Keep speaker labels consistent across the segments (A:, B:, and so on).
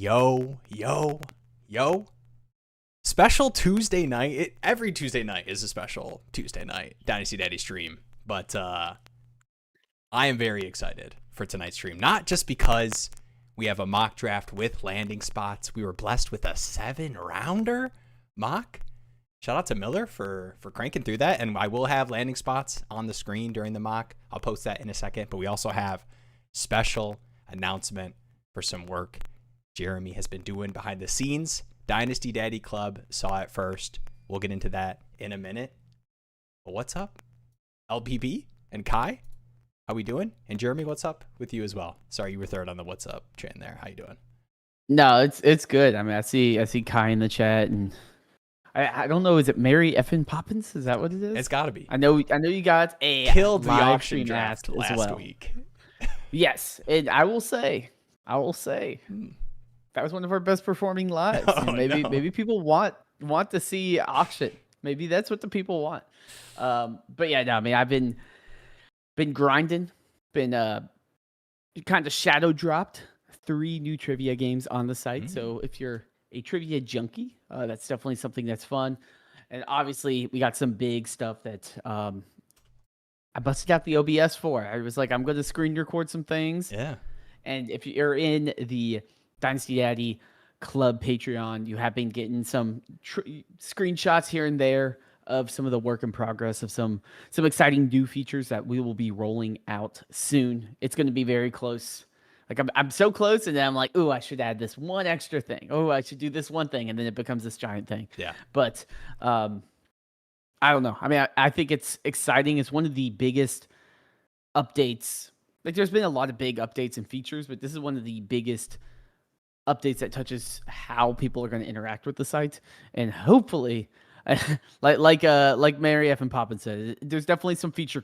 A: Yo. Special Tuesday night. Every Tuesday night is a special Tuesday night Dynasty Daddy stream. But I am very excited for tonight's stream. Not just because we have a mock draft with landing spots. We were blessed with a 7-rounder mock. Shout out to Miller for cranking through that. And I will have landing spots on the screen during the mock. I'll post that in a second. But we also have special announcement for some work Jeremy has been doing behind the scenes. Dynasty Daddy Club saw it first. We'll get into that in a minute. But what's up, LPP and Kai? How we doing? And Jeremy, what's up with you as well? Sorry, you were third on the what's up train there. How you doing?
B: No, it's good. I mean, I see Kai in the chat, and I don't know. Is it Mary Effin Poppins? Is that what it is?
A: It's got to be.
B: I know you got a
A: killed the
B: live
A: auction
B: stream
A: draft last
B: as well.
A: week.
B: Yes, and I will say, that was one of our best performing lives. Maybe people want to see auction. Maybe that's what the people want. But yeah, no, I mean, I've been grinding, been kind of shadow dropped 3 new trivia games on the site. So if you're a trivia junkie, that's definitely something that's fun. And obviously, we got some big stuff that I busted out the OBS for. I was like, I'm going to screen record some things.
A: Yeah.
B: And if you're in the Dynasty Daddy Club Patreon, you have been getting some screenshots here and there of some of the work in progress of some exciting new features that we will be rolling out soon. It's going to be very close. Like I'm so close, and then I'm like, ooh, I should add this one extra thing. Oh, I should do this one thing, and then it becomes this giant thing.
A: Yeah.
B: But I don't know. I mean, I think it's exciting. It's one of the biggest updates. Like, there's been a lot of big updates and features, but this is one of the biggest updates that touches how people are going to interact with the site. And hopefully, like Mary F. and Poppin said, there's definitely some feature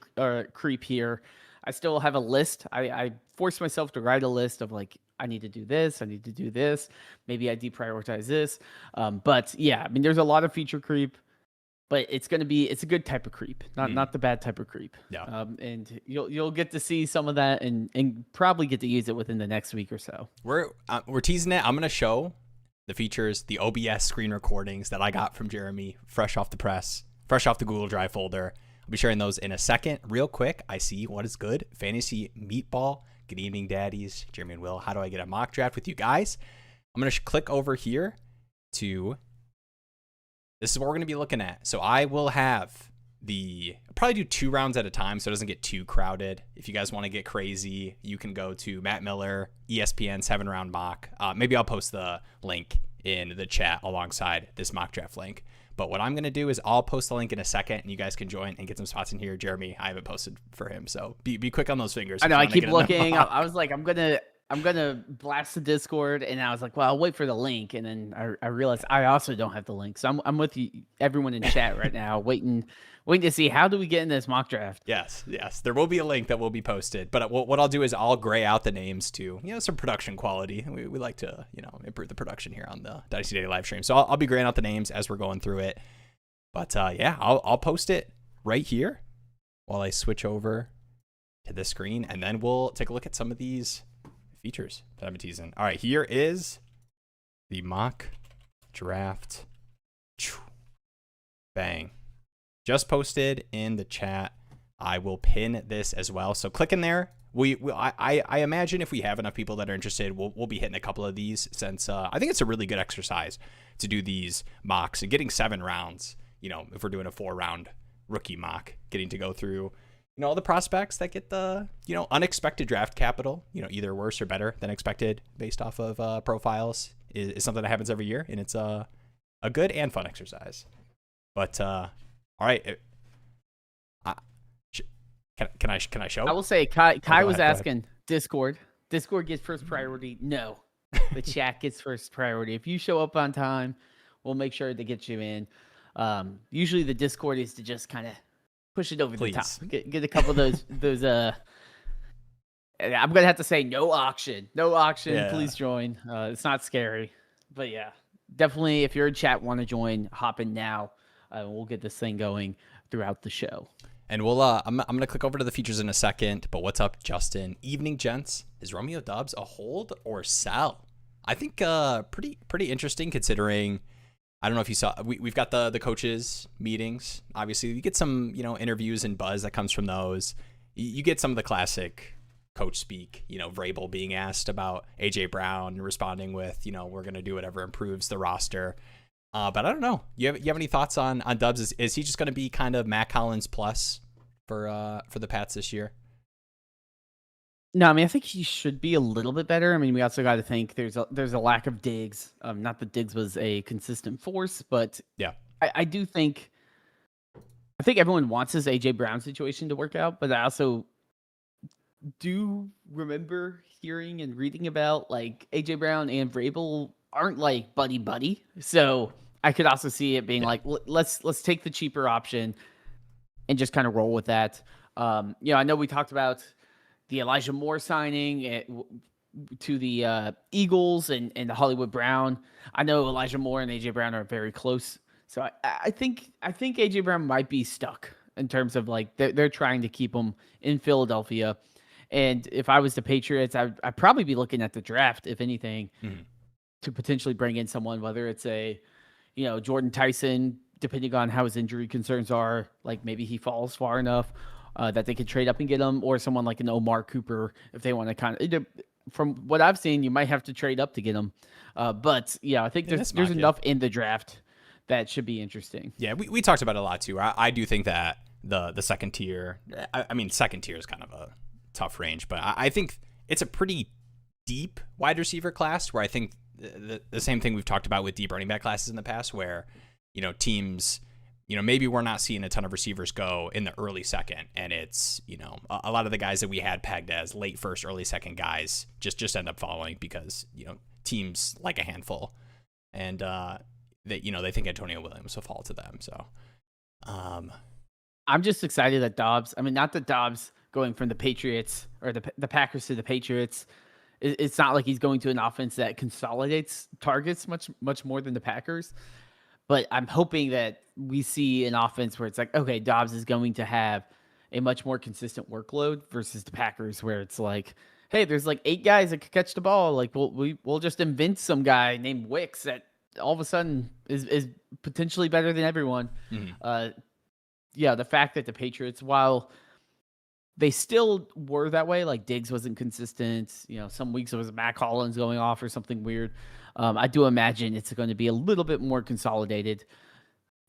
B: creep here. I still have a list. I forced myself to write a list of like, I need to do this. I need to do this. Maybe I deprioritize this. But yeah, I mean, there's a lot of feature creep. But it's a good type of creep, not the bad type of creep.
A: Yeah.
B: And you'll get to see some of that and probably get to use it within the next week or so.
A: We're teasing it. I'm gonna show the features, the OBS screen recordings that I got from Jeremy, fresh off the press, fresh off the Google Drive folder. I'll be sharing those in a second. Real quick, I see what is good. Fantasy Meatball. Good evening, daddies. Jeremy and Will. How do I get a mock draft with you guys? I'm gonna click over here to. This is what we're going to be looking at. So I will have I'll probably do 2 rounds at a time so it doesn't get too crowded. If you guys want to get crazy, you can go to Matt Miller, ESPN 7-round mock. Maybe I'll post the link in the chat alongside this mock draft link. But what I'm going to do is I'll post the link in a second and you guys can join and get some spots in here. Jeremy, I haven't posted for him. So be quick on those fingers.
B: I know, I keep looking. I was like, I'm gonna blast the Discord, and I was like, well, I'll wait for the link, and then I realized I also don't have the link, so I'm with you, everyone in chat right now, waiting to see how do we get in this mock draft.
A: Yes, there will be a link that will be posted, but what I'll do is I'll gray out the names to some production quality. We like to improve the production here on the Dynasty Daddy live stream, so I'll be graying out the names as we're going through it. But yeah, I'll post it right here while I switch over to the screen, and then we'll take a look at some of these features that I've been teasing. All right, here is the mock draft. Bang. Just posted in the chat. I will pin this as well. So click in there. I imagine if we have enough people that are interested, we'll be hitting a couple of these since I think it's a really good exercise to do these mocks and getting 7 rounds. If we're doing a 4-round rookie mock, getting to go through all the prospects that get the, unexpected draft capital, either worse or better than expected based off of profiles is something that happens every year. And it's a good and fun exercise. But, all right. Can I show?
B: I will say Kai was asking Discord. Discord gets first priority. No, the chat gets first priority. If you show up on time, we'll make sure to get you in. Usually the Discord is to just kind of push it over the top. Get a couple of those. I'm gonna have to say no auction. Yeah. Please join. It's not scary, but yeah, definitely. If you're in chat, want to join, hop in now. We'll get this thing going throughout the show.
A: And we'll. I'm gonna click over to the features in a second. But what's up, Justin? Evening, gents. Is Romeo Dubs a hold or sell I think pretty interesting considering. I don't know if you saw. We've got the coaches meetings. Obviously, you get some interviews and buzz that comes from those. You get some of the classic coach speak. Vrabel being asked about AJ Brown, responding with we're going to do whatever improves the roster. But I don't know. You have any thoughts on Dubs? Is he just going to be kind of Matt Collins plus for the Pats this year?
B: No, I mean, I think he should be a little bit better. I mean, we also got to think there's a lack of Diggs. Not that Diggs was a consistent force, but
A: yeah,
B: I do think everyone wants this AJ Brown situation to work out, but I also do remember hearing and reading about like AJ Brown and Vrabel aren't like buddy. So I could also see it being like, let's take the cheaper option and just kind of roll with that. I know we talked about the Elijah Moore signing to the Eagles and the Hollywood Brown. I know Elijah Moore and AJ Brown are very close. So I think AJ Brown might be stuck in terms of like they're trying to keep him in Philadelphia. And if I was the Patriots, I'd probably be looking at the draft, if anything, to potentially bring in someone, whether it's a, Jordan Tyson, depending on how his injury concerns are, like maybe he falls far enough that they could trade up and get him, or someone like an Omar Cooper if they want to kind of. From what I've seen, you might have to trade up to get him. But yeah, I think there's enough in the draft that should be interesting.
A: Yeah, we talked about it a lot too. I do think that the second tier, I mean, second tier is kind of a tough range, but I think it's a pretty deep wide receiver class where I think the same thing we've talked about with deep running back classes in the past where, teams, maybe we're not seeing a ton of receivers go in the early second, and it's, a lot of the guys that we had pegged as late first, early second guys just end up following because, teams like a handful, and they think Antonio Williams will fall to them. So
B: I'm just excited that Dobbs, not that Dobbs going from the Patriots or the Packers to the Patriots, it's not like he's going to an offense that consolidates targets much more than the Packers. But I'm hoping that we see an offense where it's like, okay, Dobbs is going to have a much more consistent workload versus the Packers, where it's like, hey, there's like 8 guys that could catch the ball. Like we'll just invent some guy named Wicks that all of a sudden is potentially better than everyone. The fact that the Patriots, while they still were that way, like Diggs wasn't consistent. Some weeks it was Matt Collins going off or something weird. I do imagine it's going to be a little bit more consolidated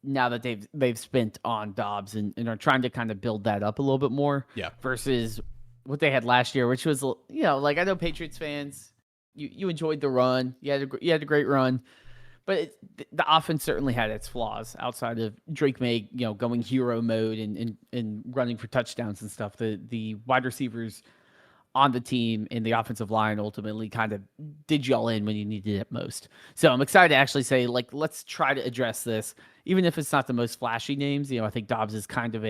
B: now that they've spent on Dobbs and are trying to kind of build that up a little bit more.
A: Yeah.
B: Versus what they had last year, which was, like I know Patriots fans, you enjoyed the run. You had a great run, but the offense certainly had its flaws outside of Drake May, going hero mode and running for touchdowns and stuff. The wide receivers on the team and the offensive line ultimately kind of did y'all in when you needed it most. So I'm excited to actually say, like, let's try to address this, even if it's not the most flashy names. I think Dobbs is kind of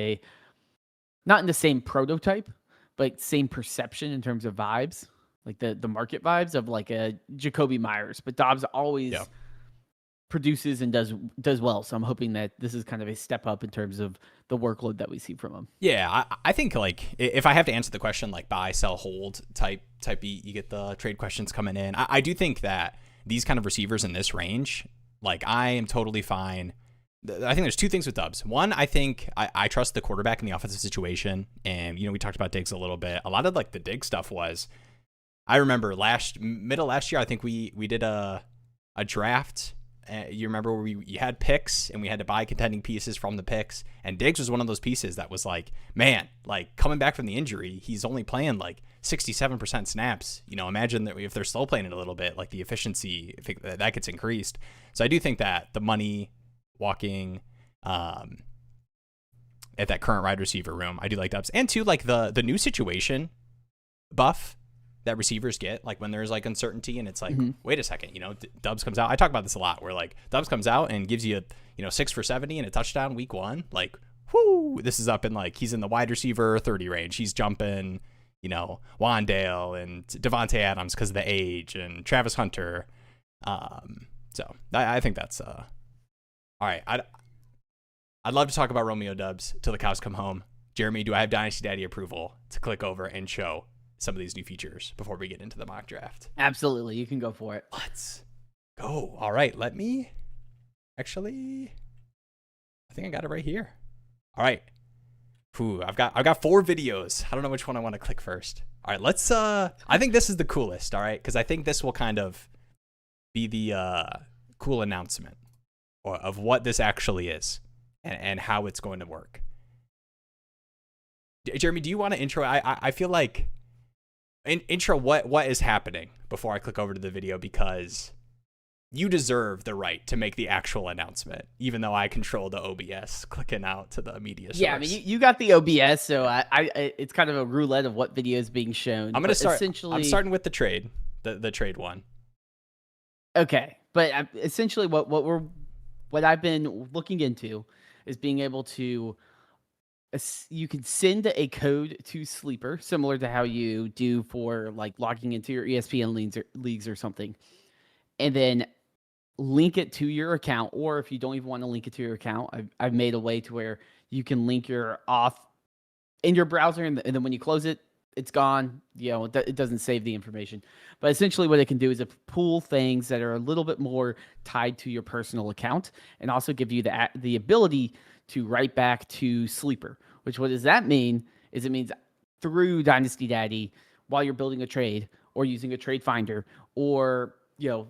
B: not in the same prototype, but same perception in terms of vibes, like the market vibes of like a Jacoby Myers. But Dobbs always produces and does well. So I'm hoping that this is kind of a step up in terms of the workload that we see from him.
A: Yeah, I think like if I have to answer the question like buy, sell, hold type beat, you get the trade questions coming in. I do think that these kind of receivers in this range, like I am totally fine. I think there's 2 things with Dobbs. One, I think I trust the quarterback in the offensive situation. And, we talked about Diggs a little bit. A lot of like the Diggs stuff was, I remember middle last year, I think we did a draft. You remember where you had picks and we had to buy contending pieces from the picks, and Diggs was one of those pieces that was like, man, like coming back from the injury, he's only playing like 67% snaps. Imagine that if they're still playing it a little bit, like the efficiency, I think that gets increased. So I do think that the money walking at that current wide receiver room, I do like Dobbs. And 2, like the new situation buff that receivers get, like when there's like uncertainty and it's like, wait a second, Dobbs comes out. I talk about this a lot where like Dobbs comes out and gives you, 6 for 70 and a touchdown week 1. Like, whoo, this is up in like, he's in the wide receiver 30 range. He's jumping, Wandale and Devontae Adams because of the age and Travis Hunter. So I think that's, all right. I'd love to talk about Romeo Doubs till the cows come home. Jeremy, do I have Dynasty Daddy approval to click over and show some of these new features before we get into the mock draft?
B: Absolutely. You can go for it.
A: Let's go. All right. Let me actually, I think I got it right here. All right. I've got 4 videos. I don't know which one I want to click first. All right, let's I think this is the coolest, all right? Because I think this will kind of be the cool announcement of what this actually is and how it's going to work. Jeremy, do you want to intro? I feel like intro what is happening before I click over to the video, because you deserve the right to make the actual announcement, even though I control the OBS clicking out to the media source.
B: Yeah, I mean, you got the OBS, so I it's kind of a roulette of what video is being shown.
A: I'm gonna
B: essentially,
A: I'm starting with the trade, the trade one.
B: Okay, but essentially, what I've been looking into is being able to, you can send a code to Sleeper, similar to how you do for like logging into your ESPN leagues or something, and then link it to your account. Or if you don't even want to link it to your account, I've made a way to where you can link your auth in your browser, and then when you close it, it's gone. You know, it doesn't save the information. But essentially what it can do is pull things that are a little bit more tied to your personal account, and also give you the ability to write back to Sleeper. Which, what does that mean? Is it means through Dynasty Daddy, while you're building a trade or using a trade finder, or, you know,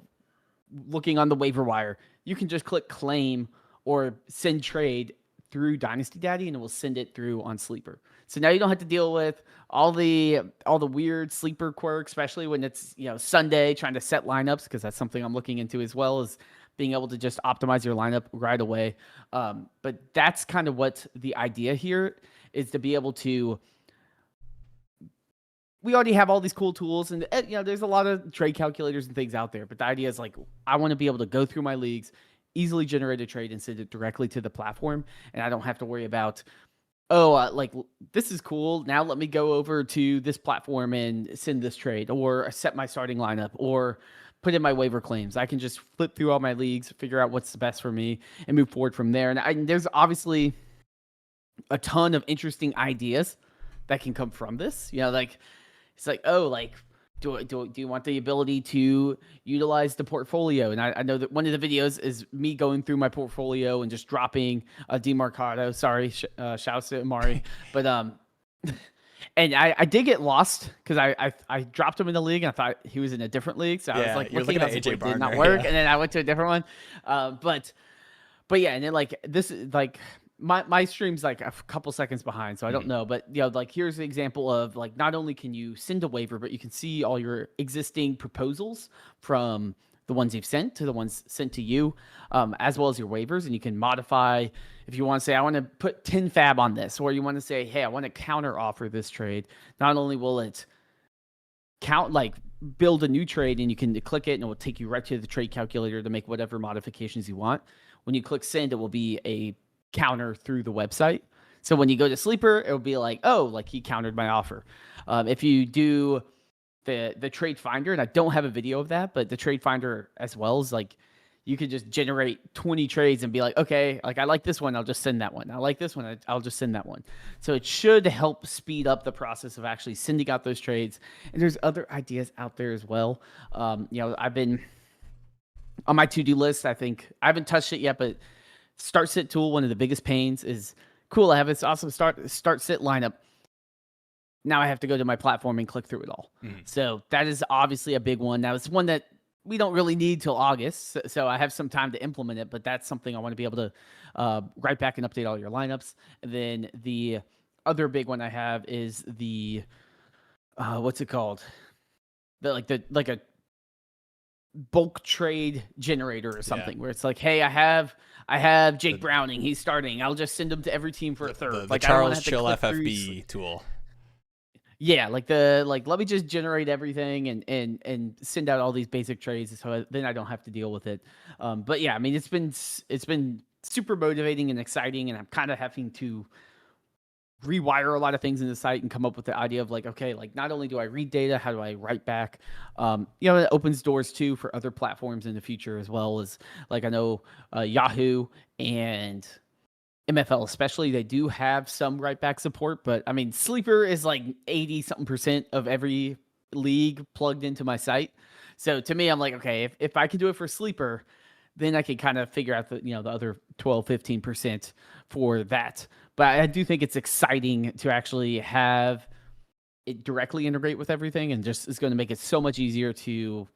B: looking on the waiver wire, you can just click claim or send trade through Dynasty Daddy, and it will send it through on Sleeper. So now you don't have to deal with all the weird Sleeper quirks, especially when it's, you know, Sunday trying to set lineups, because that's something I'm looking into as well, as being able to just optimize your lineup right away. But that's kind of what the idea here is, to be able to. We already have all these cool tools, and you know, there's a lot of trade calculators and things out there. But the idea is, like, I want to be able to go through my leagues, easily generate a trade, and send it directly to the platform, and I don't have to worry about, like, this is cool. Now let me go over to this platform and send this trade, or set my starting lineup, or put in my waiver claims. I can just flip through all my leagues, figure out what's the best for me, and move forward from there. And there's obviously a ton of interesting ideas that can come from this. You know, like, it's like, like, do you want the ability to utilize the portfolio? And I know that one of the videos is me going through my portfolio and just dropping a DeMarcado. Sorry, shouts to Amari. But and I did get lost because I dropped him in the league, and I thought he was in a different league. So I was like, looking at AJ Barner, did not work, and then I went to a different one. But yeah, and then, like, this is like, my stream's like a couple seconds behind, so I don't know. But, you know, like, here's the example of, like, not only can you send a waiver, but you can see all your existing proposals from the ones you've sent to the ones sent to you, as well as your waivers. And you can modify if you want to say, I want to put 10 fab on this, or you want to say, hey, I want to counter offer this trade. Not only will it build a new trade, and you can click it, and it will take you right to the trade calculator to make whatever modifications you want. When you click send, it will be a counter through the website. So when you go to Sleeper, it will be like, like, he countered my offer. If you do the trade finder, and I don't have a video of that, but the trade finder as well is, like, you could just generate 20 trades and be like, okay, like, I like this one, I'll just send that one. I like this one, I'll just send that one. So it should help speed up the process of actually sending out those trades. And there's other ideas out there as well. You know, I've been on my to-do list. I think I haven't touched it yet, but Start Sit tool, one of the biggest pains, is cool. I have this awesome start sit lineup. Now I have to go to my platform and click through it all. So that is obviously a big one. Now, it's one that we don't really need till August, so I have some time to implement it. But that's something I want to be able to write back and update all your lineups. And then the other big one I have is the what's it called? Like a bulk trade generator or something, where it's like, hey, I have Jake Browning, he's starting, I'll just send him to every team for a third.
A: Like, Charles Chill FFB tool.
B: Yeah, let me just generate everything and send out all these basic trades, so then I don't have to deal with it. But yeah, I mean, it's been super motivating and exciting, and I'm kind of having to rewire a lot of things in the site and come up with the idea of, like, okay, like, not only do I read data, how do I write back? You know, it opens doors too for other platforms in the future, as well as, like, I know Yahoo and MFL especially, they do have some right back support, but I mean, sleeper is like 80 something percent of every league plugged into my site. So to me, I'm like, okay, if I can do it for sleeper, then I can kind of figure out the other 12, 15% for that. But I do think it's exciting to actually have it directly integrate with everything, and just is going to make it so much easier to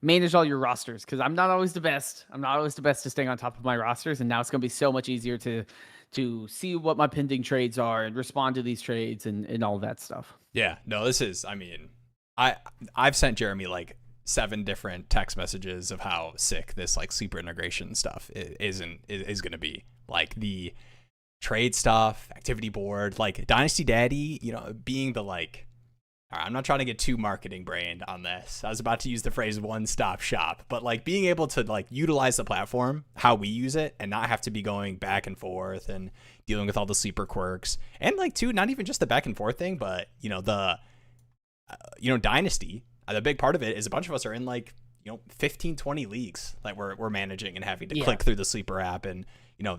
B: manage all your rosters, because I'm not always the best. I'm not always the best to staying on top of my rosters, and now it's going to be so much easier to see what my pending trades are and respond to these trades and all that stuff.
A: Yeah, no, this is, I mean, I've sent Jeremy like 7 different text messages of how sick this like sleeper integration stuff is going to be. Like the trade stuff, activity board, like Dynasty Daddy, being the like, all right, I'm not trying to get too marketing brained on this. I was about to use the phrase one-stop shop, but like being able to like utilize the platform, how we use it, and not have to be going back and forth and dealing with all the sleeper quirks. And like too, not even just the back and forth thing, but Dynasty, the big part of it is a bunch of us are in like, 15, 20 leagues that we're managing and having to click through the sleeper app. And,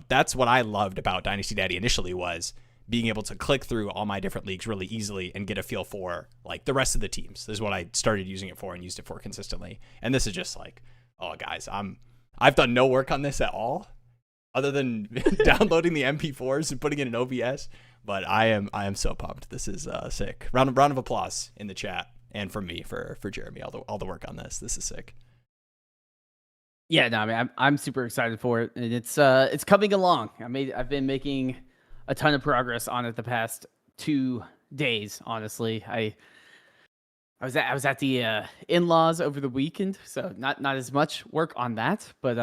A: that's what I loved about Dynasty Daddy initially, was being able to click through all my different leagues really easily and get a feel for like the rest of the teams. This is what I started using it for and used it for consistently. And this is just like, oh guys, I've done no work on this at all other than downloading the MP4s and putting it in OBS. But I am so pumped. This is sick. Round of applause in the chat and from me for Jeremy, all the work on this. This is sick.
B: Yeah, no, I mean, I'm super excited for it, and it's coming along. I've been making a ton of progress on it the past 2 days. Honestly, I was at the in-laws over the weekend, so not as much work on that, but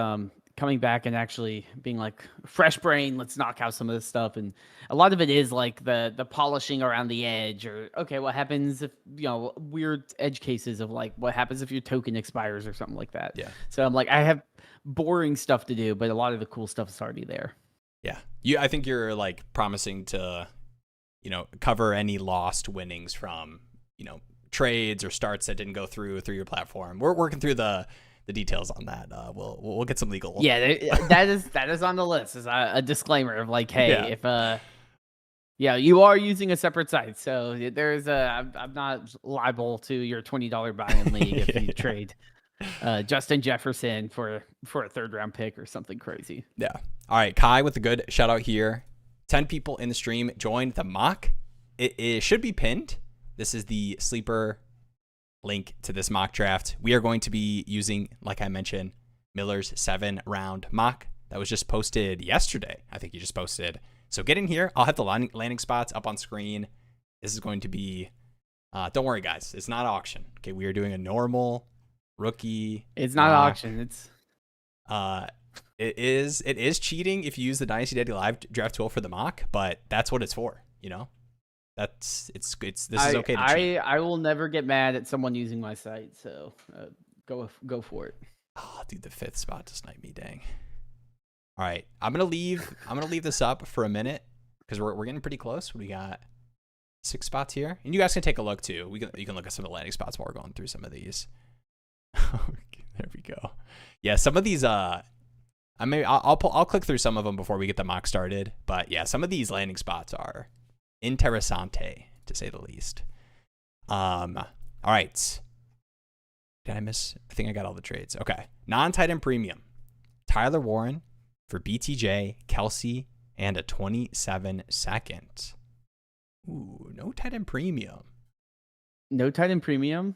B: coming back and actually being like fresh brain, let's knock out some of this stuff. And a lot of it is like the polishing around the edge, or okay, what happens if weird edge cases of like what happens if your token expires or something like that.
A: Yeah.
B: So I'm like, I have boring stuff to do, but a lot of the cool stuff is already there.
A: Yeah. I think you're like promising to, cover any lost winnings from, trades or starts that didn't go through your platform. We're working through the details on that. We'll get some legal.
B: Yeah, that is on the list as a disclaimer of like, hey, if you are using a separate site, so there's I'm not liable to your $20 buy-in league if you trade Justin Jefferson for a 3rd round pick or something crazy.
A: Yeah. All right, Kai with a good shout out here. 10 people in the stream joined the mock. It should be pinned. This is the sleeper link to this mock draft. We are going to be using, like I mentioned, Miller's 7-round mock that was just posted yesterday. I think you just posted. So get in here. I'll have the landing spots up on screen. This is going to be, don't worry guys, it's not auction. Okay, we are doing a normal rookie.
B: It's not auction. It's
A: it is cheating if you use the Dynasty Daddy live draft tool for the mock, but that's what it's for, This is okay to cheat.
B: I will never get mad at someone using my site, so go for it.
A: Oh, dude, the 5th spot to snipe me, dang. All right, I'm gonna leave this up for a minute because we're getting pretty close. We got 6 spots here, and you guys can take a look too. You can look at some of the landing spots while we're going through some of these. There we go. Yeah, some of these I'll click through some of them before we get the mock started. But yeah, some of these landing spots are interessante to say the least. All right. Did I miss? I think I got all the trades. Okay. Non-tight end premium. Tyler Warren for BTJ, Kelsey, and a 27 second. Ooh, no tight end premium.
B: No tight end premium.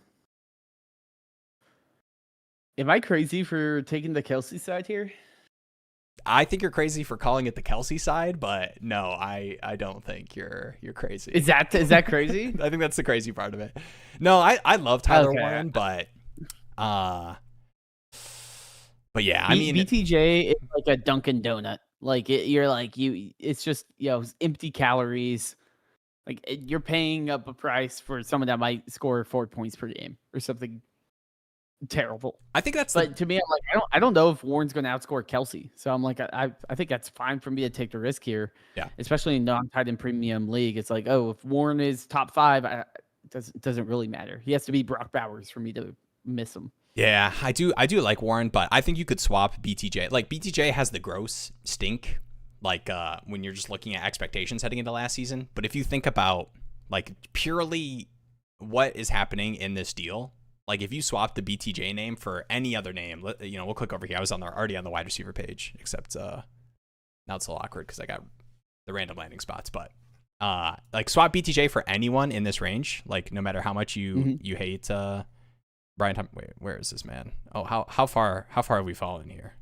B: Am I crazy for taking the Kelsey side here?
A: I think you're crazy for calling it the Kelsey side, but no, I don't think you're crazy.
B: Is that crazy?
A: I think that's the crazy part of it. No, I love Tyler Warren, but yeah, I mean,
B: BTJ is like a Dunkin' Donut. Like it's just empty calories. Like you're paying up a price for someone that might score 4 points per game or something terrible.
A: I think that's.
B: But to me, I'm like, I don't know if Warren's going to outscore Kelsey. So I'm like, I think that's fine for me to take the risk here.
A: Yeah.
B: Especially in non-tight end premium league, it's like, oh, if Warren is top 5, it doesn't really matter. He has to be Brock Bowers for me to miss him.
A: Yeah, I do like Warren, but I think you could swap BTJ. Like BTJ has the gross stink like when you're just looking at expectations heading into last season. But if you think about like purely what is happening in this deal, like if you swap the BTJ name for any other name, we'll click over here. I was already on the wide receiver page, except now it's a little awkward because I got the random landing spots. But like swap BTJ for anyone in this range, like no matter how much you hate Brian. Wait, where is this man? Oh, how far have we fallen here?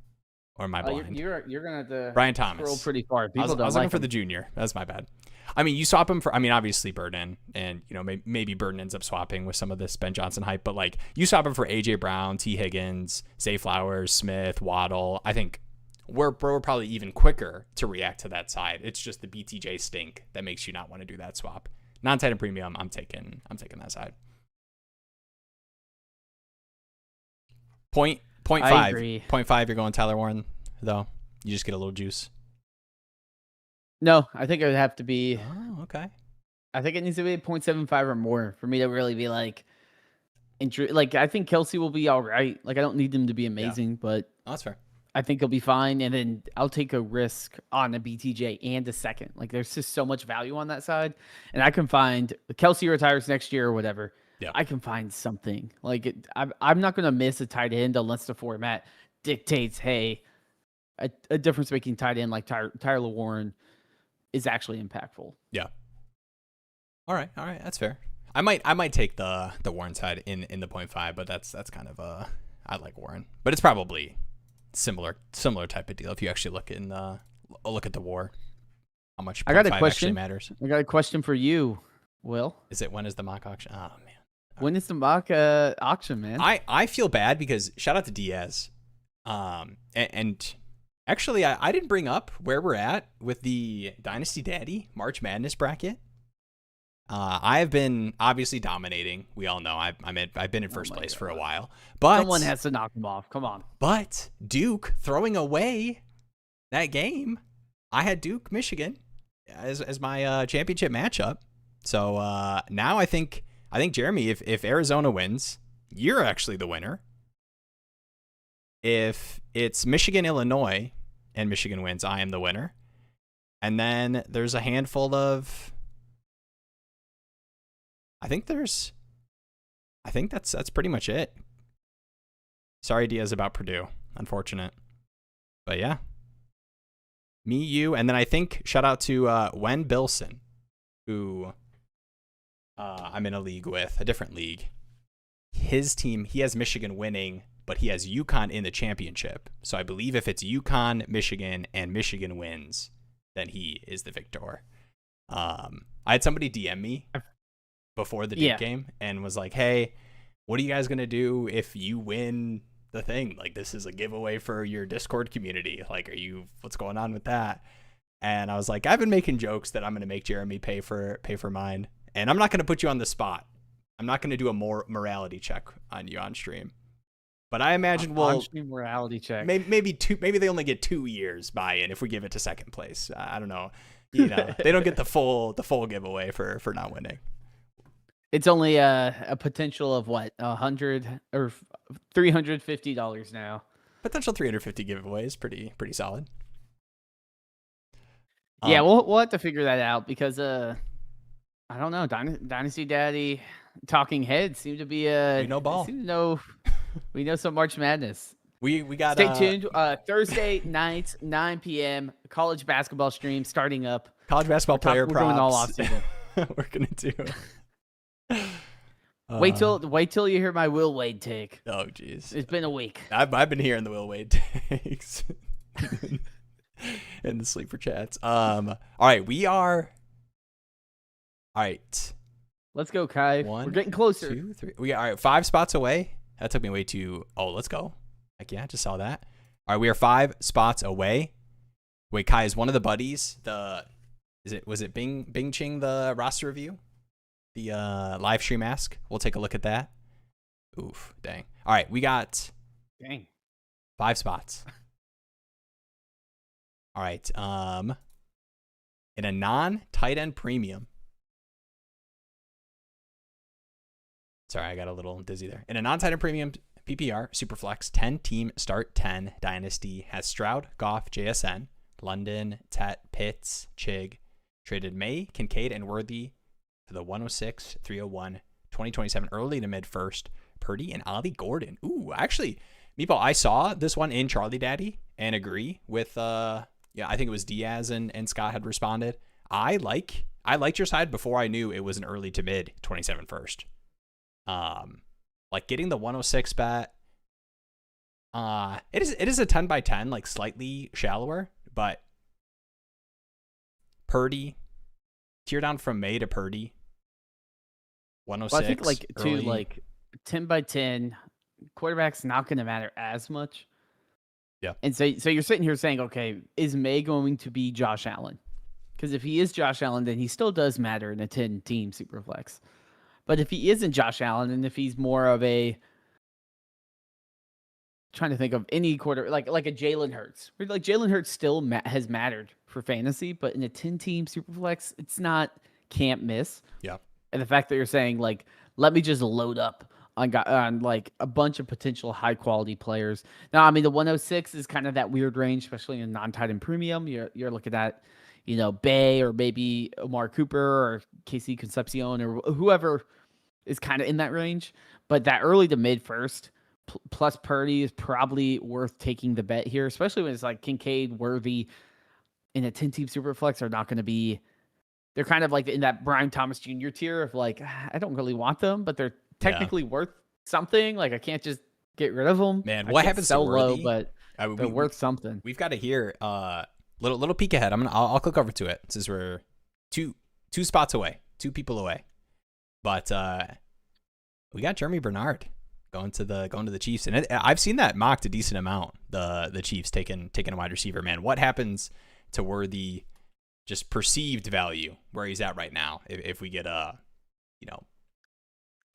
A: Or am I blind?
B: You're gonna have to
A: Brian Thomas.
B: scroll pretty far.
A: I was looking for the junior. That's my bad. I mean, you swap him for, obviously Burden, and maybe Burden ends up swapping with some of this Ben Johnson hype, but like you swap him for AJ Brown, T Higgins, Zay Flowers, Smith, Waddle. I think we're probably even quicker to react to that side. It's just the BTJ stink that makes you not want to do that swap. Non-tight end premium, I'm taking that side. Point
B: I agree.
A: 0.5, you're going Tyler Warren, though. You just get a little juice.
B: No, I think it would have to be.
A: Oh, okay.
B: I think it needs to be 0.75 or more for me to really be like, like I think Kelsey will be all right. Like I don't need him to be amazing, but
A: that's fair.
B: I think he'll be fine. And then I'll take a risk on a BTJ and a second. Like there's just so much value on that side, and I can find Kelsey retires next year or whatever. Yeah, I can find something like I'm not going to miss a tight end unless the format dictates, hey, a difference-making tight end like Tyler Warren is actually impactful.
A: Yeah. All right, that's fair. I might take the Warren side in the 0.5, but that's kind of I like Warren, but it's probably similar type of deal if you actually look at the war. How much 0.5 actually matters.
B: I got a question for you, Will.
A: When is the mock auction? Oh man.
B: When is the mock auction, man?
A: I feel bad because shout out to Diaz. And actually I didn't bring up where we're at with the Dynasty Daddy March Madness bracket. I have been obviously dominating. We all know I've been in first place for a while. But
B: someone has to knock him off. Come on.
A: But Duke throwing away that game. I had Duke Michigan as my championship matchup. So now I think Jeremy, if Arizona wins, you're actually the winner. If it's Michigan, Illinois, and Michigan wins, I am the winner. And then there's a handful of. I think that's pretty much it. Sorry, Diaz, about Purdue. Unfortunate. But yeah. Me, you, and then I think shout out to Wen Bilson, who I'm in a league with, a different league. His team, he has Michigan winning, but he has UConn in the championship. So I believe if it's UConn, Michigan, and Michigan wins, then he is the victor. I had somebody DM me before the Duke game and was like, hey, what are you guys going to do if you win the thing? Like, this is a giveaway for your Discord community. Like, what's going on with that? And I was like, I've been making jokes that I'm going to make Jeremy pay for mine. And I'm not going to put you on the spot. I'm not going to do a morality check on you on stream. But I imagine
B: morality check.
A: Maybe they only get 2 years buy-in if we give it to second place. I don't know. They don't get the full giveaway for not winning.
B: It's only a potential of what, $100 or $350 now.
A: Potential 350 giveaway is pretty solid.
B: Yeah, we'll have to figure that out because I don't know. Dynasty Daddy talking heads seem to be
A: we know ball.
B: We know some March Madness.
A: We got
B: stay tuned. Thursday nights, 9 p.m. College basketball stream starting up.
A: College basketball player props.
B: We're going all off season.
A: We're gonna do.
B: Wait till you hear my Will Wade take.
A: Oh jeez,
B: it's been a week.
A: I've been hearing the Will Wade takes in the sleeper chats. All right, we are. All right,
B: let's go, Kai. We're getting closer.
A: 2, 3. We are 5 spots away. That took me way too. Oh, let's go. Heck yeah, just saw that. All right, we are 5 spots away. Wait, Kai, is one of the buddies was it Bing Ching the roster review? The live stream ask. We'll take a look at that. Oof, dang. All right, we got 5 spots. All right, in a non-tight end premium. Sorry, I got a little dizzy there. In a non-tight end premium PPR, Superflex, 10-team start 10 Dynasty has Stroud, Goff, JSN, London, Tet, Pitts, Chig. Traded May, Kincaid, and Worthy for the 106, 301, 2027 early to mid first. Purdy and Ollie Gordon. Ooh, actually, Meepo, I saw this one in Charlie Daddy and agree with I think it was Diaz and Scott had responded. I liked your side before I knew it was an early to mid 27 first. Like getting the 106 bet. It is a 10 by 10, like slightly shallower, but Purdy, tear down from May to Purdy. 106.
B: Well, I think like
A: early.
B: to like 10 by 10, quarterback's not going to matter as much.
A: Yeah.
B: And so you're sitting here saying, okay, is May going to be Josh Allen? Because if he is Josh Allen, then he still does matter in a 10-team Superflex. But if he isn't Josh Allen, and if he's more of a, trying to think of any quarter, like a Jalen Hurts. Like Jalen Hurts still has mattered for fantasy, but in a 10-team Superflex, it's not can't miss.
A: Yeah.
B: And the fact that you're saying, like, let me just load up on like a bunch of potential high-quality players. Now, I mean, the 106 is kind of that weird range, especially in non-tight end premium. You're looking at, Bay or maybe Omar Cooper or KC Concepcion or whoever is kind of in that range. But that early to mid first plus Purdy is probably worth taking the bet here, especially when it's like Kincaid, Worthy in a 10-team Superflex are not going to be. They're kind of like in that Brian Thomas Jr. tier of like, I don't really want them, but they're technically worth something. Like I can't just get rid of them.
A: Man, what happens to Worthy?
B: Low, but they're worth something.
A: We've got to hear little peek ahead. I'll click over to it since we're two spots away, 2 people away. But we got Jeremy Bernard going to the Chiefs, and I've seen that mocked a decent amount. The Chiefs taking a wide receiver. Man, what happens to Worthy? Just perceived value where he's at right now. If we get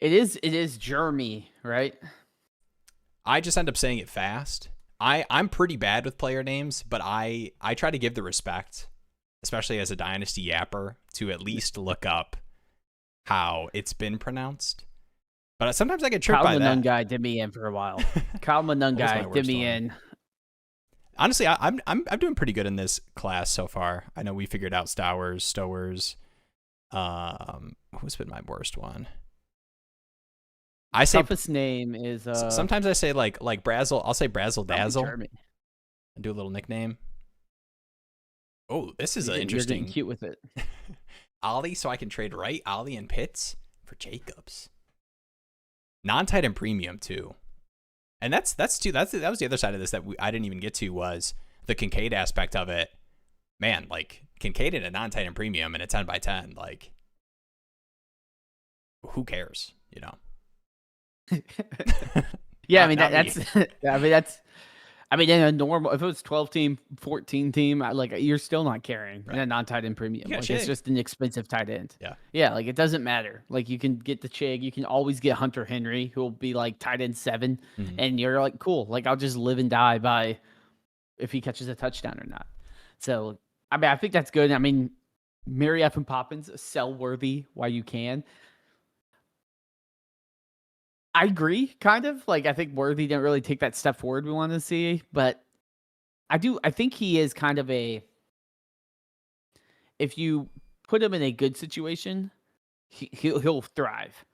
B: it is Jeremy, right?
A: I just end up saying it fast. I'm pretty bad with player names, but I try to give the respect, especially as a Dynasty yapper, to at least look up how it's been pronounced. But sometimes I get tripped by that.
B: Kyle Manungai did me in for a while. Kyle Manungai did me in.
A: Honestly, I'm doing pretty good in this class so far. I know we figured out Stowers. Who's been my worst one? I say
B: toughest name is.
A: Sometimes I say like Brazzle. I'll say Brazzle Dazzle.
B: Jeremy.
A: And do a little nickname. Oh, this is interesting.
B: You're getting cute with it.
A: Ollie, so I can trade right Ollie and Pitts for Jacobs. Non-tight end premium too. And that was the other side of this that I didn't even get to, was the Kincaid aspect of it. Man, like Kincaid in a non-tight end premium and a 10 by 10, like who cares,
B: Yeah, I mean in a normal, if it was 12-team, 14-team, like you're still not caring in a non-tight end premium. Like it's just an expensive tight end. Yeah, like it doesn't matter. Like you can get the Chig, you can always get Hunter Henry, who will be like tight end 7, and you're like, cool. Like I'll just live and die by if he catches a touchdown or not. So I mean, I think that's good. I mean, Mary F. and Poppins, sell Worthy while you can. I agree, kind of. Like, I think Worthy didn't really take that step forward we wanted to see, but I think he is kind of if you put him in a good situation, he'll thrive.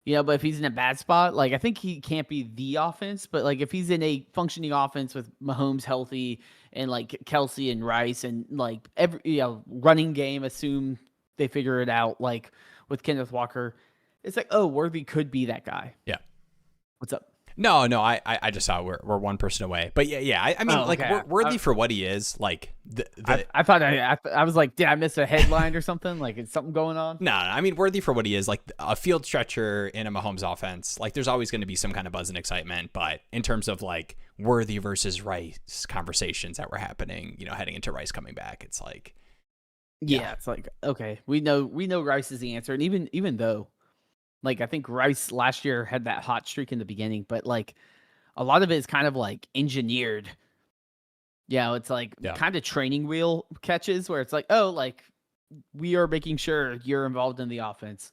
B: But if he's in a bad spot, like, I think he can't be the offense, but, like, if he's in a functioning offense with Mahomes healthy and, like, Kelsey and Rice and, like, every, running game, assume they figure it out, like, with Kenneth Walker, it's like, oh, Worthy could be that guy.
A: Yeah.
B: What's up?
A: No, I just saw we're one person away. But yeah. I mean, like Worthy for what he is, like
B: I thought I was like, did I miss a headline or something? Like, is something going on?
A: No, I mean Worthy for what he is, like a field stretcher in a Mahomes offense. Like, there's always going to be some kind of buzz and excitement. But in terms of like Worthy versus Rice conversations that were happening, heading into Rice coming back, it's like,
B: yeah, it's like, okay, we know Rice is the answer, and even though. Like, I think Rice last year had that hot streak in the beginning, but, like, a lot of it is kind of, like, engineered. It's, like, kind of training wheel catches where it's like, oh, like, we are making sure you're involved in the offense.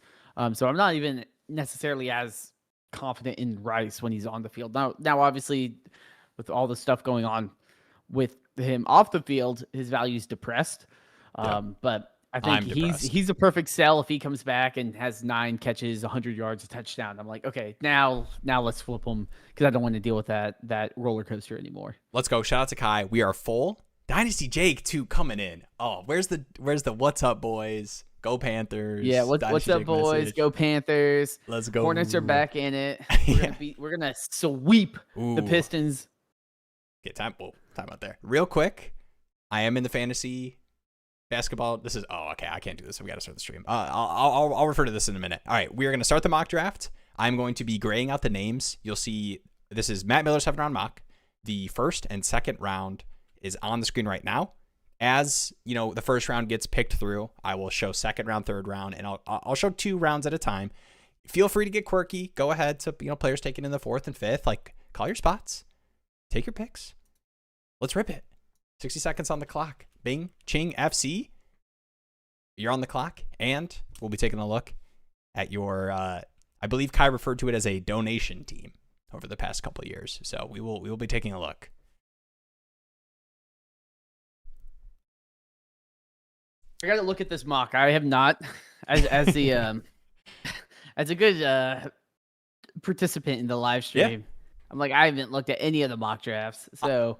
B: So I'm not even necessarily as confident in Rice when he's on the field. Now, obviously, with all the stuff going on with him off the field, his value's depressed. But I think he's a perfect sell if he comes back and has 9 catches, 100 yards, a touchdown. I'm like, okay, now let's flip him because I don't want to deal with that roller coaster anymore.
A: Let's go. Shout out to Kai. We are full. Dynasty Jake too coming in. Oh, where's the what's up, boys? Go Panthers.
B: Yeah, what's up, boys? Go Panthers.
A: Let's go.
B: Hornets are back in it. We're gonna sweep the Pistons.
A: Get time out there. Real quick, I am in the fantasy basketball. This is okay. I can't do this. We got to start the stream. I'll refer to this in a minute. All right, we are going to start the mock draft. I'm going to be graying out the names. You'll see this is Matt Miller's 7th round mock. The first and second round is on the screen right now. As you know, the first round gets picked through, I will show second round, third round, and I'll show 2 rounds at a time. Feel free to get quirky. Go ahead to players taken in the 4th and 5th. Like, call your spots. Take your picks. Let's rip it. 60 seconds on the clock. Bing, ching, FC. You're on the clock, and we'll be taking a look at your. I believe Kai referred to it as a donation team over the past couple of years. So we will be taking a look.
B: I got to look at this mock. I have not, as the as a good participant in the live stream. Yeah. I'm like, I haven't looked at any of the mock drafts. So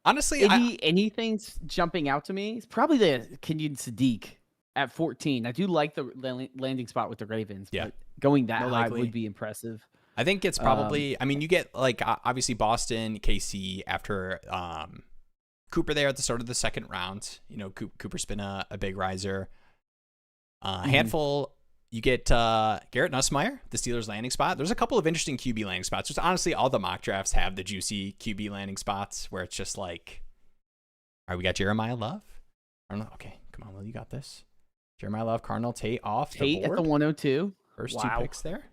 A: honestly,
B: anything's jumping out to me. It's probably the Kenyon Sadiq at 14. I do like the landing spot with the Ravens.
A: Yeah,
B: but going that high would be impressive.
A: I think it's probably. I mean, you get like obviously Boston, KC after Cooper there at the start of the second round. Cooper's been a big riser. Handful. You get Garrett Nussmeier, the Steelers landing spot. There's a couple of interesting QB landing spots. Just honestly, all the mock drafts have the juicy QB landing spots where it's just like, all right, we got Jeremiah Love. I don't know. Okay, come on, Will, you got this. Jeremiah Love, Cardinal Tate off the board.
B: Tate at the 102.
A: First 2 picks there.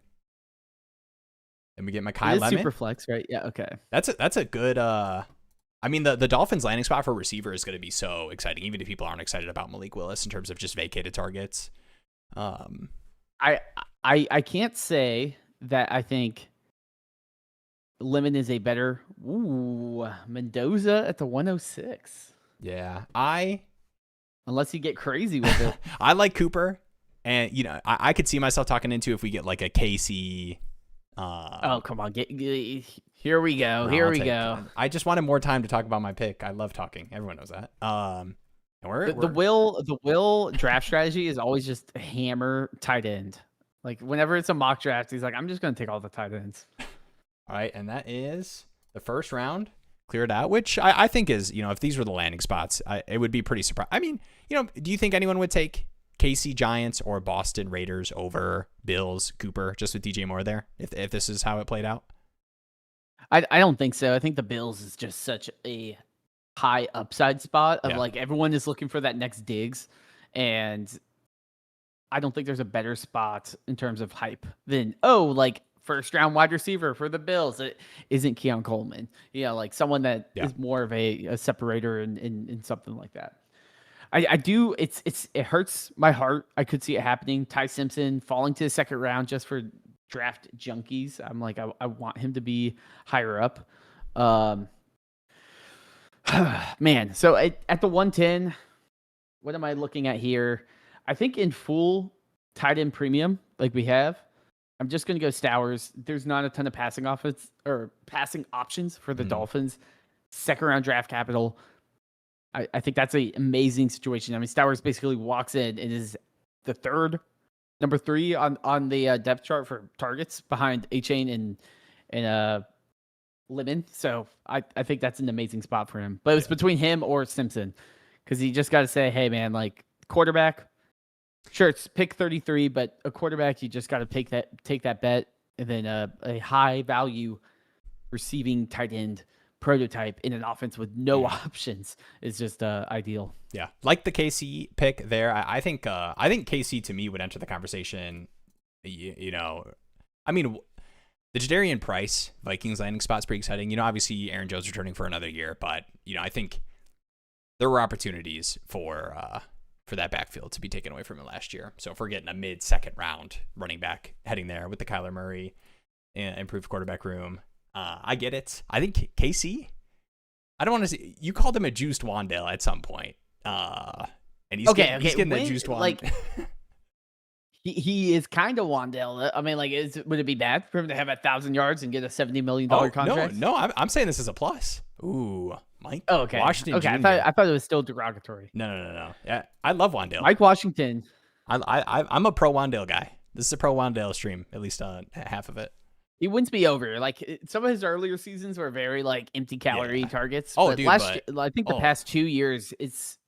A: And we get Mekhi Lemon.
B: Super flex, right? Yeah, okay.
A: That's a good. I mean, the Dolphins landing spot for receiver is going to be so exciting, even if people aren't excited about Malik Willis in terms of just vacated targets.
B: I can't say that I think Lemon is a better Mendoza at the 106.
A: Yeah,
B: unless you get crazy with it.
A: I like Cooper, and I could see myself talking into if we get like a KC.
B: Oh, come on, here we go. Here we go.
A: I just wanted more time to talk about my pick. I love talking. Everyone knows that.
B: The Will draft strategy is always just hammer tight end. Like whenever it's a mock draft, he's like, I'm just going to take all the tight ends.
A: All right. And that is the first round cleared out, which I think is, if these were the landing spots, it would be pretty surprising. I mean, do you think anyone would take KC Giants or Boston Raiders over Bills Cooper just with DJ Moore there if this is how it played out?
B: I don't think so. I think the Bills is just such a high upside spot of like everyone is looking for that next Diggs, and I don't think there's a better spot in terms of hype than like first round wide receiver for the Bills. It isn't Keon Coleman, like someone that is more of a separator in something like that. I do. It hurts my heart. I could see it happening. Ty Simpson falling to the second round just for draft junkies. I'm like, I want him to be higher up. Man, so at the 110, what am I looking at here? I think in full tight end premium, like we have, I'm just going to go Stowers. There's not a ton of passing options for the Dolphins. Second round draft capital. I think that's an amazing situation. I mean, Stowers basically walks in and is the number 3 on the depth chart for targets behind A-Chain and Lemon. So I think that's an amazing spot for him. But it's between him or Simpson because you just got to say, hey, man, like quarterback, sure, it's pick 33, but a quarterback, you just got to take that bet. And then a high value receiving tight end prototype in an offense with no options is just ideal.
A: Yeah, like the KC pick there. I think KC to me would enter the conversation. I mean, the Jadarian Price Vikings landing spot's pretty exciting. Obviously Aaron Jones returning for another year, but I think there were opportunities for that backfield to be taken away from him last year. So if we're getting a mid-second round running back heading there with the Kyler Murray and improved quarterback room, I get it. I think KC, I don't want to see. You called him a juiced Wandale at some point. And he's
B: he's
A: getting that juiced Wandale.
B: Like, he is kind of Wandale. I mean, like, would it be bad for him to have 1,000 yards and get a $70 million contract?
A: No, I'm saying this is a plus. Ooh, Mike.
B: Oh, okay.
A: Washington.
B: Okay,
A: Jr.
B: I thought it was still derogatory.
A: No. Yeah, I love Wandale.
B: Mike Washington.
A: I'm a pro Wandale guy. This is a pro Wandale stream, at least half of it.
B: He wins me over. Like, some of his earlier seasons were very like empty calorie targets.
A: Oh,
B: but
A: dude,
B: I think the past 2 years,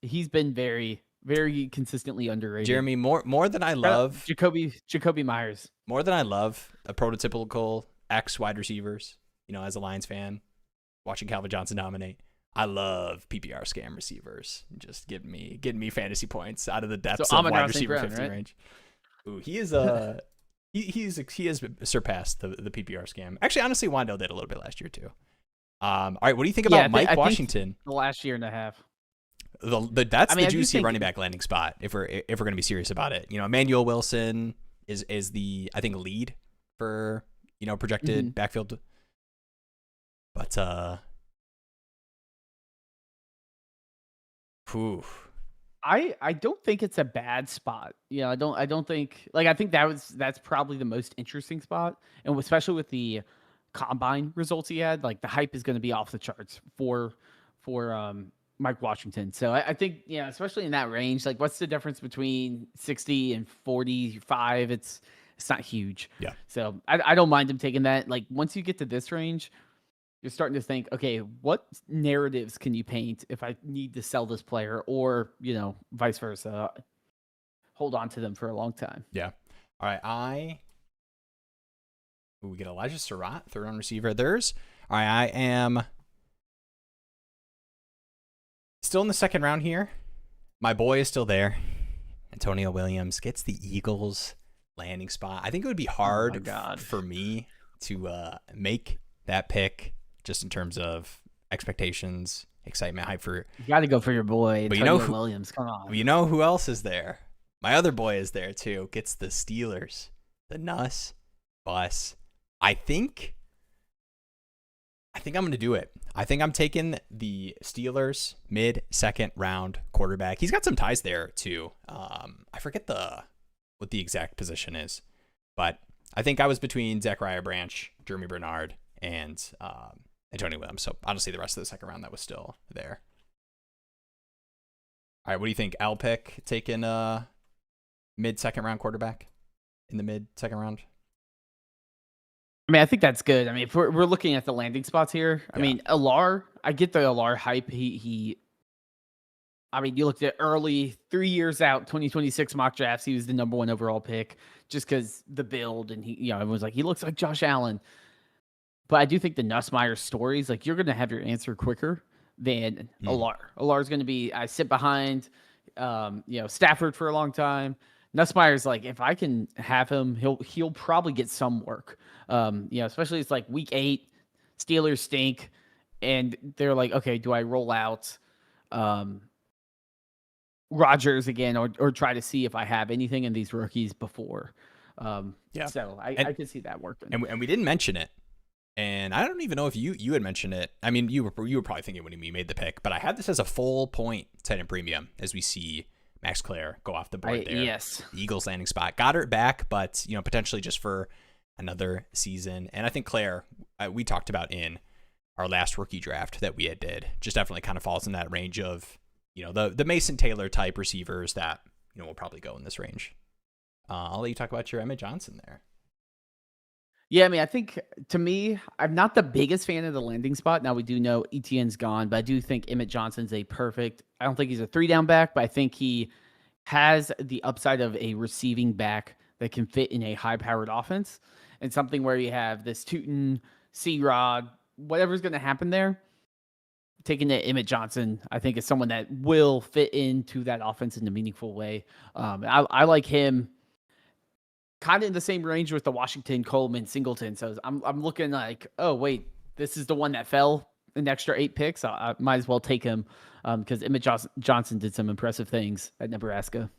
B: he's been very, very consistently underrated.
A: Jeremy, more than I love
B: Jacoby Myers.
A: More than I love a prototypical X wide receivers. As a Lions fan, watching Calvin Johnson dominate. I love PPR scam receivers. Just getting me fantasy points out of the depths of wide receiver 50 range. Ooh, he is he has surpassed the PPR scam. Actually, honestly, Wandale did a little bit last year too. All right, what do you think about Mike Washington?
B: The last year and a half.
A: That's the juicy running back landing spot if we're going to be serious about it. Emmanuel Wilson is the, I think, lead for projected backfield. But
B: I don't think it's a bad spot. I don't think, like, I think that's probably the most interesting spot, and especially with the combine results he had, like the hype is going to be off the charts for Mike Washington. So I think, especially in that range, like, what's the difference between 60 and 45? It's not huge.
A: Yeah.
B: So I don't mind him taking that. Like, once you get to this range, you're starting to think, okay, what narratives can you paint if I need to sell this player, or, vice versa, hold on to them for a long time.
A: Yeah. All right. We get Elijah Surratt, third round receiver. All right. I am still in the second round here. My boy is still there. Antonio Williams gets the Eagles landing spot. I think it would be hard for me to make that pick, just in terms of expectations, excitement, hype for.
B: You got to go for your boy,
A: but
B: Antonio Williams. Come on.
A: You know who else is there? My other boy is there too. Gets the Steelers, the Nuss Bus. I think I'm going to do it. I think I'm taking the Steelers mid-second round quarterback. He's got some ties there too. I forget what the exact position is, but I think I was between Zachariah Branch, Jeremy Bernard, and Antonio Williams. So honestly, the rest of the second round that was still there. All right, what do you think? Al pick taking a mid-second round quarterback in the mid-second round?
B: I mean, I think that's good. I mean, if we're looking at the landing spots here, I mean, Alar, I get the Alar hype. I mean, you looked at early 3 years out, 2026 mock drafts, he was the number 1 overall pick just because the build, and everyone's like, he looks like Josh Allen. But I do think the Nussmeier stories, like, you're going to have your answer quicker than Alar. Alar's going to be, I sit behind, Stafford for a long time. Nussmeier's like, if I can have him, he'll probably get some work. Especially it's like week 8, Steelers stink, and they're like, okay, do I roll out Rodgers again, or try to see if I have anything in these rookies before? So I could see that working.
A: And we didn't mention it. And I don't even know if you had mentioned it. I mean, you were probably thinking when you made the pick, but I had this as a full point tight end premium as we see Max Clare go off the board there.
B: Yes.
A: The Eagles landing spot. Goddard back, but potentially just for another season. And I think Clare, we talked about in our last rookie draft that we did, just definitely kind of falls in that range of, the Mason Taylor type receivers that, will probably go in this range. I'll let you talk about your Emmett Johnson there.
B: Yeah, I mean, I think, to me, I'm not the biggest fan of the landing spot. Now, we do know Etienne's gone, but I do think Emmett Johnson's I don't think he's a 3-down back, but I think he has the upside of a receiving back that can fit in a high-powered offense, and something where you have this Tootin, C-Rod, whatever's going to happen there. Taking the Emmett Johnson, I think, is someone that will fit into that offense in a meaningful way. I like him kind of in the same range with the Washington, Coleman, Singleton. So I'm looking like, oh, wait, this is the one that fell an extra 8 picks. I might as well take him because Emmett Johnson did some impressive things at Nebraska.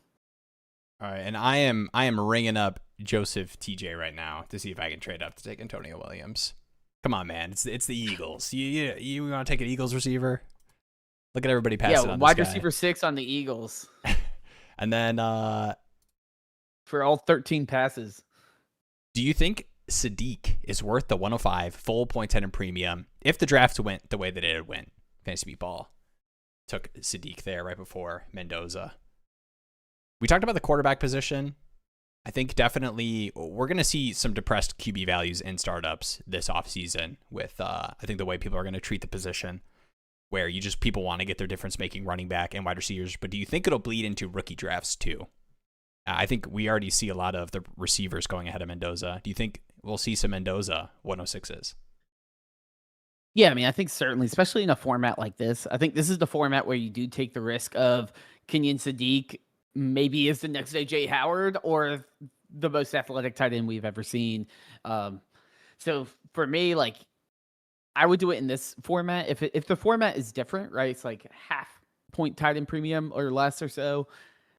A: All right, and I am ringing up Joseph TJ right now to see if I can trade up to take Antonio Williams. Come on, man. It's the Eagles. You want to take an Eagles receiver? Look at everybody
B: Yeah,
A: passing on this
B: wide
A: guy.
B: receiver 6 on the Eagles
A: And then,
B: for all 13 passes.
A: do you think Sadiq is worth the 105 full point 10 and premium if the draft went the way that it went? Fantasy Ball took Sadiq there right before Mendoza. We talked about the quarterback position. I think definitely we're going to see some depressed QB values in startups this offseason with, I think, the way people are going to treat the position, where people want to get their difference making running back and wide receivers. But do you think it'll bleed into rookie drafts too? I think we already see a lot of the receivers going ahead of Mendoza. Do you think we'll see some Mendoza 106s?
B: Yeah, I mean, I think certainly, especially in a format like this. I think this is the format where you do take the risk of Kenyon Sadiq maybe is the next AJ Howard or the most athletic tight end we've ever seen. So for me, like, I would do it in this format. If the format is different, right? It's like half point tight end premium or less or so.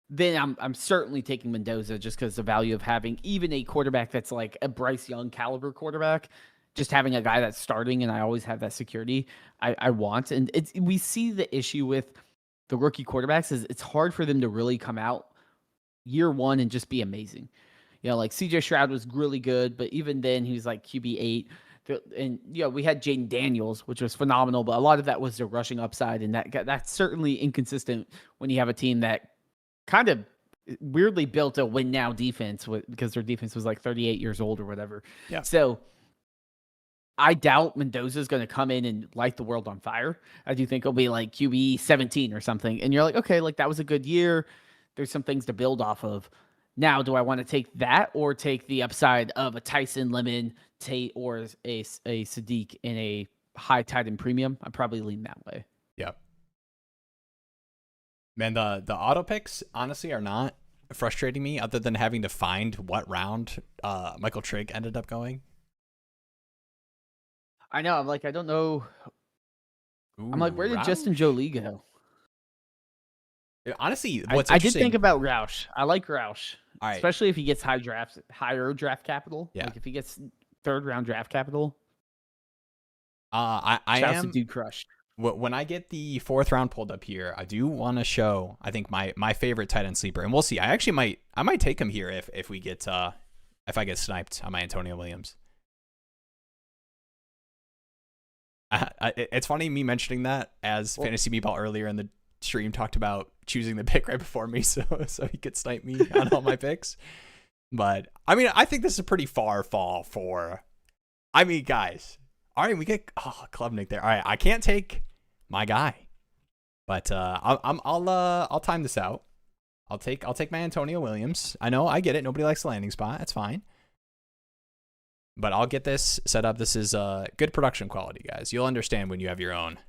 B: Then I'm certainly taking Mendoza just because the value of having even a quarterback that's like a Bryce Young caliber quarterback, just having a guy that's starting, and I always have that security I want. And we see the issue with the rookie quarterbacks is it's hard for them to really come out year one and just be amazing. You know, like CJ Stroud was really good, but even then he was like QB8. And we had Jaden Daniels, which was phenomenal, but a lot of that was the rushing upside, and that's certainly inconsistent when you have a team that kind of weirdly built a win now defense because their defense was like 38 years old or whatever.
A: Yeah.
B: So I doubt Mendoza is going to come in and light the world on fire. I do think it'll be like QB 17 or something. And you're like, okay, like that was a good year. There's some things to build off of. Now, do I want to take that or take the upside of a Tyson Lemon, Tate, or a Sadiq in a high tight end premium? I probably lean that way.
A: Yep. Man, the auto picks honestly are not frustrating me, other than having to find what round Michael Trigg ended up going.
B: I know. I'm like, I don't know.
A: Ooh,
B: I'm like, where did
A: Roush?
B: Justin Jolie go?
A: Honestly, what's
B: I did
A: interesting,
B: think about Roush. I like Roush,
A: all right,
B: especially if he gets higher draft capital.
A: Yeah.
B: Like if he gets third round draft capital.
A: I
B: Shouts
A: am
B: to Dude Crushed.
A: when I get the fourth round pulled up here, I do want to show, I think, my favorite tight end sleeper, and we'll see. I might take him here if we get if I get sniped on my Antonio Williams. It's funny me mentioning that as Fantasy Meatball earlier in the stream talked about choosing the pick right before me, so he could snipe me on all my picks. But I mean, I think this is a pretty far fall for. I mean, guys. All right, we get Club Nick there. All right, I can't take my guy, but I'll time this out. I'll take my Antonio Williams. I know, I get it. Nobody likes the landing spot. That's fine. But I'll get this set up. This is good production quality, guys. You'll understand when you have your own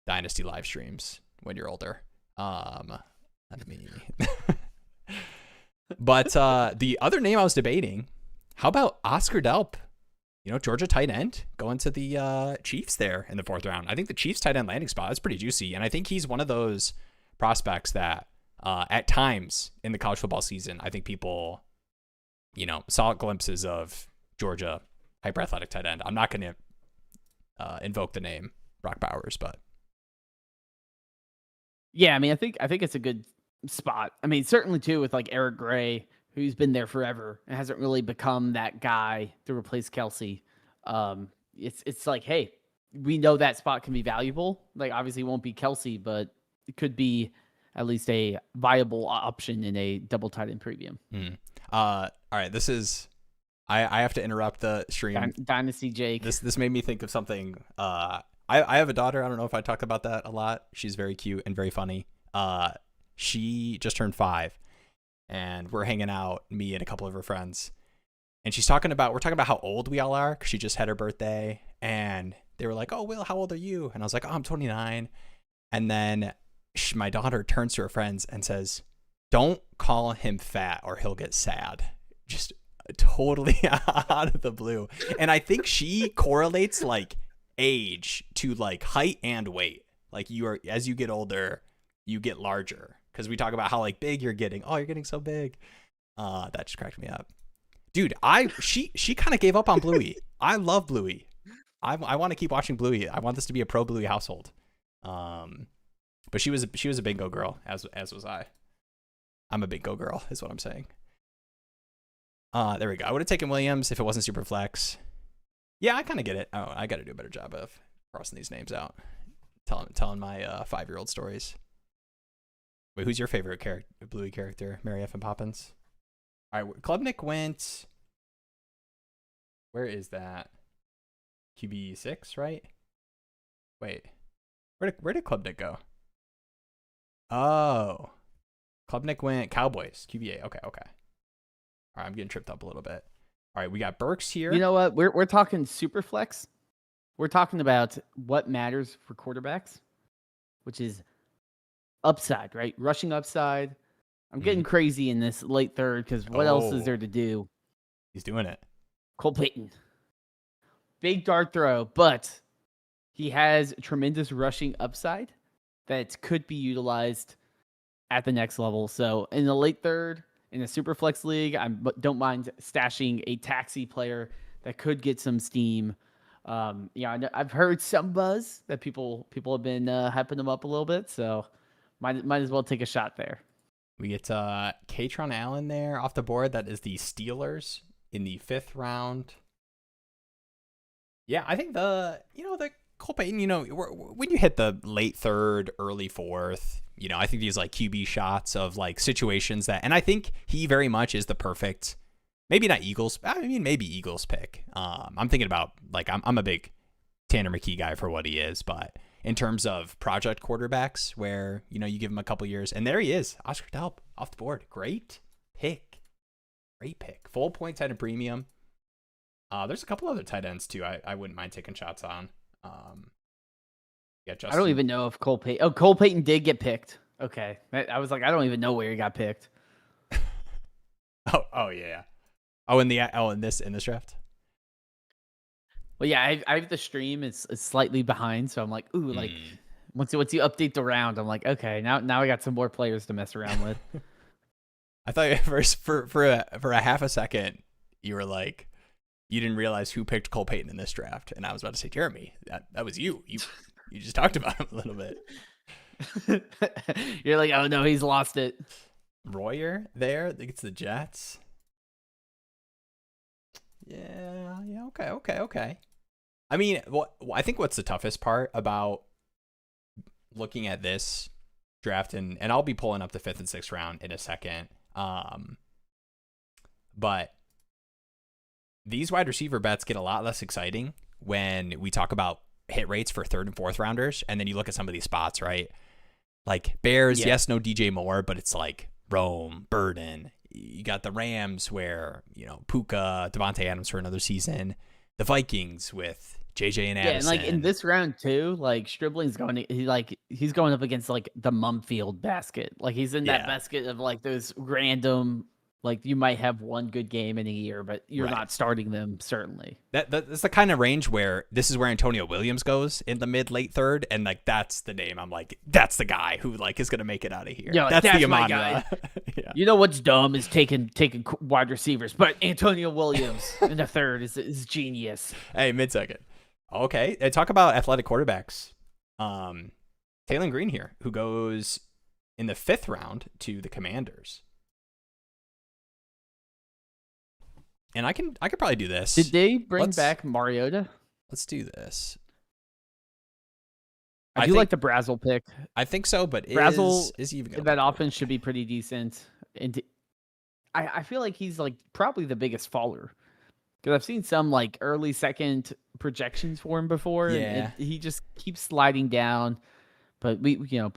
A: Dynasty live streams when you're older. Not me. But the other name I was debating, how about Oscar Delp? Georgia tight end going to the Chiefs there in the fourth round. I think the Chiefs tight end landing spot is pretty juicy, and I think he's one of those prospects that at times in the college football season, I think people, saw glimpses of Georgia hyper athletic tight end. I'm not going to invoke the name Brock Bowers, but
B: yeah, I mean, I think it's a good spot. I mean, certainly too with like Eric Gray, who's been there forever and hasn't really become that guy to replace Kelsey. It's like, hey, we know that spot can be valuable. Like, obviously, it won't be Kelsey, but it could be at least a viable option in a double tight end premium.
A: All right, this is. I have to interrupt the stream.
B: Dynasty Jake.
A: This made me think of something. I have a daughter. I don't know if I talk about that a lot. She's very cute and very funny. She just turned 5, and we're hanging out, me and a couple of her friends, and we're talking about how old we all are because she just had her birthday, and they were like, "Oh, Will, how old are you?" And I was like, "Oh, I'm 29." And then my daughter turns to her friends and says, "Don't call him fat or he'll get sad." Just totally out of the blue. And I think she correlates like age to like height and weight. Like as you get older, you get larger. Because we talk about how like big you're getting. Oh, you're getting so big. That just cracked me up. Dude, she kind of gave up on Bluey. I love Bluey. I want to keep watching Bluey. I want this to be a pro Bluey household. But she was a bingo girl, as was I. I'm a bingo girl, is what I'm saying. There we go. I would have taken Williams if it wasn't super flex. Yeah, I kind of get it. Oh, I got to do a better job of crossing these names out, telling my 5-year-old stories. Wait, who's your favorite Bluey character? Mary F. and Poppins. All right, Klubnik went. Where is that? QB6, right? Wait, where did Klubnik go? Oh, Klubnik went Cowboys, QB8. Okay. All right, I'm getting tripped up a little bit. All right, we got Burks here.
B: You know what? We're talking super flex. We're talking about what matters for quarterbacks, which is upside, right? Rushing upside. I'm getting crazy in this late third because what else is there to do?
A: He's doing it.
B: Cole Payton. Big dart throw, but he has tremendous rushing upside that could be utilized at the next level. So in the late third, in a super flex league, I don't mind stashing a taxi player that could get some steam. I've heard some buzz that people have been hyping him up a little bit, so might as well take a shot there.
A: We get Katron Allen there off the board. That is the Steelers in the 5th round. Yeah, I think the Cole Payton, when you hit the late 3rd, early 4th, I think these like QB shots of like situations and I think he very much is the perfect, maybe not Eagles. I mean, maybe Eagles pick. I'm thinking about like, I'm a big Tanner McKee guy for what he is, but in terms of project quarterbacks where, you give him a couple years and there he is, Oscar Delp off the board. Great pick. Full point tight end premium. There's a couple other tight ends too. I wouldn't mind taking shots on. Justin.
B: I don't even know if Cole Payton. Oh, Cole Payton did get picked. Okay, I was like, I don't even know where he got picked.
A: oh yeah. In this draft.
B: Well, yeah, I have the stream. It's slightly behind, so I'm like, ooh, like once you update the round, I'm like, okay, now I got some more players to mess around with.
A: I thought at first for a half a second you were like, you didn't realize who picked Cole Payton in this draft, and I was about to say, Jeremy, that was you. You just talked about him a little bit.
B: You're like, oh no, he's lost it.
A: Royer there, I think it's the Jets. Yeah, okay. I mean, I think what's the toughest part about looking at this draft, and I'll be pulling up the 5th and 6th round in a second, but these wide receiver bets get a lot less exciting when we talk about hit rates for 3rd and 4th rounders, and then you look at some of these spots, right? Like Bears, yes, no DJ Moore, but it's like Rome, Burden. You got the Rams where, Puka, Devontae Adams for another season. The Vikings with JJ and Addison.
B: Yeah, and like in this round too, like Stribling's he's going up against like the Mumfield basket. Like he's in that basket of like those random, like you might have one good game in a year, but you're not starting them, certainly.
A: That's the kind of range where this is where Antonio Williams goes in the mid-late 3rd, and like that's the name. I'm like, that's the guy who like is gonna make it out of here.
B: Yeah,
A: that's the
B: my guy. Yeah. You know what's dumb is taking wide receivers, but Antonio Williams in the 3rd is genius.
A: Hey, mid-second. Okay, and talk about athletic quarterbacks. Taylor Green here, who goes in the 5th round to the Commanders. And I could probably do this.
B: Did they bring back Mariota?
A: Let's do this.
B: I do like the Brazzle pick.
A: I think so, but
B: Brazzle
A: is he even gonna
B: that offense should be pretty decent. And I feel like he's like probably the biggest faller because I've seen some like early 2nd projections for him before.
A: Yeah,
B: and he just keeps sliding down. But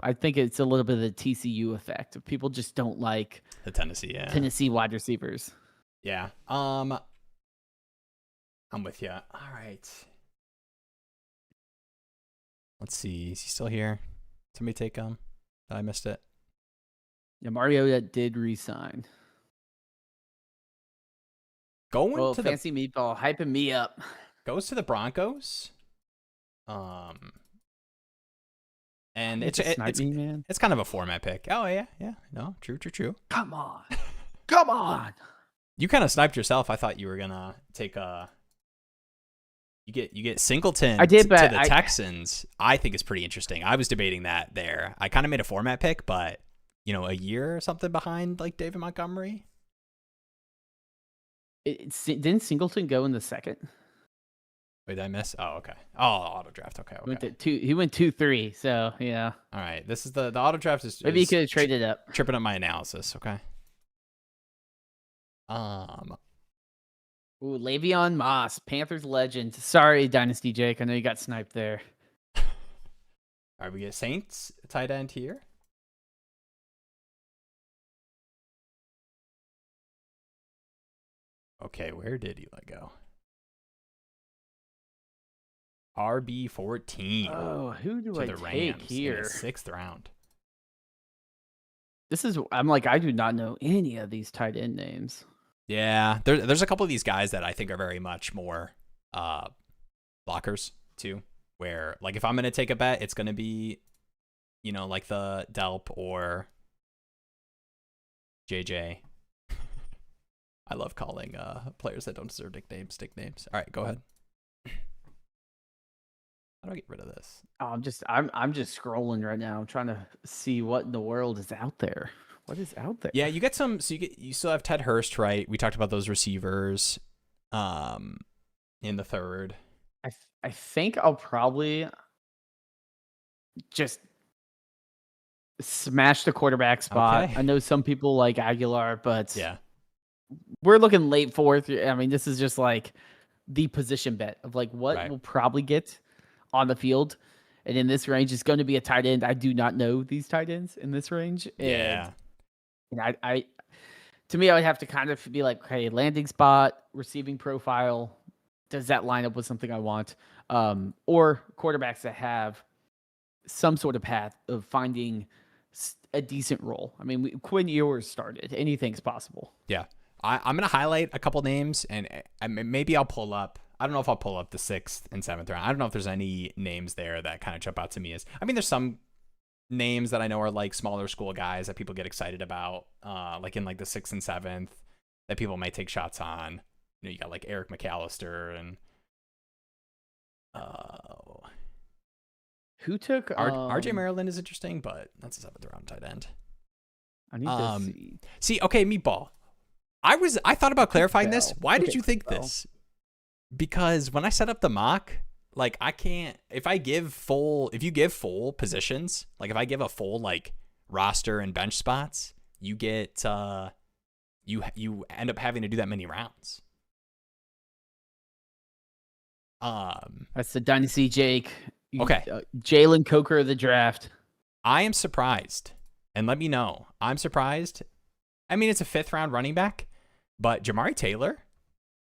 B: I think it's a little bit of the TCU effect. People just don't like
A: the
B: Tennessee wide receivers.
A: Yeah. I'm with you. All right. Let's see. Is he still here? Somebody take him. I missed it.
B: Yeah, Mariota did resign.
A: Going to
B: fancy meatball, hyping me up.
A: Goes to the Broncos. And it's kind of a format pick. Oh yeah. No, true.
B: Come on.
A: You kind of sniped yourself. I thought you were gonna take a You get Singleton
B: I did,
A: to
B: but
A: the Texans. I think is pretty interesting. I was debating that there. I kind of made a format pick, but a year or something behind like David Montgomery.
B: Didn't Singleton go in the second?
A: Wait, did I miss? Oh, okay. Oh, auto draft. Okay.
B: He went 2-3. So yeah.
A: All right. This is the auto draft is
B: Maybe he could have traded up.
A: Tripping up my analysis. Okay.
B: Ooh, Le'Veon Moss, Panthers legend. Sorry, Dynasty Jake. I know you got sniped there.
A: All right, we get Saints tight end here. Okay, where did Eli go? RB14.
B: Oh, who do I take
A: Rams
B: here?
A: In the 6th round.
B: I do not know any of these tight end names.
A: Yeah, there's a couple of these guys that I think are very much more blockers too. Where like if I'm gonna take a bet, it's gonna be, like the Delp or JJ. I love calling players that don't deserve nicknames. All right, go ahead. How do I get rid of this?
B: Oh, I'm just scrolling right now. I'm trying to see what in the world is out there. What is out there?
A: Yeah, you get some. So you still have Ted Hurst, right? We talked about those receivers, in the 3rd.
B: I think I'll probably just smash the quarterback spot.
A: Okay.
B: I know some people like Aguilar, but
A: Yeah,
B: we're looking late 4th. I mean, this is just like the position bet of like what we'll probably get on the field. And in this range, it's going to be a tight end. I do not know these tight ends in this range.
A: yeah.
B: And I to me, I would have to kind of be like, okay, landing spot, receiving profile. Does that line up with something I want? Or quarterbacks that have some sort of path of finding a decent role. I mean, Quinn Ewers started. Anything's possible.
A: Yeah. I'm going to highlight a couple names, and maybe I'll pull up. I don't know if I'll pull up the 6th and 7th round. I don't know if there's any names there that kind of jump out to me there's some names that I know are like smaller school guys that people get excited about, like in like the 6th and 7th that people might take shots on. You got like Eric McAllister and
B: who took
A: RJ Maryland is interesting, but that's a 7th round tight end.
B: I need to see.
A: See, okay, Meatball. I thought about clarifying this. Why did you think this? Because when I set up the mock, like I can't, if you give full positions, like if I give a full like roster and bench spots, you get you end up having to do that many rounds.
B: That's the Dynasty Jake.
A: Okay.
B: Jalen Coker of the draft.
A: I am surprised, and let me know. I'm surprised. I mean, it's a 5th round running back, but Jamari Taylor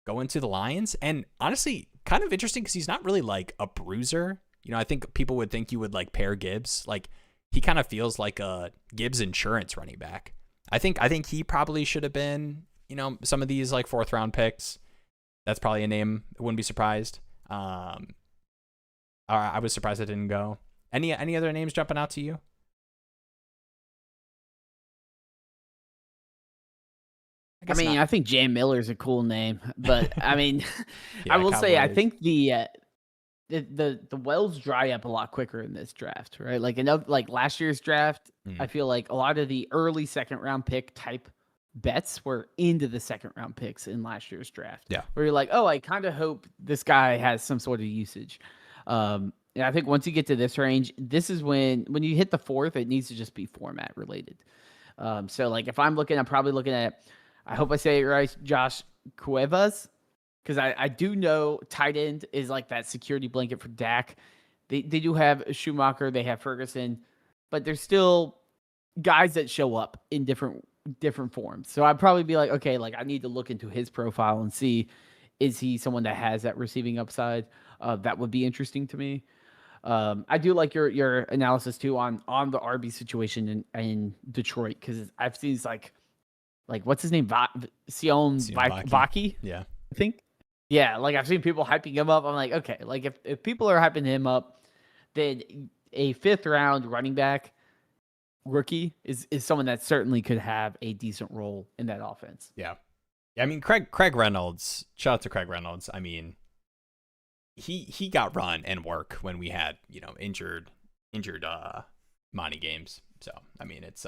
A: going to the Lions, and honestly, kind of interesting because he's not really like a bruiser. I think people would think you would like pair Gibbs. Like he kind of feels like a Gibbs insurance running back. I think he probably should have been, some of these like 4th round picks. That's probably a name. I wouldn't be surprised. I was surprised it didn't go. Any other names jumping out to you?
B: I think Jay Miller is a cool name, but I mean,
A: yeah,
B: I will say I
A: Cowboys.
B: think the wells dry up a lot quicker in this draft, right? Like last year's draft, I feel like a lot of the early 2nd round pick type bets were into the 2nd round picks in last year's draft.
A: Yeah,
B: where you're like, oh, I kind of hope this guy has some sort of usage. And I think once you get to this range, this is when you hit the 4th, it needs to just be format related. So like if I'm probably looking at, I hope I say it right, Josh Cuevas, because I do know tight end is like that security blanket for Dak. They do have Schumacher, they have Ferguson, but there's still guys that show up in different forms. So I'd probably be like, okay, like I need to look into his profile and see, is he someone that has that receiving upside? That would be interesting to me. I do like your analysis too on the RB situation in Detroit, because I've seen like what's his name? Sion Vaki?
A: Yeah.
B: I think. Yeah, like I've seen people hyping him up. I'm like, okay, like if people are hyping him up, then a 5th round running back rookie is someone that certainly could have a decent role in that offense.
A: Yeah. I mean, Craig Reynolds, shout out to Craig Reynolds. I mean, he got run and work when we had, injured Monty games. So I mean, it's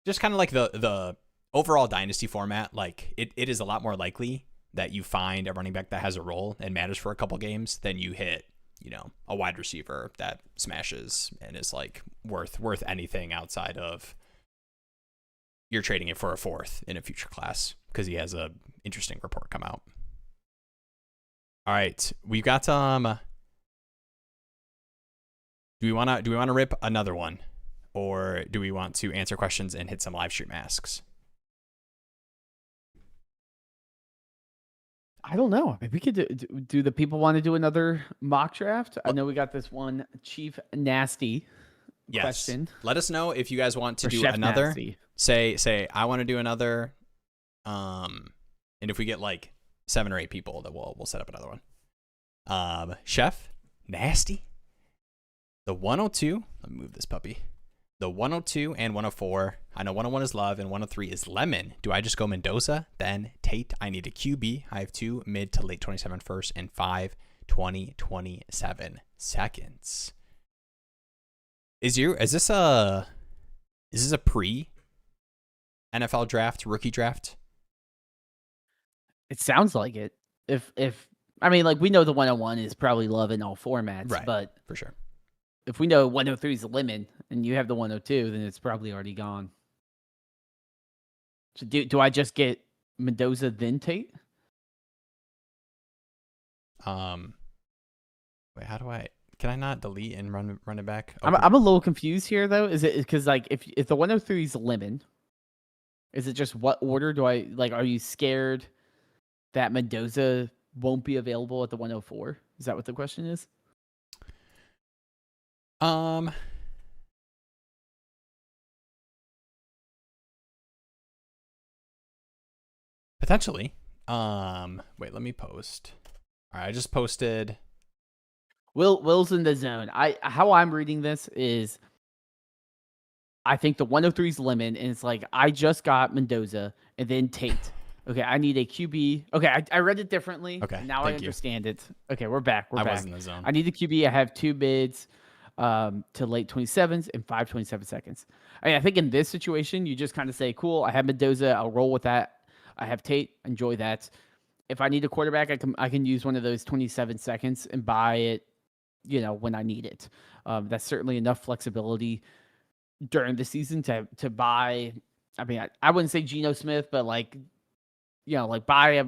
A: just kind of like the overall dynasty format. Like it is a lot more likely that you find a running back that has a role and matters for a couple games than you hit, a wide receiver that smashes and is like worth anything outside of you're trading it for a fourth in a future class because he has a interesting report come out. All right, we've got do we want to rip another one, or do we want to answer questions and hit some live stream asks?
B: I don't know. Maybe we could do the people want to do another mock draft? I know we got this one Chief Nasty question.
A: Let us know if you guys want to do
B: Chef
A: another.
B: Nasty.
A: Say I want to do another. And if we get like 7 or 8 people, then we'll set up another one. Chef Nasty. The 102. Let me move this puppy. The 102 and 104. I know 101 is Love and 103 is Lemon. Do I just go Mendoza, then Tate? I need a QB. I have 2 mid to late 27 first and 5 2027 seconds. Is this a pre NFL draft, rookie draft?
B: It sounds like it. If I mean, like, we know the 101 is probably Love in all formats,
A: Right,
B: but
A: for sure.
B: if we know 103 is Lemon and you have the 102, then it's probably already gone. So do I just get Mendoza then Tate?
A: Wait, how do I? Can I not delete and run it back?
B: I'm a little confused here though. Is it because, like, if the 103 is Lemon, is it just what order do I like? Are you scared that Mendoza won't be available at the 104? Is that what the question is?
A: Potentially. Wait, let me post. All right, I just posted.
B: Will's in the zone. How I'm reading this is, I think the 103 is Lemon, and it's like, I just got Mendoza and then Tate. Okay, I need a QB. Okay, I read it differently.
A: Okay,
B: now I understand it. Okay, we're back. I
A: was in the zone.
B: I need a QB. I have 2 bids to late 27s and 5 seconds. I think in this situation, you just kind of say, cool, I have Mendoza. I'll roll with that. I have Tate. Enjoy that. If I need a quarterback, I can use one of those 27 seconds and buy it, when I need it. That's certainly enough flexibility during the season to buy. I mean, I wouldn't say Geno Smith, but like buy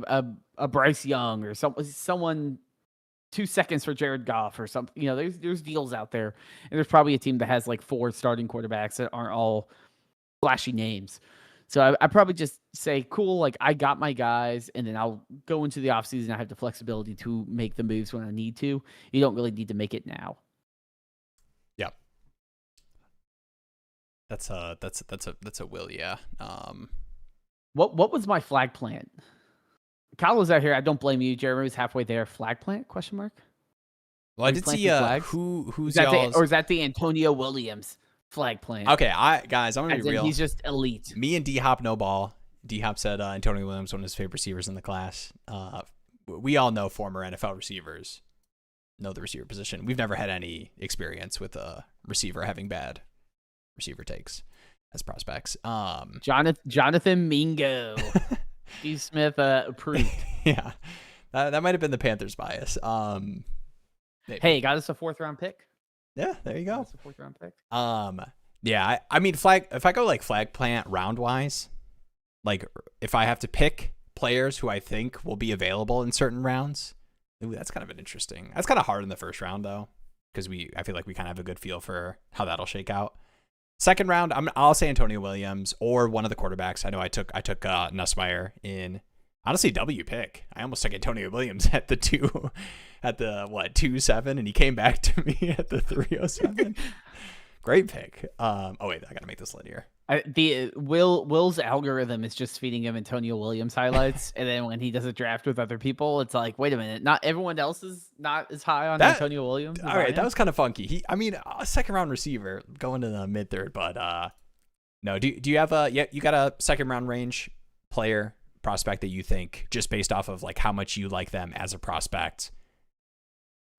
B: a Bryce Young or someone 2 seconds for Jared Goff or something. There's deals out there, and there's probably a team that has like 4 starting quarterbacks that aren't all flashy names. So I probably just say, cool, like, I got my guys, and then I'll go into the offseason. I have the flexibility to make the moves when I need to. You don't really need to make it now.
A: Yeah. That's a will, yeah.
B: What was my flag plant? Kyle was out here. I don't blame you. Jeremy was halfway there. Flag plant? Question mark.
A: Well, I did see who's
B: y'all's, or is that the Antonio Williams flag plant?
A: Okay, guys, I'm gonna be real.
B: He's just elite.
A: Me and D Hop no ball. D Hop said Antonio Williams one of his favorite receivers in the class. We all know former NFL receivers know the receiver position. We've never had any experience with a receiver having bad receiver takes as prospects.
B: Jonathan Mingo. Steve Smith approved.
A: Yeah, that might have been the Panthers bias. Maybe.
B: Hey, got us a 4th round pick.
A: Yeah, there you go.
B: That's a 4th round pick.
A: Yeah, I mean, if I go like flag plant round wise, like if I have to pick players who I think will be available in certain rounds, that's kind of an interesting. That's kind of hard in the first round though, because I feel like we kind of have a good feel for how that'll shake out. Second round, I'll say Antonio Williams or one of the quarterbacks. I know I took Nussmeier in, honestly, W pick. I almost took Antonio Williams at the 2-7, and he came back to me at the 307. Great pick. Oh wait, I gotta make this linear.
B: Will's algorithm is just feeding him Antonio Williams highlights, and then when he does a draft with other people, it's like, wait a minute, not everyone else is not as high on Antonio Williams.
A: All right, that was kind of funky. A second round receiver going to the mid third, but no. Do you have you got a second round range player prospect that you think, just based off of like how much you like them as a prospect,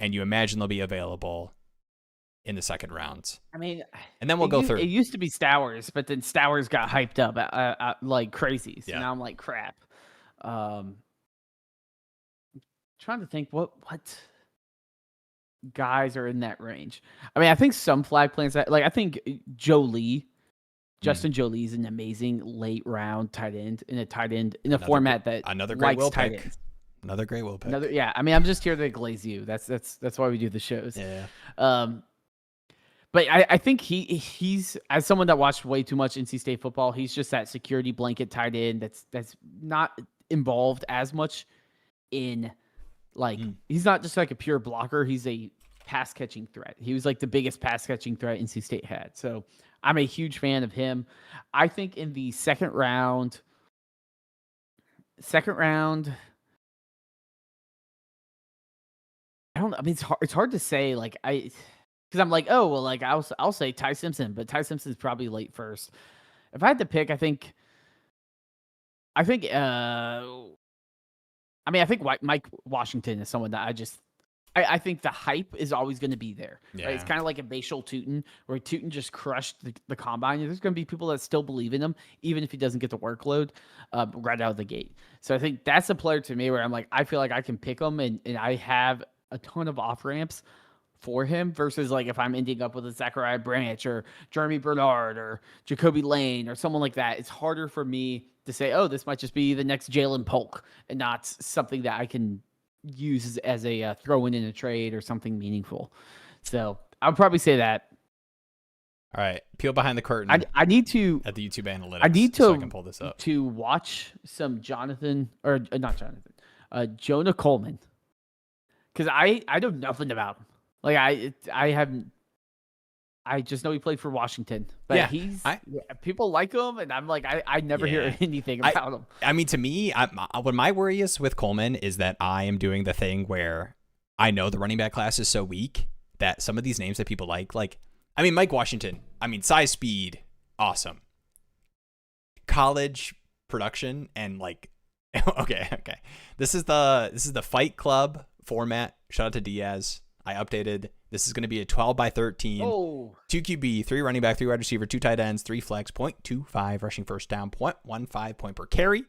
A: and you imagine they'll be available in the second round.
B: I mean,
A: and then we'll go through.
B: It used to be Stowers, but then Stowers got hyped up like crazy. So now I'm like, crap. Trying to think what guys are in that range. I mean, I think some flag plans like I think Justin Jolie is an amazing late round tight end in a format that
A: another great will
B: tight
A: pick.
B: Ends.
A: Another great will pick.
B: I mean, I'm just here to glaze you. That's why we do the shows.
A: Yeah.
B: But I think he's, as someone that watched way too much NC State football, he's just that security blanket tight end that's not involved as much in he's not just like a pure blocker. He's a pass catching threat. He was like the biggest pass catching threat NC State had. So I'm a huge fan of him. I think in the second round, I don't know. I mean, it's hard to say. Because I'm like, oh well, like I'll say Ty Simpson, but Ty Simpson's probably late first. If I had to pick, I think Mike Washington is someone that I think the hype is always going to be there.
A: Yeah.
B: Right? It's kind of like a Bashal Tootin, where Tootin just crushed the combine. There's going to be people that still believe in him, even if he doesn't get the workload right out of the gate. So I think that's a player to me where I'm like, I feel like I can pick him, and I have a ton of off ramps for him versus like if I'm ending up with a Zachariah Branch or Jeremy Bernard or Jacoby Lane or someone like that. It's harder for me to say, oh, this might just be the next Jalen Polk and not something that I can use as a throw in a trade or something meaningful. So I would probably say that.
A: All right, peel behind the curtain.
B: I need to
A: at the YouTube analytics.
B: I need to
A: so I can pull this up
B: to watch some Jonah Coleman, because I know nothing about him. Like I just know he played for Washington, but people like him, and I'm like, I never hear anything about him.
A: I mean, to me, what my worry is with Coleman is that I am doing the thing where I know the running back class is so weak that some of these names that people like, I mean, Mike Washington, I mean, size, speed, awesome. College production and okay. This is the Fight Club format. Shout out to Diaz. I updated. This is going to be a 12 by 13. 2 QB, 3 running back, 3 wide receiver, 2 tight ends, 3 flex, 0.25 rushing first down, 0.15 point per carry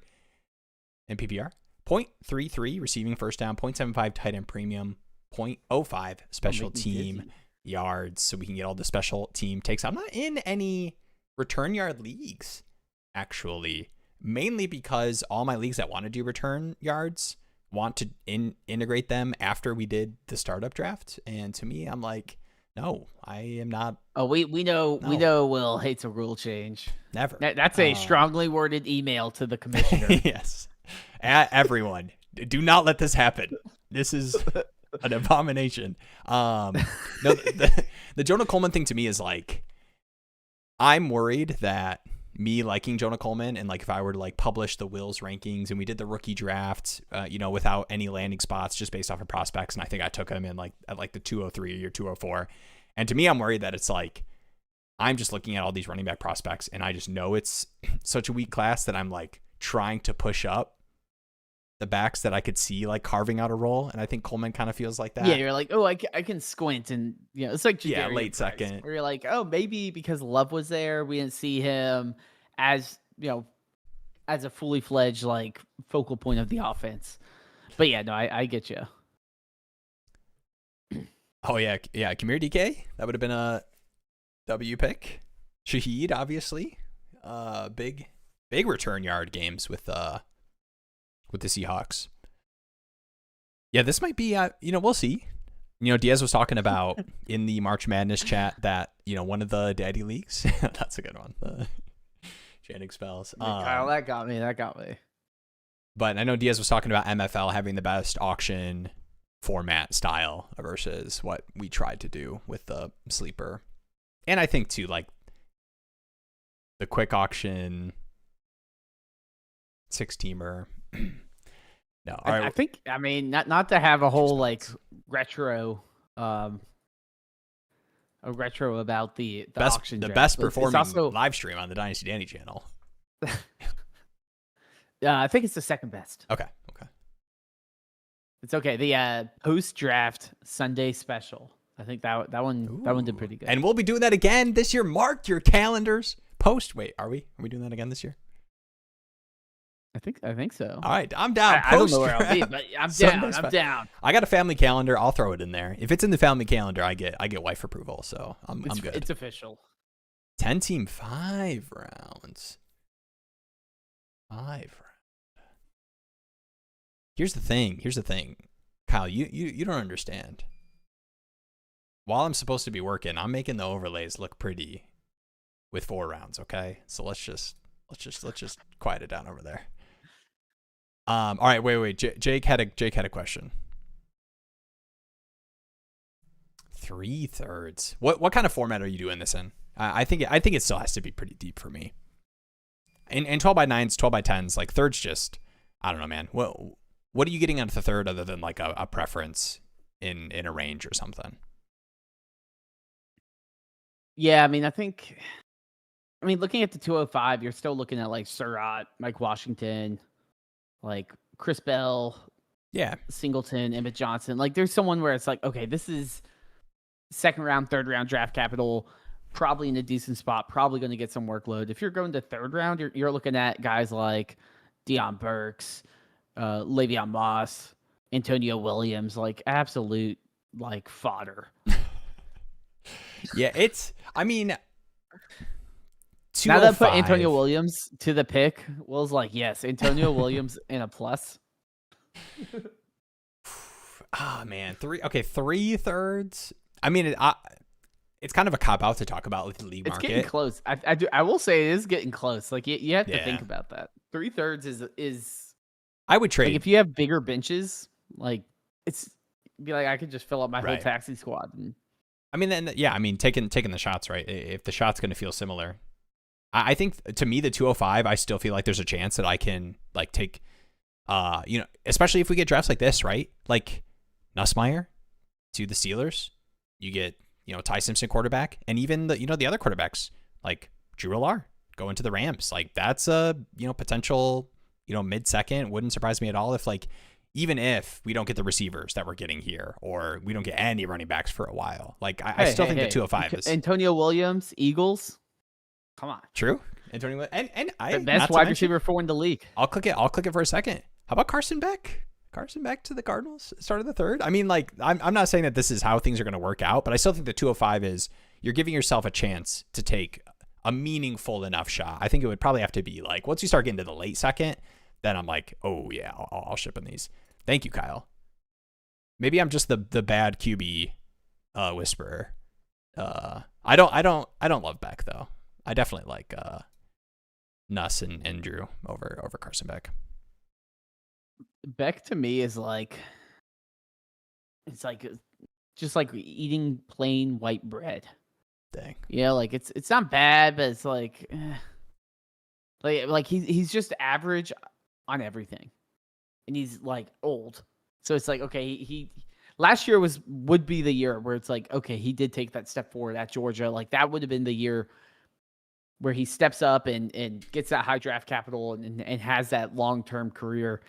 A: in PPR, 0.33 receiving first down, 0.75 tight end premium, 0.05 special team yards. So we can get all the special team takes. I'm not in any return yard leagues, actually, mainly because all my leagues that want to do return yards want to integrate them after we did the startup draft, and to me, I'm like, no, I am not.
B: Oh, we know Will hates a rule change.
A: Never.
B: That's a strongly worded email to the commissioner.
A: Yes, everyone, do not let this happen. This is an abomination. No, the Jonah Coleman thing to me is like, I'm worried that me liking Jonah Coleman, and if I were to publish the Wills rankings and we did the rookie draft, without any landing spots, just based off of prospects, and I think I took him in at the 203 or 204, and to me, I'm worried that it's I'm just looking at all these running back prospects, and I just know it's such a weak class that I'm trying to push up the backs that I could see carving out a role, and I think Coleman kind of feels like that.
B: Yeah, you're like, oh, I can squint, and it's like
A: late
B: Price,
A: second,
B: where you're like, oh, maybe because Love was there, we didn't see him as as a fully fledged focal point of the offense. But yeah, no, I get you.
A: Oh yeah, Kamir DK, that would have been a W pick. Shaheed, obviously, big return yard games with the Seahawks. Yeah, this might be, we'll see. Diaz was talking about in the March Madness chat that, one of the daddy leagues, that's a good one, the chanting spells.
B: Kyle, that got me.
A: But I know Diaz was talking about MFL having the best auction format style versus what we tried to do with the sleeper. And I think too, the quick auction 6-teamer. No, all right.
B: I think, not to have a whole retro, a retro about the auction draft,
A: best performing live stream on the Dynasty Daddy channel.
B: I think it's the second best.
A: Okay.
B: It's okay. The post-draft Sunday special. I think that one did pretty good.
A: And we'll be doing that again this year. Mark your calendars. Wait, are we doing that again this year?
B: I think so.
A: All right, I'm down.
B: I don't know where I'll be, but I'm down. I'm down.
A: I got a family calendar. I'll throw it in there. If it's in the family calendar, I get wife approval. So I'm good.
B: It's official.
A: 10-team 5 rounds. 5 rounds. Here's the thing. Kyle, you don't understand. While I'm supposed to be working, I'm making the overlays look pretty with 4 rounds, okay? So let's just quiet it down over there. All right, wait. Jake had a question. 3/3. What kind of format are you doing this in? I think it still has to be pretty deep for me. And 12 by 9s, 12 by 10s, like thirds just, I don't know, man. What are you getting out of the third other than like a preference in a range or something?
B: Yeah, I mean, looking at the 205, you're still looking at like Surratt, Mike Washington, like Chris Bell,
A: yeah,
B: Singleton, Emmett Johnson. Like there's someone where it's like, okay, this is second round, third round draft capital, probably in a decent spot, probably going to get some workload. If you're going to third round, you're looking at guys like Deion Burks, Le'Veon Moss, Antonio Williams, like absolute like fodder.
A: Yeah, I mean,
B: now that I put Antonio Williams to the pick, Will's like, yes, Antonio Williams in a plus.
A: Ah, man, 3/3. I mean, it's kind of a cop out to talk about with the league market.
B: It's getting close. I will say it is getting close. Like you have to think about that. 3/3 is.
A: I would trade
B: like, if you have bigger benches. Like I could just fill up my whole taxi squad. And
A: I mean, then yeah, I mean taking the shots, right? If the shot's going to feel similar, I think to me the 205, I still feel like there's a chance that I can like take, especially if we get drafts like this, right? Like Nussmeier to the Steelers, you get Ty Simpson quarterback, and even the other quarterbacks like Drew Allar going to the Rams. Like that's a potential mid-second. Wouldn't surprise me at all if even if we don't get the receivers that we're getting here, or we don't get any running backs for a while. Like I still think the 205 is
B: Antonio Williams, Eagles. Come on.
A: True. Antonio and
B: the best wide receiver for in the league.
A: I'll click it for a second. How about Carson Beck? Carson Beck to the Cardinals, start of the third. I mean, like I'm not saying that this is how things are going to work out, but I still think the 205 is you're giving yourself a chance to take a meaningful enough shot. I think it would probably have to be like once you start getting to the late second, then I'm like, oh yeah, I'll ship in these. Thank you, Kyle. Maybe I'm just the bad QB whisperer. I don't love Beck though. I definitely like Nuss and Drew over Carson Beck.
B: Beck to me is like it's like just like eating plain white bread.
A: Dang.
B: Yeah, like it's not bad, but it's like he's just average on everything. And he's like old. So it's like, okay, he last year would be the year where it's like, okay, he did take that step forward at Georgia. Like that would have been the year where he steps up and gets that high draft capital and has that long-term career.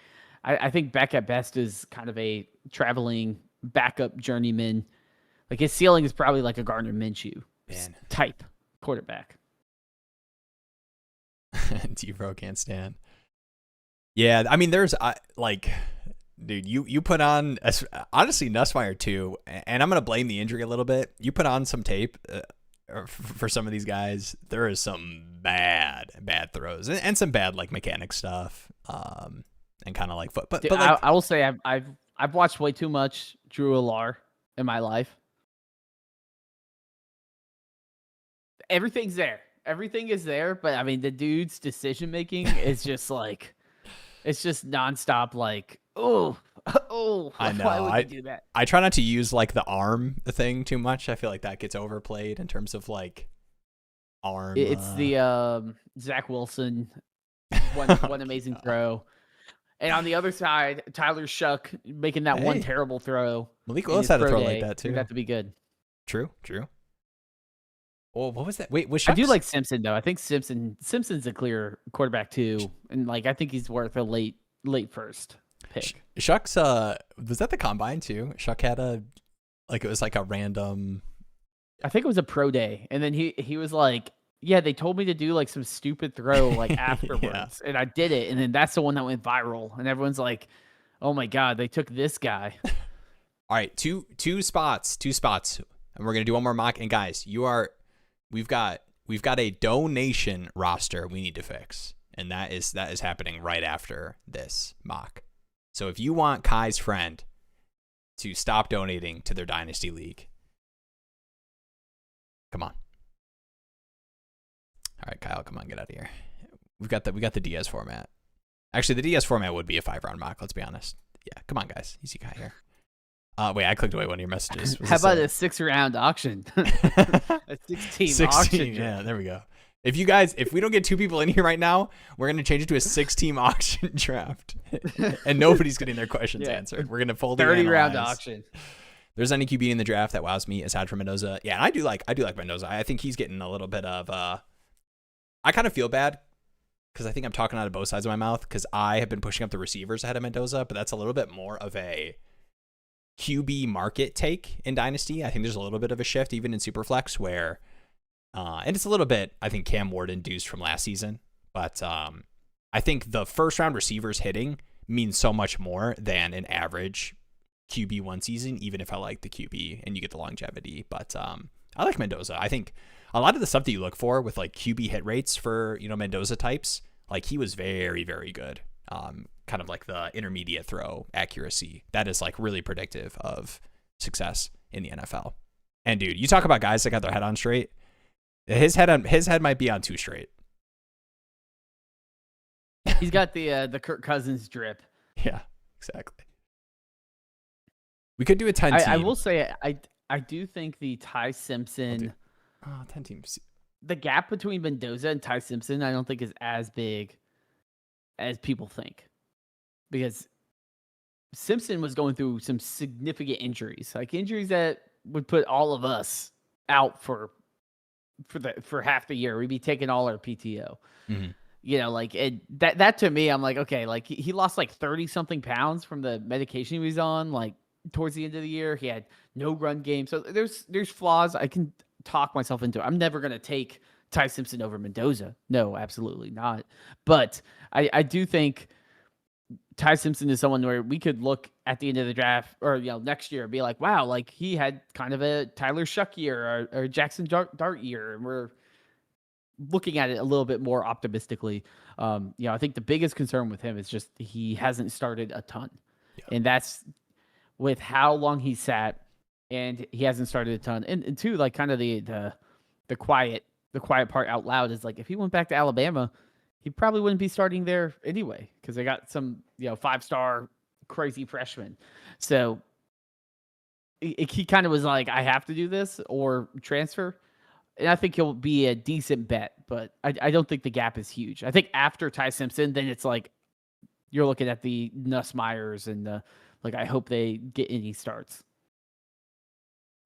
B: I think Beck at best is kind of a traveling backup journeyman. Like his ceiling is probably like a Gardner Minshew type quarterback.
A: T-Bro can't stand. Yeah, I mean, there's dude, you put on, honestly, Nussmeier too, and I'm going to blame the injury a little bit. You put on some tape for some of these guys. There is some bad throws and some bad like mechanic stuff, and kind of like foot. But like,
B: I will say I've watched way too much Drew Allar in my life. Everything's there. Everything is there, but I mean, the dude's decision making is just like. It's just nonstop, like, oh,
A: I know.
B: Why would you do that?
A: I try not to use like the arm thing too much. I feel like that gets overplayed in terms of like arm.
B: It's the Zach Wilson one amazing throw, and on the other side, Tyler Shuck making that one terrible throw.
A: Malik Willis had a throw like that too.
B: That to be good.
A: True. Oh, what was that? Wait, was
B: I do like Simpson though. I think Simpson's a clear quarterback too, and like I think he's worth a late first. pick.
A: Shuck's was that the combine too? Shuck had it was like a random.
B: I think it was a pro day, and then he was like, yeah, they told me to do like some stupid throw like afterwards, and I did it, and then that's the one that went viral, and everyone's like, oh my god, they took this guy.
A: All right, two spots, and we're gonna do one more mock. And guys, we've got a donation roster we need to fix, and that is happening right after this mock. So if you want Kai's friend to stop donating to their Dynasty League, come on. All right, Kyle, come on, get out of here. We got the DS format. Actually, the DS format would be a 5-round mock. Let's be honest. Yeah, come on, guys. Easy Kai here. Wait, I clicked away one of your messages.
B: How about a 6-round auction? A 16 auction.
A: Yeah, there we go. If we don't get 2 people in here right now, we're gonna change it to a 6-team auction draft, and nobody's getting their questions answered. We're gonna fold
B: 30-round auction.
A: There's any QB in the draft that wows me aside from Mendoza. Yeah, and I do like Mendoza. I think he's getting a little bit of. I kind of feel bad because I think I'm talking out of both sides of my mouth because I have been pushing up the receivers ahead of Mendoza, but that's a little bit more of a QB market take in Dynasty. I think there's a little bit of a shift even in Superflex where, and it's a little bit, I think, Cam Ward induced from last season, but I think the first round receivers hitting means so much more than an average QB one season, even if I like the QB and you get the longevity. But I like Mendoza. I think a lot of the stuff that you look for with like QB hit rates for, Mendoza types, like he was very, very good. Kind of like the intermediate throw accuracy. That is like really predictive of success in the NFL. And dude, you talk about guys that got their head on straight. His head might be on too straight.
B: He's got the Kirk Cousins drip.
A: Yeah, exactly. We could do a 10 team.
B: I will say I do think the Ty Simpson
A: 10 teams.
B: The gap between Mendoza and Ty Simpson I don't think is as big as people think. Because Simpson was going through some significant injuries. Like injuries that would put all of us out for half the year. We'd be taking all our PTO.
A: Mm-hmm.
B: That to me, I'm like, okay, like he lost like 30 something pounds from the medication he was on, like towards the end of the year. He had no run game. So there's flaws. I can talk myself into it. I'm never going to take Ty Simpson over Mendoza. No, absolutely not. But I do think Ty Simpson is someone where we could look at the end of the draft or next year and be like, wow, like he had kind of a Tyler Shuck year or Jackson Dart year. And we're looking at it a little bit more optimistically. I think the biggest concern with him is just he hasn't started a ton. Yeah. And that's with how long he sat and he hasn't started a ton. And two, like kind of the quiet part out loud is like, if he went back to Alabama, he probably wouldn't be starting there anyway, because they got some, 5-star crazy freshmen. So he kind of was like, I have to do this or transfer. And I think he'll be a decent bet, but I don't think the gap is huge. I think after Ty Simpson, then it's like you're looking at the Nussmeyers and I hope they get any starts.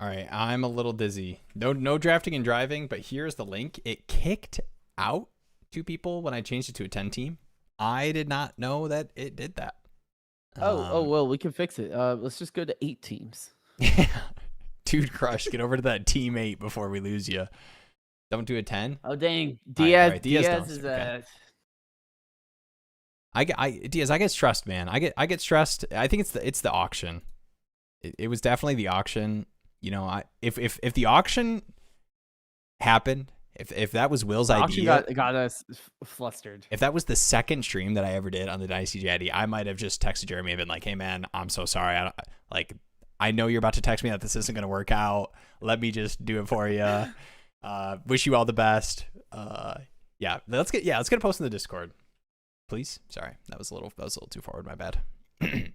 A: All right, I'm a little dizzy. No drafting and driving, but here's the link. It kicked out 2 people when I changed it to a 10 team. I did not know that it did that.
B: Well, we can fix it. Let's just go to 8 teams.
A: Yeah. Dude, Crush, get over to that team 8 before we lose you. Don't do a 10.
B: Oh dang, Diaz. All right,
A: Diaz is okay. Diaz, I get stressed, man. I get stressed. I think it's the auction. It was definitely the auction. If the auction happened, if that was Will's idea,
B: got us flustered.
A: If that was the second stream that I ever did on the Dynasty Daddy, I might have just texted Jeremy and been like, "Hey man, I'm so sorry. I know you're about to text me that this isn't going to work out. Let me just do it for you. Wish you all the best." Let's get a post in the Discord, please. Sorry, that was a little too forward. My bad. Good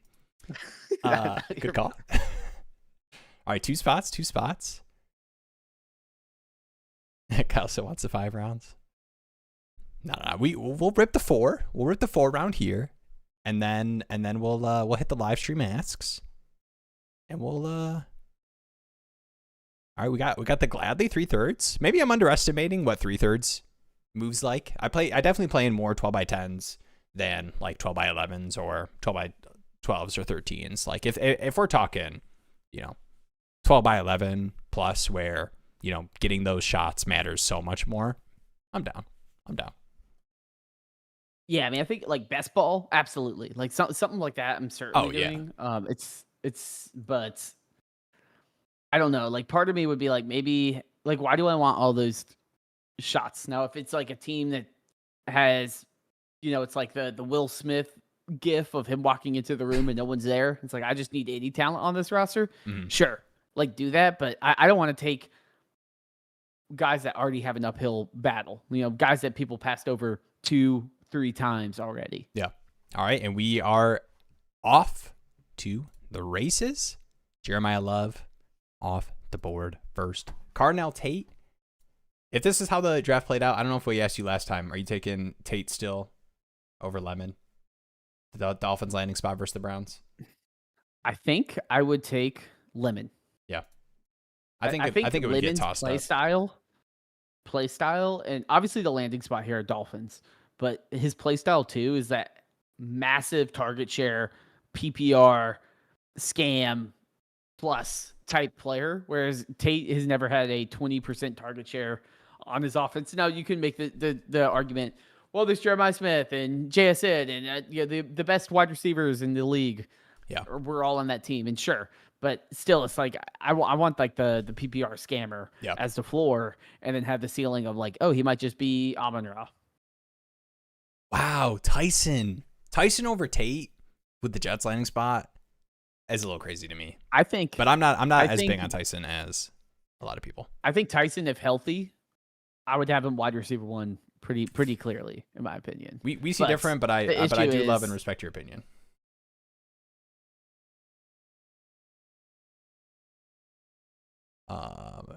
A: call. All right, two spots. Kyle still wants the 5 rounds. No, we'll rip the 4. We'll rip the 4 round here, and then we'll hit the live stream asks, and we'll all right. We got the Gladly 3/3. Maybe I'm underestimating what 3/3 moves like. I definitely play in more 12 by 10s than like 12 by 11s or 12 by 12s or 13s. Like if we're talking, 12 by 11 plus where, getting those shots matters so much more, I'm down.
B: Yeah, I mean, I think like best ball, absolutely. Like something like that, I'm certainly doing. But I don't know. Like part of me would be like, maybe like, why do I want all those shots? Now, if it's like a team that has, it's like the Will Smith gif of him walking into the room and no one's there. It's like, I just need 80 talent on this roster.
A: Mm-hmm.
B: Sure. Like do that. But I don't want to take guys that already have an uphill battle, guys that people passed over 2-3 times already.
A: Yeah. All right. And we are off to the races. Jeremiah Love off the board first. Cardinal Tate. If this is how the draft played out, I don't know if we asked you last time. Are you taking Tate still over Lemon? The Dolphins landing spot versus the Browns?
B: I think I would take Lemon.
A: Yeah. I think it would get tossed up.
B: Play style, and obviously the landing spot here are Dolphins, but his play style too is that massive target share, PPR, scam plus type player, whereas Tate has never had a 20% target share on his offense. Now you can make the argument, well, there's Jeremiah Smith and JSN and the best wide receivers in the league.
A: Yeah,
B: we're all on that team, and sure. But still, it's like I want like the PPR scammer as the floor, and then have the ceiling of like, oh, he might just be Amon-Ra.
A: Wow, Tyson over Tate with the Jets landing spot is a little crazy to me.
B: I think,
A: but I'm not as big on Tyson as a lot of people.
B: I think Tyson, if healthy, I would have him wide receiver 1 pretty clearly, in my opinion.
A: We see different, but I do love and respect your opinion.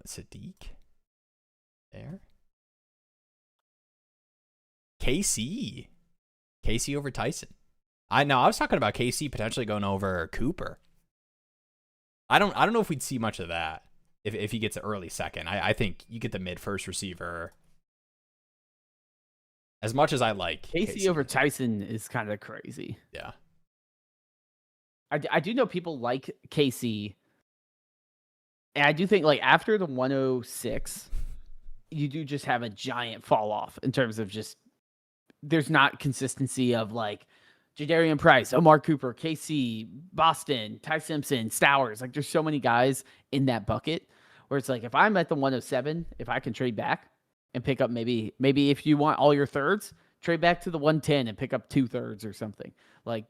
A: Sadiq there. KC over Tyson. I was talking about KC potentially going over Cooper. I don't know if we'd see much of that if he gets an early second. I think you get the mid first receiver. As much as I like
B: KC over Tyson is kind of crazy.
A: Yeah.
B: I do know people like KC. And I do think, like, after the 106, you do just have a giant fall off in terms of just, there's not consistency of, like, Jadarian Price, Omar Cooper, KC, Boston, Ty Simpson, Stowers. Like, there's so many guys in that bucket where it's like, if I'm at the 107, if I can trade back and pick up maybe if you want all your thirds, trade back to the 110 and pick up 2/3 or something. Like,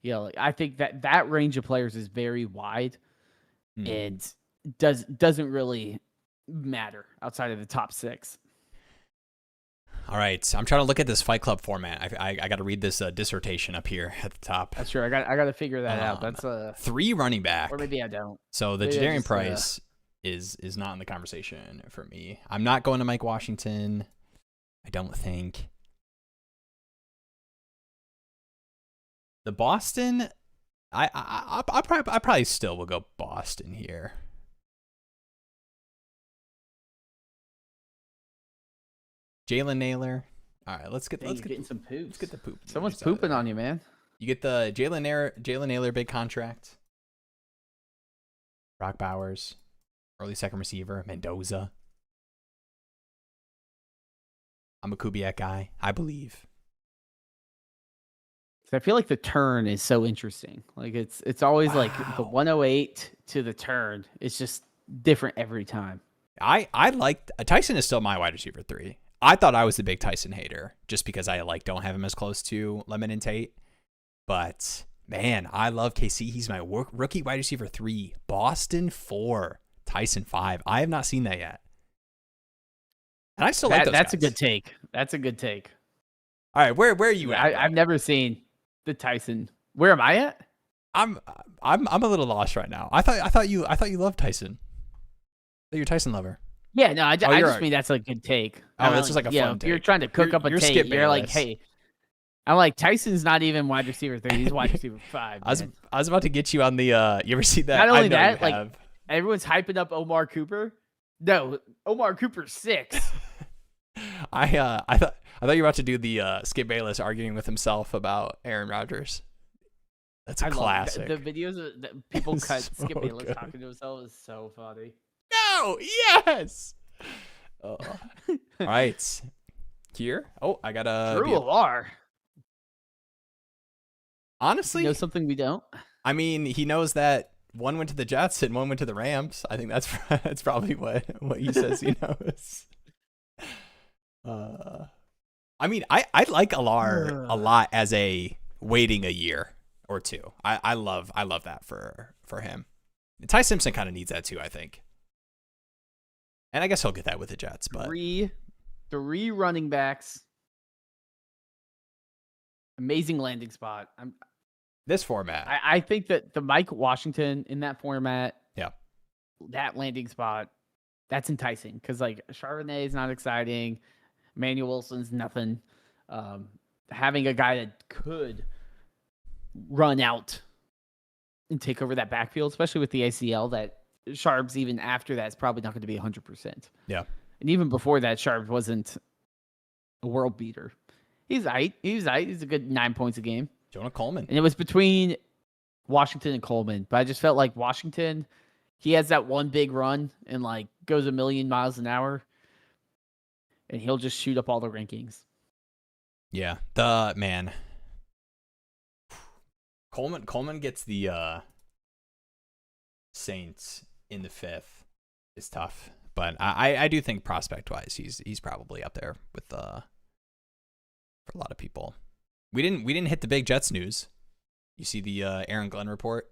B: like, I think that range of players is very wide. And doesn't really matter outside of the top 6.
A: All right, I'm trying to look at this Fight Club format. I got to read this dissertation up here at the top.
B: That's true. I got to figure that out. That's
A: 3 running back,
B: or maybe I don't.
A: So the Jadarian Price is not in the conversation for me. I'm not going to Mike Washington. I don't think. The Boston. I probably still will go Boston here. Jalen Naylor. All right, let's get
B: getting some poops.
A: Let's get the poop.
B: Someone's pooping on you, man.
A: You get the Jalen Naylor big contract. Brock Bowers, early second receiver. Mendoza. I'm a Kubiak guy, I believe.
B: I feel like the turn is so interesting. Like it's always like the 108 to the turn. It's just different every time.
A: I like Tyson is still my wide receiver 3. I thought I was the big Tyson hater just because I don't have him as close to Lemon and Tate. But man, I love KC. He's my rookie wide receiver 3. Boston 4, Tyson 5. I have not seen that yet. And I still like those
B: That's
A: guys.
B: a good take. That's a good take.
A: All right, where are you at?
B: I've never seen the Tyson. Where am I at?
A: I'm a little lost right now. I thought you loved Tyson. You're a Tyson lover.
B: Yeah, no, I just mean that's a good take.
A: Oh, that's just like a fun take.
B: You're trying to cook up a take. You're like, hey, I'm like, Tyson's not even wide receiver 3. He's wide receiver 5.
A: I was about to get you on the. You ever see that?
B: Not only that, like everyone's hyping up Omar Cooper. No, Omar Cooper's 6.
A: I thought you were about to do the Skip Bayless arguing with himself about Aaron Rodgers. That's a
B: I
A: classic.
B: love the videos that people cut
A: So
B: Skip Bayless
A: good.
B: talking to himself is so funny.
A: No, yes. All right. Here. Oh, I gotta
B: Drew Alar.
A: honestly,
B: You know something we don't?
A: I mean, he knows that one went to the Jets and one went to the Rams. I think that's probably what he says he knows. I mean, I like Alar a lot as a waiting a year or two. I love that for him. Ty Simpson kind of needs that too, I think. And I guess he'll get that with the Jets, but
B: three running backs. Amazing landing spot.
A: this format.
B: I think that the Mike Washington in that format,
A: Yeah.
B: that landing spot, that's enticing because like Charbonnet is not exciting. Emmanuel Wilson's nothing. Having a guy that could run out and take over that backfield, especially with the ACL, that Sharps even after that is probably not going to be 100%.
A: Yeah.
B: And even before that, Sharps wasn't a world beater. He's aight. He's a good 9 points a game.
A: Jonah Coleman.
B: And it was between Washington and Coleman. But I just felt like Washington, he has that one big run and like goes a million miles an hour. And he'll just shoot up all the rankings.
A: Yeah. Coleman gets the Saints in the 5th. Is tough. But I do think prospect wise he's probably up there with for a lot of people. We didn't hit the big Jets news. You see the Aaron Glenn report?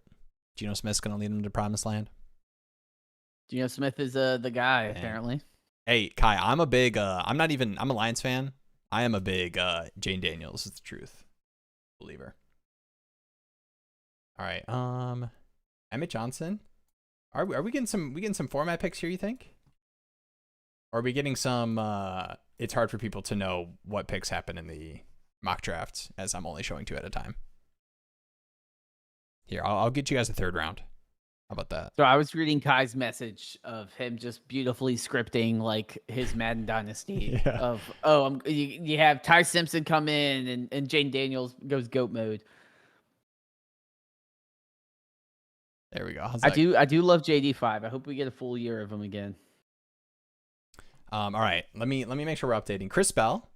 A: Geno Smith's gonna lead him to promised land.
B: Geno Smith is the guy, apparently.
A: Hey, Kai, I'm a big I'm a Lions fan. I am a big Jane Daniels is the truth believer. All right. Emmett Johnson. Are we getting some format picks here, you think? Or are we getting some it's hard for people to know what picks happen in the mock drafts as I'm only showing 2 at a time. Here, I'll get you guys a 3rd round. How about that?
B: So I was reading Kai's message of him just beautifully scripting like his Madden Dynasty
A: Yeah.
B: of you have Ty Simpson come in and Jane Daniels goes GOAT mode.
A: There we go.
B: I do love JD5. I hope we get a full year of him again.
A: All right. Let me make sure we're updating. Chris Bell.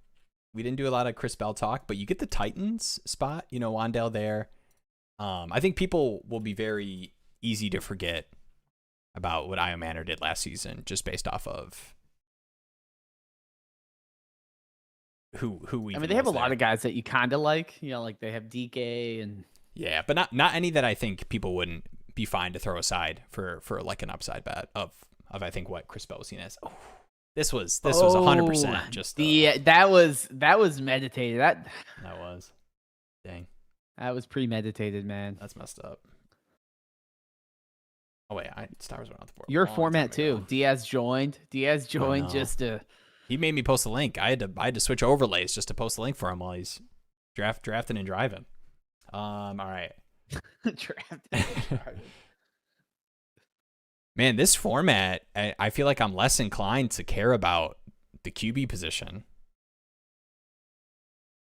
A: We didn't do a lot of Chris Bell talk, but you get the Titans spot, Wandale there. I think people will be very easy to forget about what Io Manor did last season, just based off of who we.
B: I mean, they have a lot of guys that you kind of like, like they have DK and
A: yeah, but not any that I think people wouldn't be fine to throw aside for like an upside bet of I think what Chris Bell was seen as. Oh, this was 100% just
B: that was meditated. That
A: was dang.
B: That was premeditated, man.
A: That's messed up. Oh wait, Stars went off the board.
B: Your format too. Diaz joined just to.
A: He made me post a link. I had to switch overlays just to post a link for him while he's drafting and driving. All right.
B: Drafting and driving.
A: Man, this format, I feel like I'm less inclined to care about the QB position.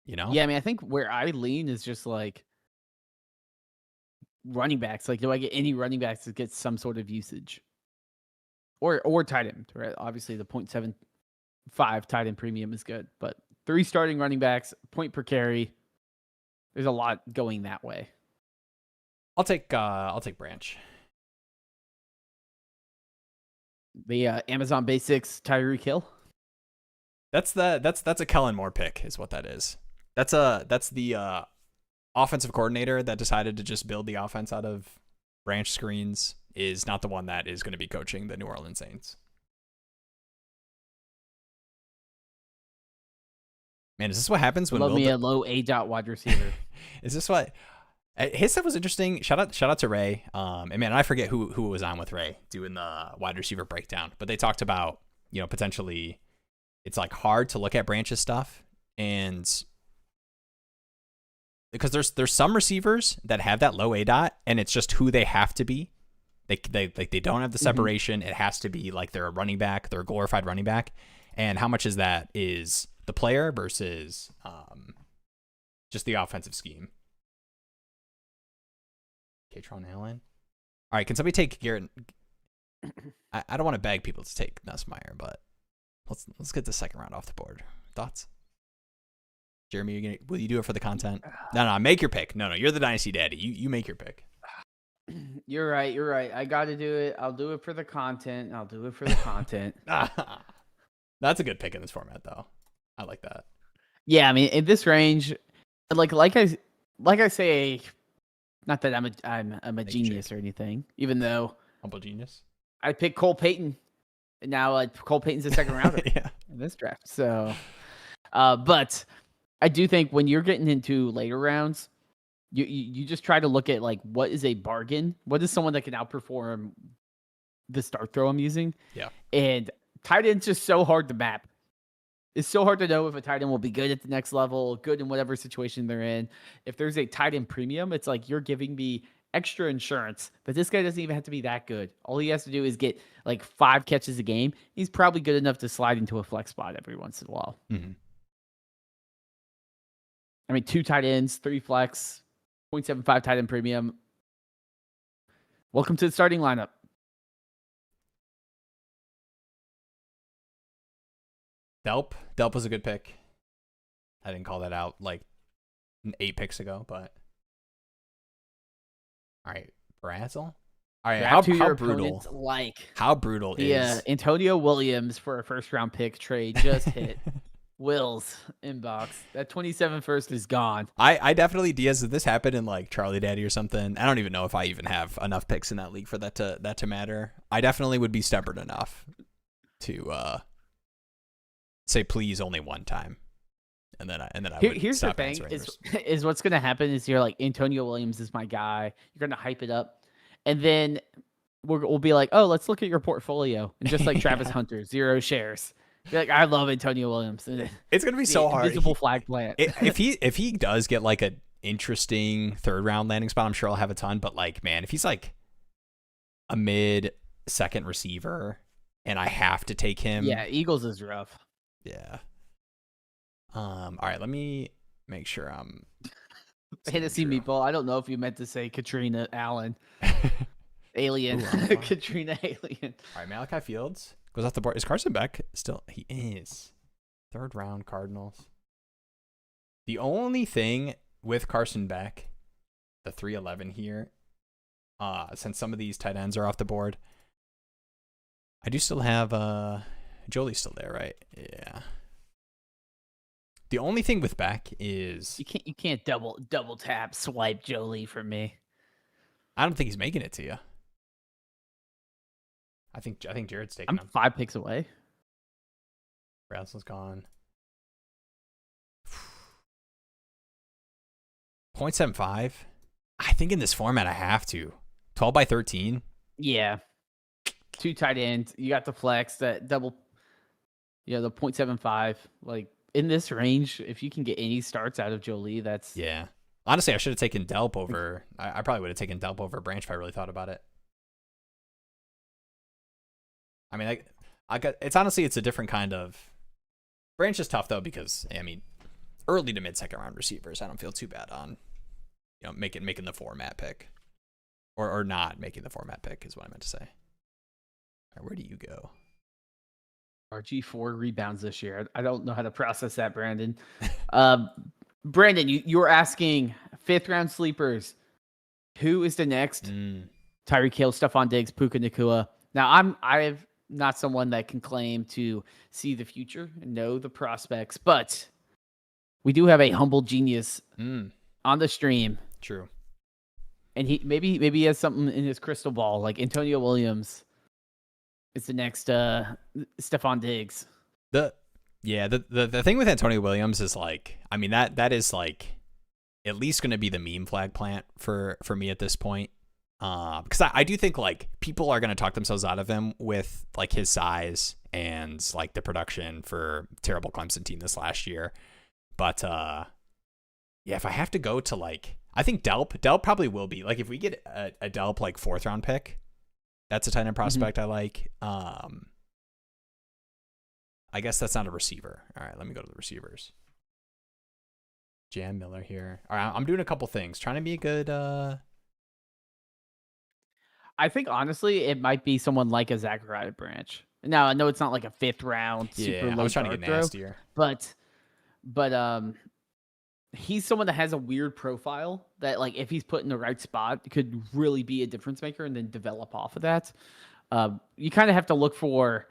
B: Yeah, I mean, I think where I lean is just like running backs. Like, do I get any running backs that get some sort of usage? Or tight end, right? Obviously, the 0.75 tight end premium is good, but 3 starting running backs, point per carry. There's a lot going that way.
A: I'll take Branch.
B: The Amazon Basics Tyreek Hill.
A: That's a Kellen Moore pick, is what that is. That's the offensive coordinator that decided to just build the offense out of branch screens is not the one that is going to be coaching the New Orleans Saints. Man, is this what happens when
B: Love me a low A dot wide receiver?
A: Is this what his stuff was interesting? Shout out to Ray. And man, I forget who was on with Ray doing the wide receiver breakdown, but they talked about potentially it's like hard to look at Branch's stuff, and because there's some receivers that have that low A dot, and it's just who they have to be. They don't have the separation. Mm-hmm. It has to be like they're a running back, they're a glorified running back, and how much is that is the player versus just the offensive scheme. Katron Allen. All right, can somebody take Garrett? I don't want to beg people to take Nussmeier, but let's get the second round off the board. Thoughts? Jeremy, will you do it for the content? No, make your pick. No, you're the Dynasty Daddy. You make your pick.
B: You're right. I got to do it. I'll do it for the content.
A: That's a good pick in this format, though. I like that.
B: Yeah, I mean, in this range, like I say, not that I'm a genius or anything, even though
A: humble genius.
B: I picked Cole Payton, and now Cole Payton's a second rounder in this draft. So, but I do think when you're getting into later rounds, you just try to look at like what is a bargain, what is someone that can outperform the start throw I'm using.
A: Yeah,
B: and tight end's just so hard to map. It's so hard to know if a tight end will be good at the next level, good in whatever situation they're in. If there's a tight end premium, it's like you're giving me extra insurance, but this guy doesn't even have to be that good. All he has to do is get like 5 catches a game. He's probably good enough to slide into a flex spot every once in a while.
A: Mm-hmm.
B: I mean, 2 tight ends, 3 flex, 0.75 tight end premium. Welcome to the starting lineup.
A: Delp was a good pick. I didn't call that out like 8 picks ago, but all right, Brazel. All right, how brutal? How brutal is
B: Antonio Williams for a first round pick trade just hit Will's inbox. That 27 first is gone.
A: I definitely, Diaz, if this happened in like Charlie Daddy or something, I don't even know if I even have enough picks in that league for that to matter. I definitely would be stubborn enough to say please only one time, and then I would
B: here's the thing is what's gonna happen is you're like, Antonio Williams is my guy. You're gonna hype it up, and then we'll be like, oh, let's look at your portfolio, and just like Travis Hunter, 0 shares. Be like, I love Antonio Williams.
A: It's gonna be so hard.
B: Invisible flag plant.
A: if he does get like an interesting 3rd round landing spot, I'm sure I'll have a ton. But like, man, if he's like a mid-second receiver and I have to take him,
B: yeah, Eagles is rough.
A: Yeah. All right, let me make sure I'm
B: Fantasy Meatball. I don't know if you meant to say Katrina Allen. Alien.
A: Ooh,
B: Katrina Alien.
A: All right, Malachi Fields goes off the board. Is Carson Beck still? He is. 3rd round Cardinals. The only thing with Carson Beck, the 311 here, since some of these tight ends are off the board, I do still have Jolie's still there, right? Yeah. The only thing with Beck is
B: you can't double tap swipe Jolie for me.
A: I don't think he's making it to you. I think Jared's taking him.
B: 5 picks away.
A: Branson's gone. 0.75. I think in this format I have to. 12 by 13.
B: Yeah. 2 tight ends. You got the flex, that double. Yeah, the 0.75. Like in this range, if you can get any starts out of Jolie, that's
A: yeah. Honestly, I should have taken Delp over. I probably would have taken Delp over Branch if I really thought about it. I mean, it's a different kind of. Branch is tough though because I mean, early to mid-second round receivers, I don't feel too bad on, making the format pick, or not making the format pick is what I meant to say. All right, where do you go?
B: RG4 rebounds this year. I don't know how to process that, Brandon. Brandon, you were asking 5th round sleepers. Who is the next? Tyreek Hill, Stephon Diggs, Puka Nacua. Now, I'm not someone that can claim to see the future and know the prospects, but we do have a humble genius on the stream.
A: True.
B: And he maybe he has something in his crystal ball, like Antonio Williams. It's the next Stephon Diggs.
A: The thing with Antonio Williams is like, I mean that is like at least going to be the meme flag plant for me at this point. Because I do think like people are going to talk themselves out of him with like his size and like the production for terrible Clemson team this last year. But yeah, if I have to go to like, I think Delp probably will be like, if we get a Delp like 4th round pick, that's a tight end prospect I like. I guess that's not a receiver. All right, let me go to the receivers. Jam Miller here. All right, I'm doing a couple things. Trying to be a good
B: I think honestly, it might be someone like a Zachariah Branch. Now I know it's not like a 5th round super
A: Yeah,
B: low
A: I was trying to
B: dart
A: get
B: throw,
A: nastier.
B: but he's someone that has a weird profile that, like, if he's put in the right spot, could really be a difference maker and then develop off of that. You kind of have to look for.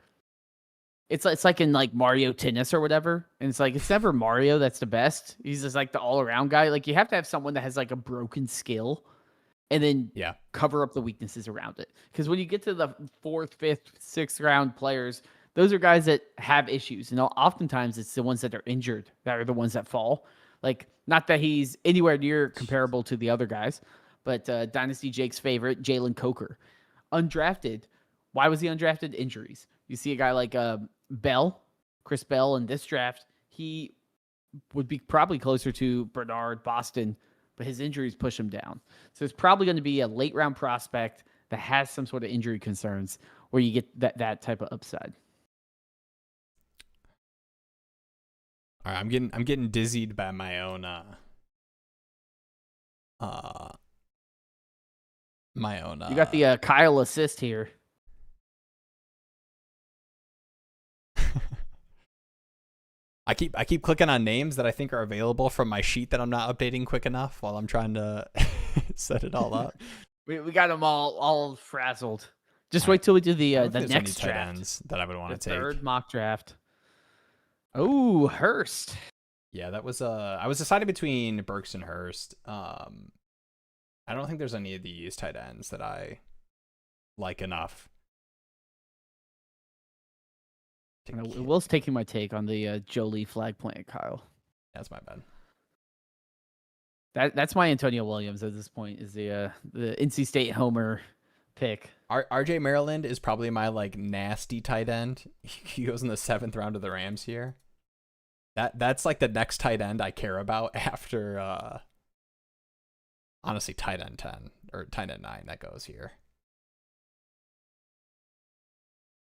B: It's like in like Mario Tennis or whatever, and it's like it's never Mario that's the best. He's just like the all around guy. Like you have to have someone that has like a broken skill, and then
A: Yeah.
B: cover up the weaknesses around it. Because when you get to the 4th, 5th, 6th round players, those are guys that have issues, and oftentimes it's the ones that are injured that are the ones that fall. Like, not that he's anywhere near comparable to the other guys, but Dynasty Jake's favorite, Jalen Coker, undrafted. Why was he undrafted? Injuries. You see a guy like Chris Bell in this draft, he would be probably closer to Bernard, Boston, but his injuries push him down. So it's probably going to be a late round prospect that has some sort of injury concerns where you get that type of upside.
A: All right, I'm getting dizzied by my own
B: You got the Kyle assist here.
A: I keep clicking on names that I think are available from my sheet that I'm not updating quick enough while I'm trying to set it all up.
B: We got them all frazzled. Just wait till we do the next
A: tight
B: draft
A: ends that I would want to take.
B: Third mock draft. Oh, Hurst.
A: Yeah, that was I was deciding between Burks and Hurst. I don't think there's any of these tight ends that I like enough.
B: Will's taking my take on the Jolie flag plant, Kyle.
A: That's my bad.
B: That's my Antonio Williams at this point, is the NC State homer pick.
A: RJ Maryland is probably my like nasty tight end. He goes in the 7th round of the Rams here. That's like the next tight end I care about after honestly tight end 10 or tight end 9 that goes here.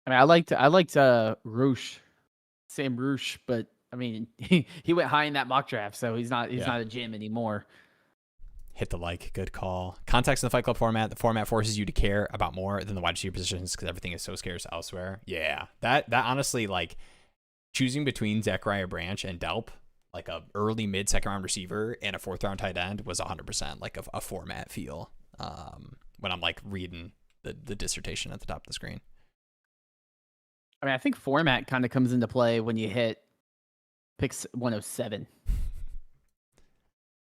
B: I mean, I liked Roosh, Sam Roosh, but I mean, he went high in that mock draft, so he's not a gym anymore.
A: Hit the like, good call. Context in the Fight Club format. The format forces you to care about more than the wide receiver positions because everything is so scarce elsewhere. Yeah, that honestly, like, choosing between Zachariah Branch and Delp, like a early mid 2nd round receiver and a 4th round tight end, was 100% like a format feel. When I'm like reading the dissertation at the top of the screen.
B: I mean, I think format kind of comes into play when you hit picks 107.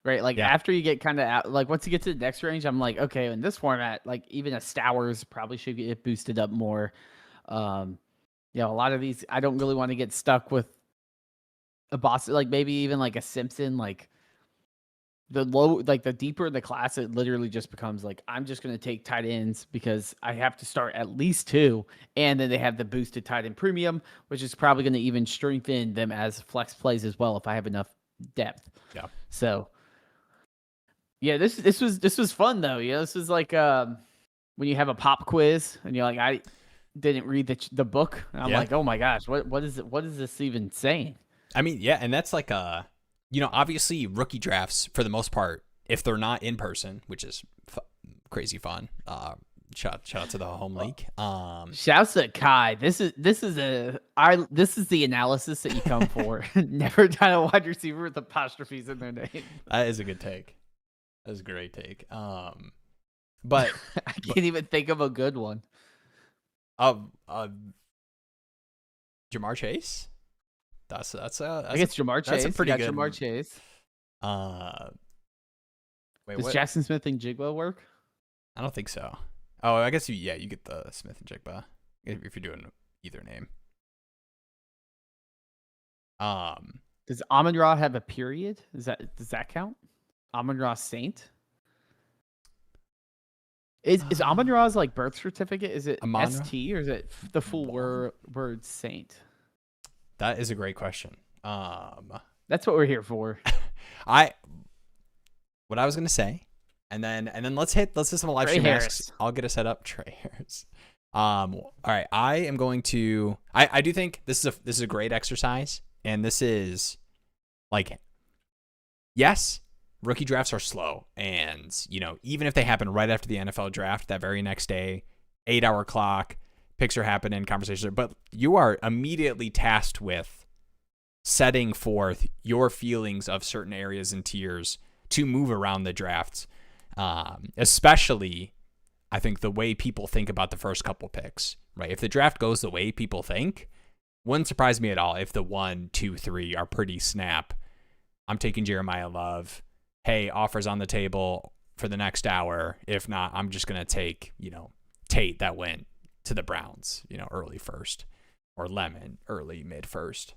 B: Right? Like, after you get kind of out, like, once you get to the next range, I'm like, okay, in this format, like, even a Stowers probably should get boosted up more. A lot of these, I don't really want to get stuck with a Boston, like, maybe even like a Simpson, like, the deeper the class, it literally just becomes like, I'm just going to take tight ends because I have to start at least 2. And then they have the boosted tight end premium, which is probably going to even strengthen them as flex plays as well if I have enough depth.
A: Yeah.
B: So, yeah, this was fun though. Yeah, this was like when you have a pop quiz and you're like, I didn't read the book. And I'm like, oh my gosh, what is it? What is this even saying?
A: I mean, yeah, and that's like obviously rookie drafts for the most part, if they're not in person, which is crazy fun. Shout out to the home league.
B: Shouts to Kai. This is the analysis that you come for. Never done a wide receiver with apostrophes in their name.
A: That is a good take. That is a great take. But
B: I can't even think of a good one.
A: Jamar Chase. That's
B: I guess Jamar Chase.
A: That's a pretty good
B: Jamar Chase.
A: Wait,
B: does
A: what?
B: Jackson Smith and Jigba work?
A: I don't think so. Oh, I guess you get the Smith and Jigba if you're doing either name.
B: Does Amon-Ra have a period? Does that count? Amon-Ra Saint? Is Amon-Ra's like birth certificate? Is it
A: Amon-Ra?
B: ST or is it the full word Saint?
A: That is a great question.
B: That's what we're here for.
A: What I was gonna say, and then let's hit some live stream asks. I'll get us set up. Trey Harris. All right. I am going to. I do think this is a great exercise, and this is like, yes, rookie drafts are slow. And, even if they happen right after the NFL draft, that very next day, 8-hour clock, picks are happening, conversations are, but you are immediately tasked with setting forth your feelings of certain areas and tiers to move around the drafts. Especially, I think, the way people think about the first couple picks, right? If the draft goes the way people think, wouldn't surprise me at all if the 1, 2, 3 are pretty snap. I'm taking Jeremiah Love. Hey, offers on the table for the next hour. If not, I'm just going to take, Tate that went to the Browns, early first, or Lemon early mid first.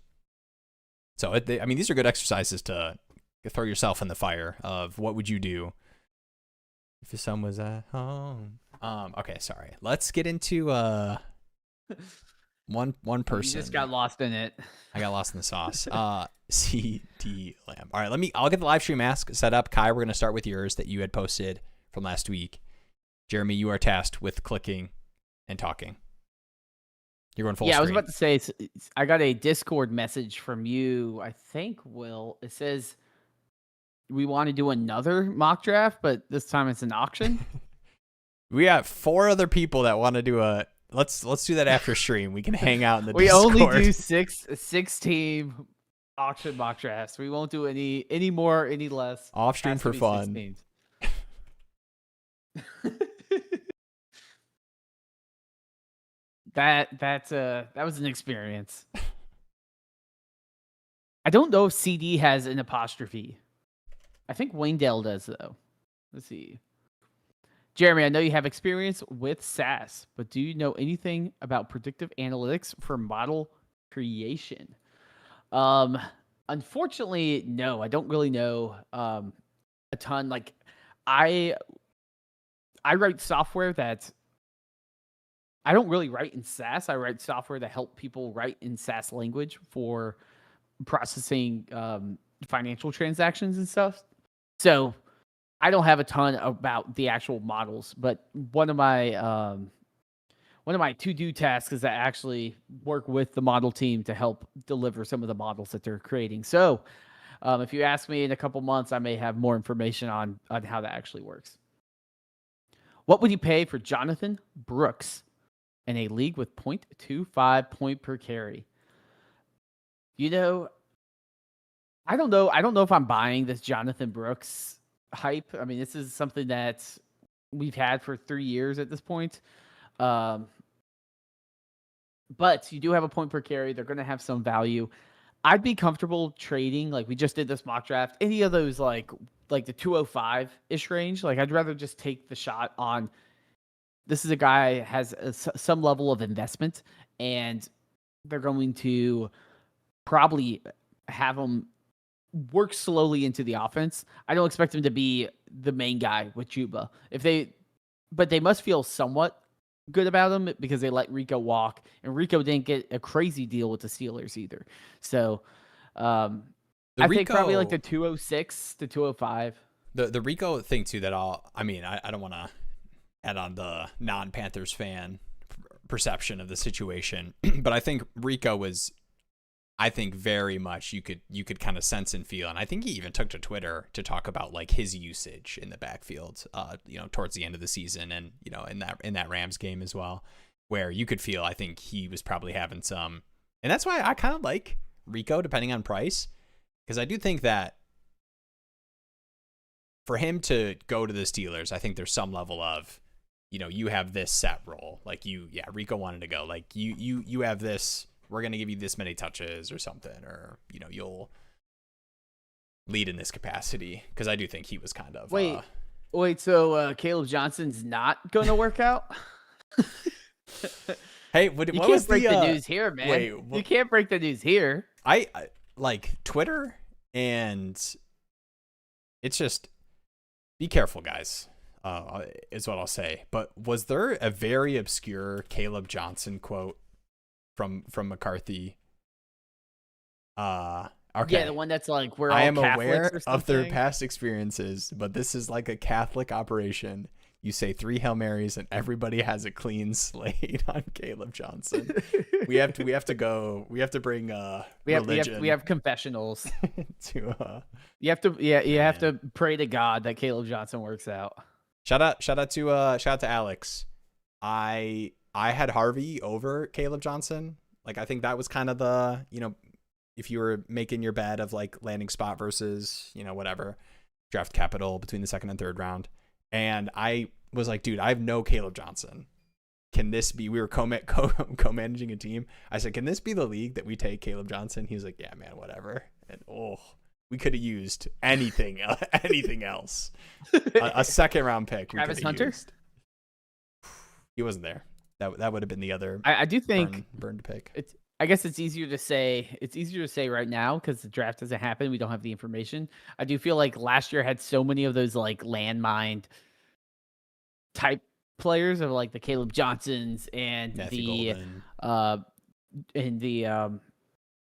A: So, these are good exercises to throw yourself in the fire of what would you do if the sun was at home. Okay, sorry. Let's get into one person.
B: You just got lost in it.
A: I got lost in the sauce. CD Lamb. All right, I'll get the live stream mask set up. Kai, we're gonna start with yours that you had posted from last week. Jeremy, you are tasked with clicking and talking. You're going full screen.
B: I was about to say, I got a Discord message from you, I think, Will. It says we want to do another mock draft, but this time it's an auction.
A: We got 4 other people that want to do a. Let's do that after stream. We can hang out in the
B: we
A: Discord.
B: We only do 6 team auction mock drafts. We won't do any more, any less.
A: Off stream for fun.
B: That was an experience. I don't know if CD has an apostrophe. I think Wayndale does, though. Let's see. Jeremy, I know you have experience with SAS, but do you know anything about predictive analytics for model creation? Unfortunately, no. I don't really know a ton. Like, I write software that I don't really write in SAS. I write software that help people write in SAS language for processing financial transactions and stuff. So I don't have a ton about the actual models, but one of my to-do tasks is to actually work with the model team to help deliver some of the models that they're creating. So if you ask me in a couple months, I may have more information on how that actually works. What would you pay for Jonathan Brooks in a league with 0.25 point per carry? I don't know. I don't know if I'm buying this Jonathan Brooks hype. I mean, this is something that we've had for 3 years at this point. But you do have a point per carry. They're going to have some value. I'd be comfortable trading, like we just did this mock draft, any of those like the 205-ish range. Like, I'd rather just take the shot on this is a guy has some level of investment, and they're going to probably have him work slowly into the offense. I don't expect him to be the main guy with Chuba. But they must feel somewhat good about him because they let Rico walk, and Rico didn't get a crazy deal with the Steelers either. So I think probably like the 206 to 205.
A: The Rico thing too that I don't want to add on the non-Panthers fan perception of the situation, but I think Rico was, very much you could kind of sense and feel, and I think he even took to Twitter to talk about like his usage in the backfield, towards the end of the season, and in that Rams game as well, where you could feel I think he was probably having some, and that's why I kind of like Rico depending on price, because I do think that for him to go to the Steelers, I think there's some level of, you have this set role, like Rico wanted to go, like you have this. We're going to give you this many touches or something, or, you'll lead in this capacity. Because I do think he was kind of...
B: Wait, so Caleb Johnson's not going to work out?
A: Hey,
B: you can't break the news here, man. You can't break the news here.
A: I like Twitter, and it's just... Be careful, guys, is what I'll say. But was there a very obscure Caleb Johnson quote from McCarthy? Okay.
B: Yeah, the one that's like, we're all
A: I am
B: Catholics
A: aware
B: or
A: of their
B: something.
A: past experiences, but this is like a Catholic operation. You say 3 Hail Marys and everybody has a clean slate on Caleb Johnson. We have to bring religion.
B: We have confessionals.
A: to
B: You have to pray to God that Caleb Johnson works out.
A: Shout out to Alex. I had Harvey over Caleb Johnson. Like I think that was kind of the, if you were making your bet of like landing spot versus, whatever, draft capital between the second and third round. And I was like, dude, I have no Caleb Johnson. Can this be, we were co-managing a team. I said, can this be the league that we take Caleb Johnson? He was like, yeah, man, whatever. And we could have used anything else. A second round pick.
B: Travis Hunter?
A: He wasn't there. That would have been the other.
B: I do think
A: burn to pick.
B: I guess it's easier to say right now because the draft doesn't happen. We don't have the information. I do feel like last year had so many of those like landmine type players of like the Caleb Johnsons and
A: Matthew
B: the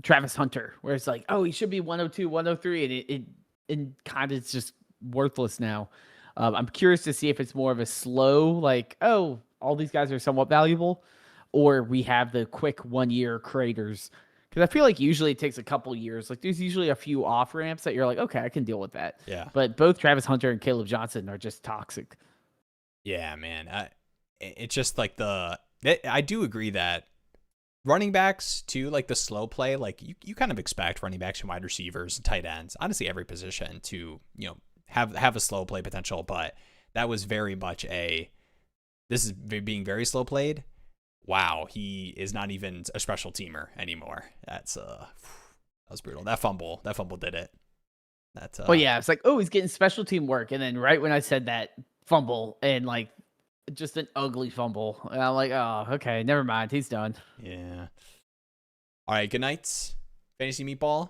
B: Travis Hunter, where it's like, oh, he should be 102, 103, and it kind of is just worthless now. I'm curious to see if it's more of a slow, like, oh, all these guys are somewhat valuable, or we have the quick 1 year creators. Because I feel like usually it takes a couple years. Like there's usually a few off ramps that you're like, okay, I can deal with that.
A: Yeah.
B: But both Travis Hunter and Caleb Johnson are just toxic.
A: Yeah, man. It's just like I do agree that running backs too, like the slow play, like you kind of expect running backs and wide receivers and tight ends, honestly every position to, have a slow play potential, but that was very much this is being very slow played. Wow, he is not even a special teamer anymore. That was brutal. That fumble did it.
B: Yeah, it's like, oh, he's getting special team work, and then right when I said that, fumble, and like just an ugly fumble, and I'm like, oh, okay, never mind, he's done.
A: Yeah. All right, good night, Fantasy Meatball,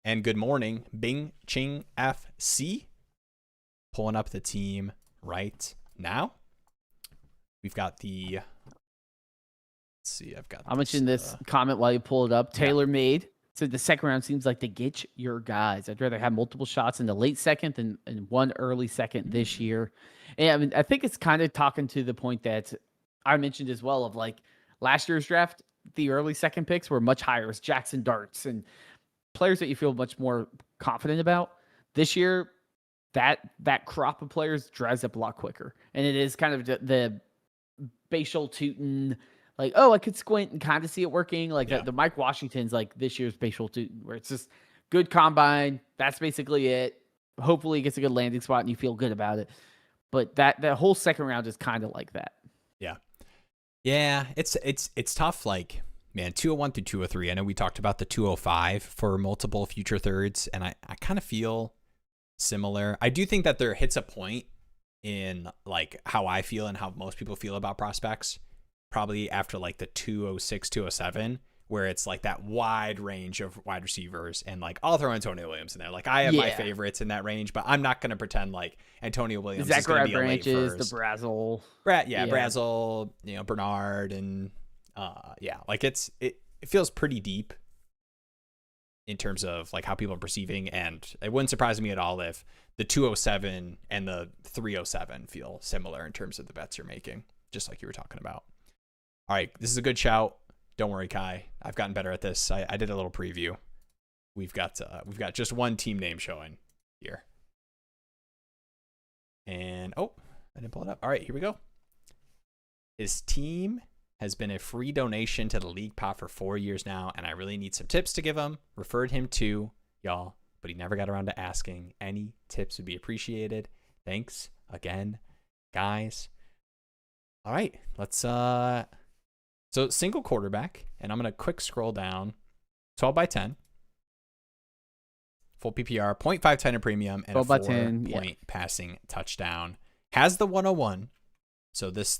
A: and good morning, Bing Ching FC. Pulling up the team right now. We've got the. Let's see, I'll
B: mention this comment while you pull it up. Taylor made. So the second round seems like to get your guys. I'd rather have multiple shots in the late second than one early second this year. And I mean, I think it's kind of talking to the point that I mentioned as well of like last year's draft, the early second picks were much higher. It's Jackson Darts and players that you feel much more confident about. This year, that crop of players dries up a lot quicker. And it is kind of the Bashal Tootin, like, oh, I could squint and kind of see it working. Like the Mike Washington's like this year's Bashal Tootin, where it's just good combine. That's basically it. Hopefully, he gets a good landing spot and you feel good about it. But that whole second round is kind of like that.
A: Yeah, it's tough. Like, man, 201 through 203. I know we talked about the 205 for multiple future thirds, and I kind of feel similar. I do think that there hits a point in like how I feel and how most people feel about prospects, probably after like the 206, 207, where it's like that wide range of wide receivers, and like I'll throw Antonio Williams in there. Like I have my favorites in that range, but I'm not going to pretend like Antonio Williams is going to be a late first.
B: The Brazel.
A: Brazel, Bernard, and like it feels pretty deep in terms of like how people are perceiving, and it wouldn't surprise me at all if the 207 and the 307 feel similar in terms of the bets you're making, just like you were talking about. All right, this is a good shout. Don't worry, Kai. I've gotten better at this. I did a little preview. We've got just one team name showing here. And I didn't pull it up. All right, here we go. His team has been a free donation to the League Pot for 4 years now, and I really need some tips to give him. Referred him to y'all, but he never got around to asking. Any tips would be appreciated. Thanks again, guys. All right, let's so single quarterback, and I'm going to quick scroll down. 12 by 10. Full PPR, 0.5 in premium, and a 4-point passing touchdown. Has the 101. So this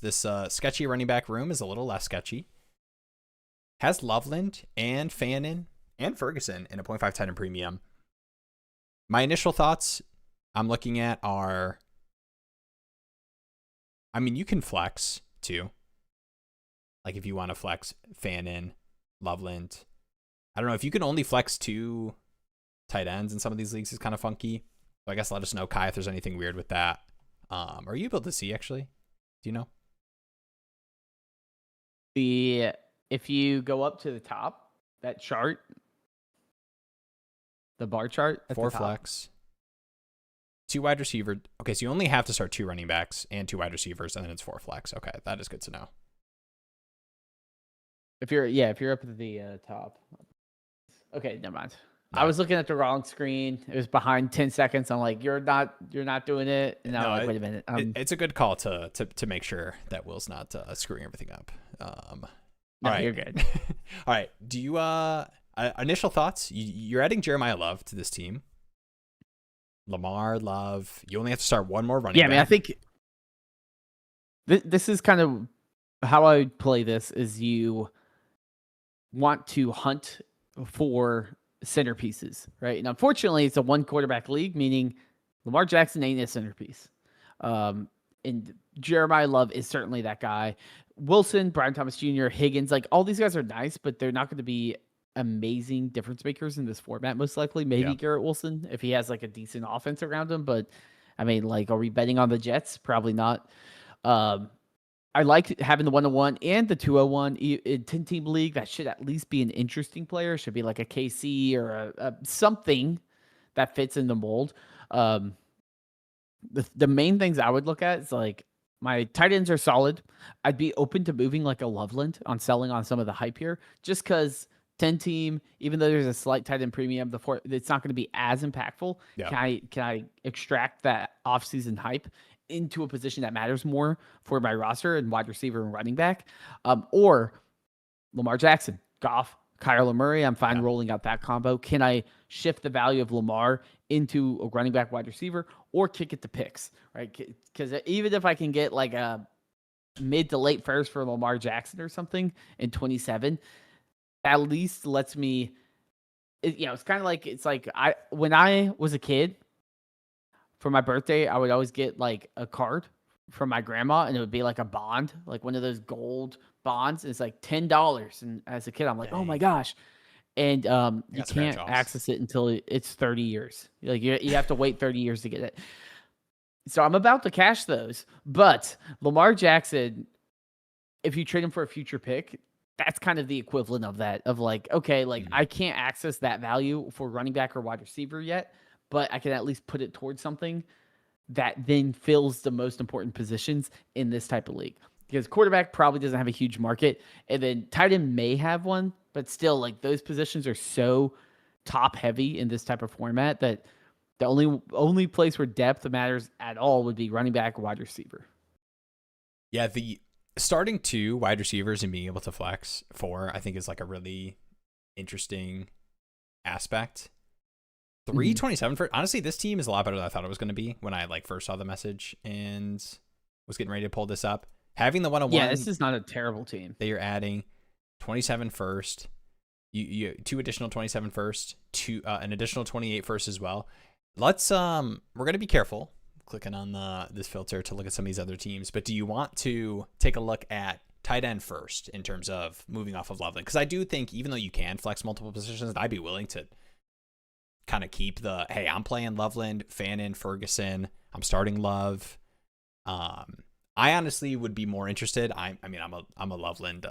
A: sketchy running back room is a little less sketchy. Has Loveland and Fannin and Ferguson in a 0.5 in premium. My initial thoughts I'm looking at are, I mean, you can flex too. Like if you want to flex Fannin, Loveland. I don't know if you can only flex 2 tight ends in some of these leagues is kind of funky. So I guess let us know, Kai, if there's anything weird with that. Are you able to see actually? Do you know?
B: If you go up to the top, that chart, the bar chart at
A: Four
B: the top.
A: flex. 2 wide receiver. Okay, so you only have to start 2 running backs and 2 wide receivers, and then it's 4 flex. Okay, that is good to know.
B: If you're up at the top. Okay, never mind.
A: No.
B: I was looking at the wrong screen. It was behind 10 seconds. I'm like, you're not doing it. And now I'm like, wait a minute.
A: It's a good call to make sure that Will's not screwing everything up.
B: No,
A: all right,
B: you're good.
A: All right. Do you initial thoughts? You're adding Jeremiah Love to this team. Lamar, Love. You only have to start one more running back.
B: I mean, I think this is kind of how I would play this. Is you want to hunt for centerpieces, right? And unfortunately, it's a 1 quarterback league, meaning Lamar Jackson ain't a centerpiece. And Jeremiah Love is certainly that guy. Wilson, Brian Thomas Jr., Higgins, like all these guys are nice, but they're not going to be amazing difference makers in this format, most likely. Maybe Garrett Wilson, if he has like a decent offense around him. But I mean, like, are we betting on the Jets? Probably not. I like having the 101 and the 201 in 10-team league. That should at least be an interesting player. Should be like a KC or a something that fits in the mold. The main things I would look at is like my tight ends are solid. I'd be open to moving like a Loveland on selling on some of the hype here, just because 10-team, even though there's a slight tight end premium, it's not going to be as impactful.
A: Yeah.
B: Can I extract that offseason hype into a position that matters more for my roster and wide receiver and running back? Or Lamar Jackson, Goff, Kyler Murray, I'm fine rolling out that combo. Can I shift the value of Lamar into a running back wide receiver or kick it to picks, right? Because even if I can get like a mid to late first for Lamar Jackson or something in 27, at least lets me, it's kind of like, when I was a kid, for my birthday, I would always get like a card from my grandma, and it would be like a bond, like one of those gold bonds. It's like $10. And as a kid, I'm like, oh my gosh. And you can't access it until it's 30 years. Like you have to wait 30 years to get it. So I'm about to cash those. But Lamar Jackson, if you trade him for a future pick, that's kind of the equivalent of that, of like, okay, like I can't access that value for running back or wide receiver yet, but I can at least put it towards something that then fills the most important positions in this type of league. Because quarterback probably doesn't have a huge market, and then tight end may have one, but still, like, those positions are so top heavy in this type of format that the only place where depth matters at all would be running back or wide receiver.
A: Yeah, the starting 2 wide receivers and being able to flex 4, I think, is like a really interesting aspect. 327 for honestly, this team is a lot better than I thought it was going to be when I like first saw the message and was getting ready to pull this up. Having the 101,
B: yeah, this is not a terrible team
A: that you're adding. 27 first, you 2 additional 27 first, an additional 28 first as well. Let's we're gonna be careful clicking on this filter to look at some of these other teams. But do you want to take a look at tight end first in terms of moving off of Loveland? Because I do think even though you can flex multiple positions, I'd be willing to kind of keep the, hey, I'm playing Loveland, Fannin, Ferguson. I'm starting Love. I honestly would be more interested. I'm a Loveland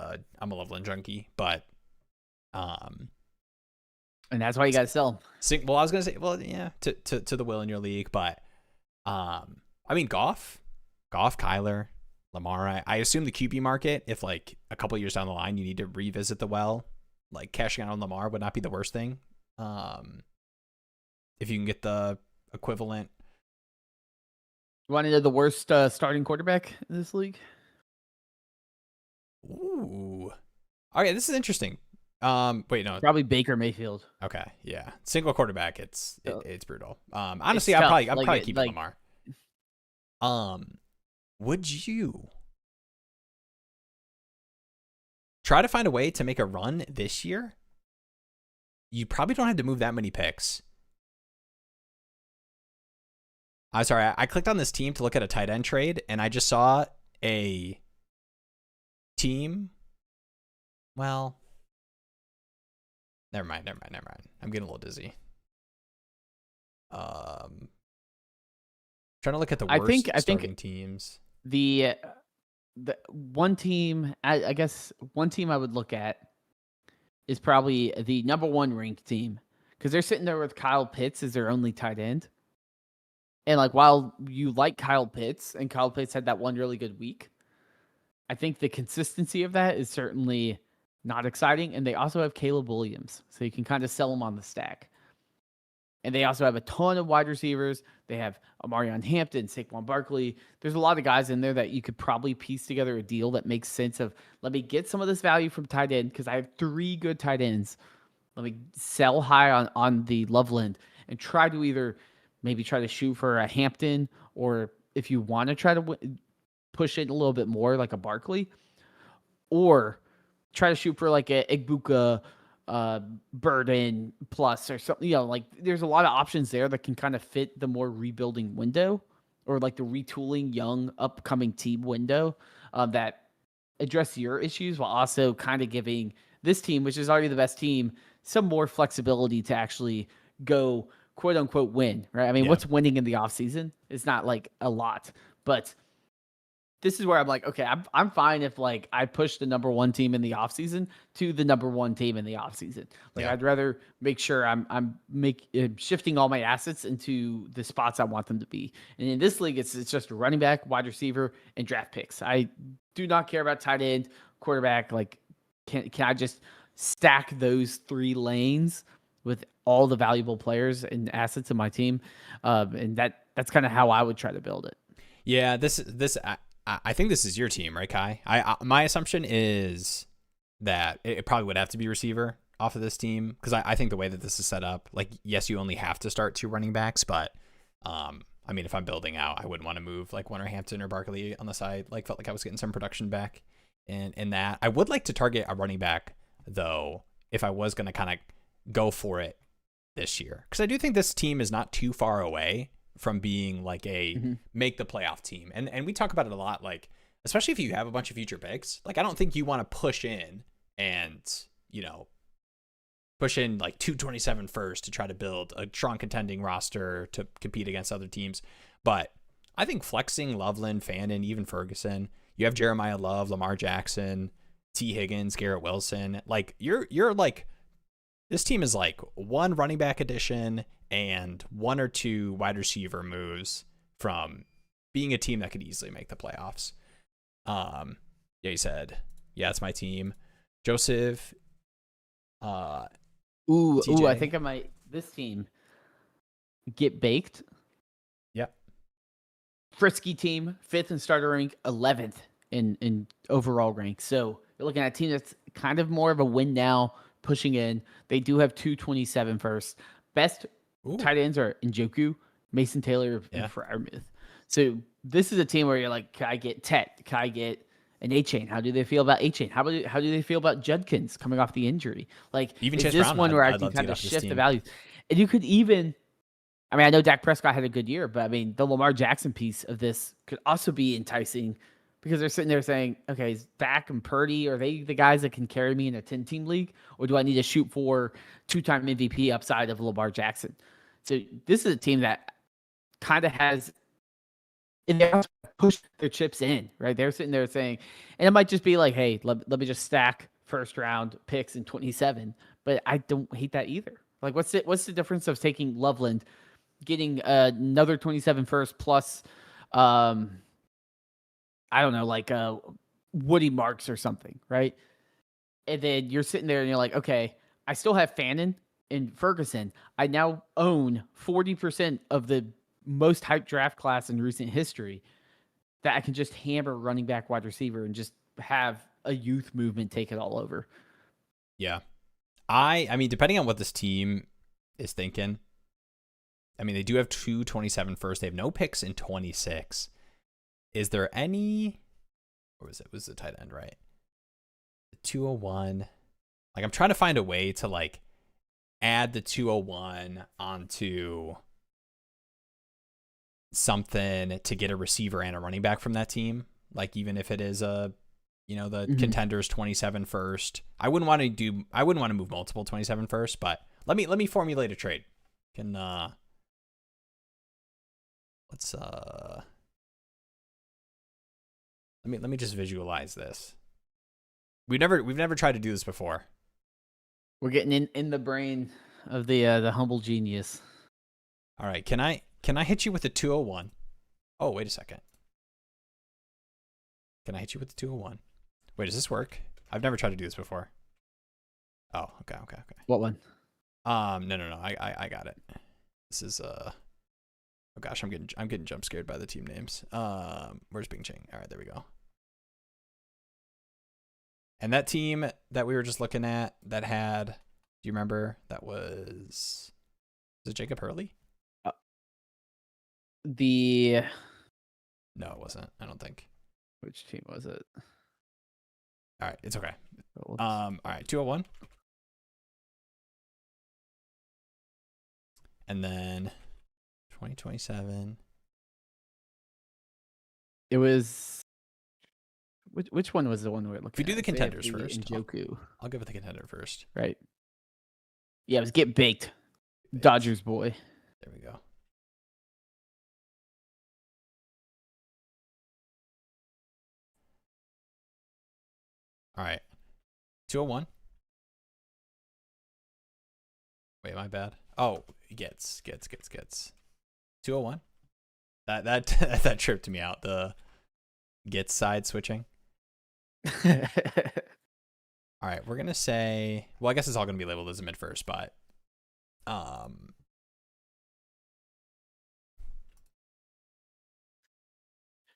A: junkie, but
B: and that's why you got to sell.
A: Well, I was gonna say, well, yeah, to the Will in your league, but I mean, Goff, Kyler, Lamar. I assume the QB market, if like a couple years down the line you need to revisit the well, like cashing out on Lamar would not be the worst thing. If you can get the equivalent.
B: You want to know the worst starting quarterback in this league?
A: Ooh. Okay, this is interesting. Wait, no.
B: Probably Baker Mayfield.
A: Okay, yeah. Single quarterback, it's brutal. Honestly, I'm probably keeping Lamar. Would you try to find a way to make a run this year? You probably don't have to move that many picks. I'm sorry, I clicked on this team to look at a tight end trade, and I just saw a team. Well, never mind. I'm getting a little dizzy. Trying Trying to look at the
B: I
A: worst
B: think
A: starting teams.
B: the one team, I guess one team I would look at is probably the number 1 ranked team, because they're sitting there with Kyle Pitts as their only tight end. And like, while you like Kyle Pitts, and Kyle Pitts had that one really good week, I think the consistency of that is certainly not exciting. And they also have Caleb Williams, so you can kind of sell them on the stack. And they also have a ton of wide receivers. They have Amarion Hampton, Saquon Barkley. There's a lot of guys in there that you could probably piece together a deal that makes sense of, let me get some of this value from tight end, because I have 3 good tight ends. Let me sell high on the Loveland and try to either maybe try to shoot for a Hampton, or if you want to try to push it a little bit more like a Barkley, or try to shoot for like a Igbuka, Burden plus or something. Like, there's a lot of options there that can kind of fit the more rebuilding window, or like the retooling young upcoming team window, that address your issues while also kind of giving this team, which is already the best team, some more flexibility to actually go quote unquote win, right? I mean, what's winning in the offseason? It's not like a lot, but this is where I'm like, okay, I'm fine if like I push the number 1 team in the offseason to the number 1 team in the offseason. Like, I'd rather make sure I'm shifting all my assets into the spots I want them to be. And in this league, it's just running back, wide receiver, and draft picks. I do not care about tight end, quarterback. Like, can I just stack those 3 lanes with all the valuable players and assets in my team? And that's kind of how I would try to build it.
A: Yeah, I think this is your team, right, Kai? My assumption is that it probably would have to be receiver off of this team, because I think the way that this is set up, like, yes, you only have to start 2 running backs, but I mean, if I'm building out, I wouldn't want to move like one or Hampton or Barkley on the side. Like, felt like I was getting some production back in that. I would like to target a running back, though, if I was going to kind of go for it this year, because I do think this team is not too far away from being like a make the playoff team. And we talk about it a lot, like, especially if you have a bunch of future picks, like, I don't think you want to push in and, push in like 227 first to try to build a strong contending roster to compete against other teams. But I think flexing Loveland, Fannin, even Ferguson, you have Jeremiah Love, Lamar Jackson, T. Higgins, Garrett Wilson. Like, you're like, this team is like 1 running back addition and 1 or 2 wide receiver moves from being a team that could easily make the playoffs. Yeah, he said, yeah, it's my team. Joseph.
B: I think I might, this team, get baked.
A: Yep.
B: Frisky team, 5th in starter rank, 11th in overall rank. So you're looking at a team that's kind of more of a win now, pushing in. They do have 227 first. Best tight ends are Njoku, Mason Taylor, and Freiermuth. So this is a team where you're like, can I get Tet? Can I get an A-Chain? How do they feel about A-Chain? How do they feel about Judkins coming off the injury? Like,
A: even
B: is
A: Chase
B: this
A: Brown,
B: one where I
A: I'd
B: can kind of
A: to
B: shift the values? And you could even, I mean, I know Dak Prescott had a good year, but I mean, the Lamar Jackson piece of this could also be enticing, because they're sitting there saying, okay, is Dak and Purdy, are they the guys that can carry me in a 10-team league? Or do I need to shoot for 2-time MVP upside of Lamar Jackson? So this is a team that kind of has, and they also push their chips in, right? They're sitting there saying, and it might just be like, hey, let me just stack first round picks in 27. But I don't hate that either. Like, what's the difference of taking Loveland, getting another 27 first plus, I don't know, like Woody Marks or something, right? And then you're sitting there and you're like, okay, I still have Fannin and Ferguson. I now own 40% of the most hyped draft class in recent history, that I can just hammer running back, wide receiver, and just have a youth movement take it all over.
A: Yeah. I mean, depending on what this team is thinking, I mean, they do have 227 first. They have no picks in 26. Is there any, or was it the tight end, right? 201. Like, I'm trying to find a way to like add the 201 onto something to get a receiver and a running back from that team. Like, even if it is the contenders 27 first, I wouldn't want to move multiple 27 first, but let me formulate a trade. let's let me just visualize this. We've never tried to do this before.
B: We're getting in the brain of the humble genius.
A: All right, can I hit you with a 201? Oh, wait a second. Can I hit you with the 201? Wait, does this work? I've never tried to do this before. Oh, okay.
B: What one?
A: No. I got it. This is oh gosh, I'm getting jump scared by the team names. Where's Bing Ching? All right, there we go. And that team that we were just looking at that had, do you remember? That was it Jacob Hurley?
B: No,
A: it wasn't. I don't think.
B: Which team was it?
A: All right, it's okay.
B: Oops.
A: All right, 201. And then 2027.
B: It was which one was the one we were looking at?
A: If we do the contenders first,
B: Njoku.
A: I'll give it the contender first.
B: Right. Yeah, it was Get Baked. Dodgers boy.
A: There we go. All right. 201. Wait, my bad. Oh, gets. 201. That tripped me out. The gets side switching. All right, we're gonna say. Well, I guess it's all gonna be labeled as a mid first, but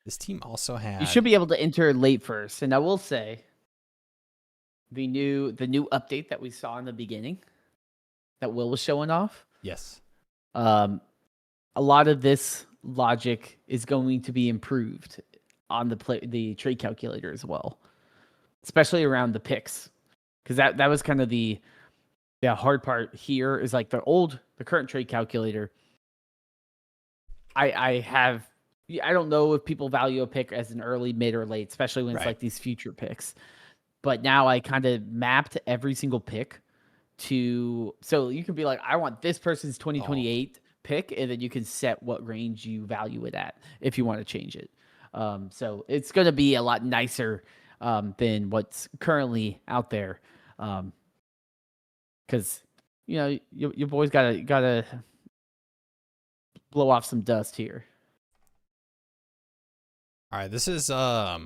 A: this team also had.
B: You should be able to enter late first, and I will say the new update that we saw in the beginning that Will was showing off.
A: Yes.
B: A lot of this logic is going to be improved on the trade calculator as well, especially around the picks, because that was kind of the hard part here is like the current trade calculator. I don't know if people value a pick as an early, mid, or late, especially when it's like these future picks. But now I kind of mapped every single pick so you can be like, I want this person's 2028 pick, and then you can set what range you value it at if you want to change it. So it's going to be a lot nicer than what's currently out there. Because your boys gotta blow off some dust here.
A: All right, this is I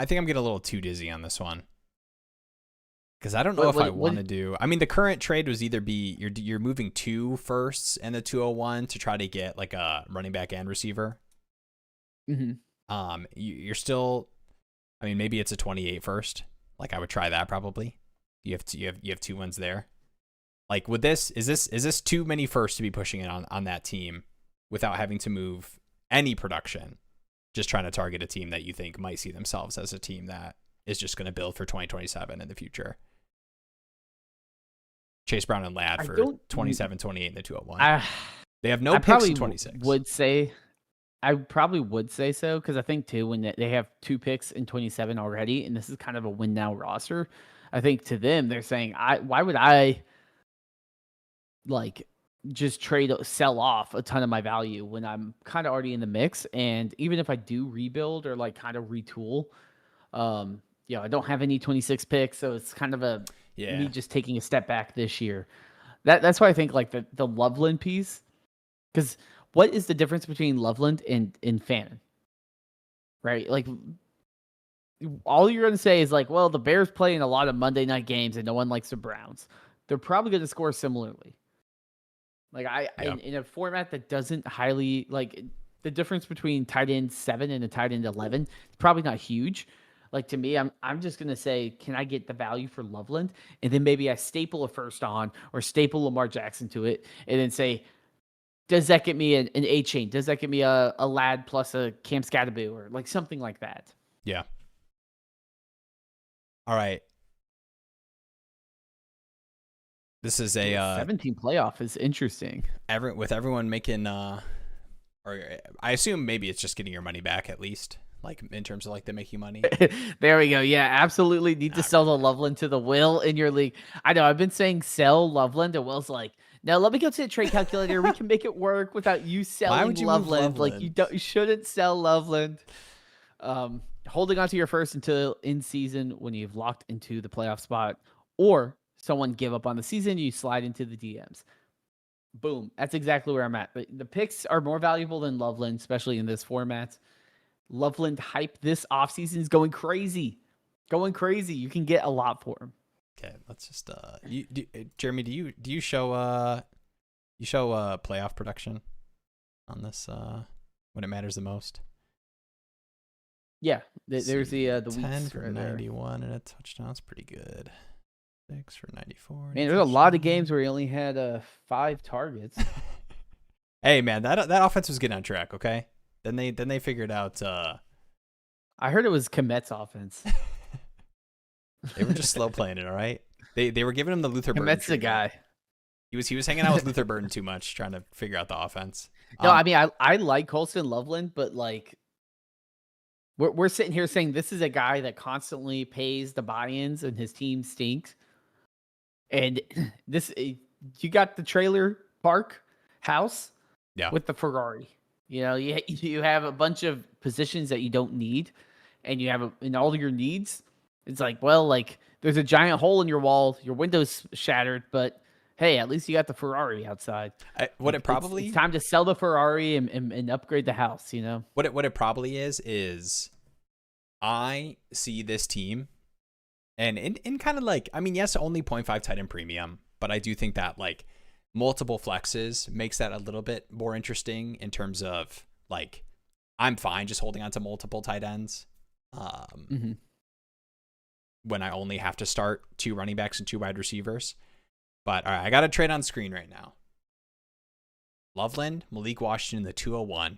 A: think I'm getting a little too dizzy on this one. Because I don't know if I want to do. I mean, the current trade was either you're moving 2 firsts and the 201 to try to get like a running back and receiver.
B: Mm-hmm.
A: You're still. I mean, maybe it's a 28 first. Like I would try that probably. You have 2 ones there. Like with this, is this too many firsts to be pushing it on that team without having to move any production? Just trying to target a team that you think might see themselves as a team that is just going to build for 2027 in the future. Chase Brown and Ladd for 27, 28, and the 201. They have no picks in 26.
B: I probably would say so, because I think too, when they have 2 picks in 27 already, and this is kind of a win now roster, I think to them they're saying, why would I like just sell off a ton of my value when I'm kind of already in the mix? And even if I do rebuild or like kind of retool, I don't have any 26 picks, so it's kind of me just taking a step back this year. That's why I think like the Loveland piece, because what is the difference between Loveland and Fannin? Right? Like all you're going to say is like, well, the Bears play in a lot of Monday night games and no one likes the Browns. They're probably going to score similarly. Like in a format that doesn't highly like the difference between tight end 7 and a tight end 11, it's probably not huge. Like to me, I'm just gonna say, can I get the value for Loveland, and then maybe I staple a first on or staple Lamar Jackson to it, and then say, does that get me an A chain? Does that get me a Ladd plus a Cam Scatterboo or like something like that?
A: Yeah. All right. This is a
B: 17 playoff is interesting.
A: With everyone making or I assume maybe it's just getting your money back at least. like in terms of like the making money.
B: There we go. Yeah, absolutely need to sell the Loveland to the Will in your league. I know I've been saying sell Loveland, and Will's like, no, let me go to the trade calculator. We can make it work without you selling.
A: Why would you move
B: Loveland? Like
A: Loveland?
B: you shouldn't sell Loveland. Holding on to your first until in season when you've locked into the playoff spot, or someone give up on the season, you slide into the DMs. Boom. That's exactly where I'm at. The picks are more valuable than Loveland, especially in this format. Loveland hype this offseason is going crazy. Going crazy. You can get a lot for him.
A: Okay, let's just Jeremy, do you show playoff production on this when it matters the most?
B: Yeah, there's the
A: 10
B: weeks
A: for
B: right
A: 91 and a touchdown. That's pretty good. 6 for 94.
B: Man, there's a lot of games where he only had 5 targets.
A: Hey man, that offense was getting on track. Okay, then they figured out.
B: I heard it was Komet's offense.
A: They were just slow playing it. All right, they were giving him the Luther Burden.
B: Komet's the guy.
A: He was hanging out with Luther Burden too much, trying to figure out the offense.
B: No, I mean I like Colston Loveland, but like we're sitting here saying this is a guy that constantly pays the buy-ins and his team stinks. And this, you got the trailer park house with the Ferrari. You know, you have a bunch of positions that you don't need, and you have in all your needs. It's like, well, like there's a giant hole in your wall, your window's shattered, but hey, at least you got the Ferrari outside.
A: It's
B: time to sell the Ferrari and upgrade the house. You know
A: what it probably is I see this team. And in kind of like, I mean, yes, only 0.5 tight end premium, but I do think that like multiple flexes makes that a little bit more interesting in terms of like, I'm fine just holding on to multiple tight ends when I only have to start 2 running backs and 2 wide receivers. But all right, I got a trade on screen right now. Loveland, Malik Washington, the 201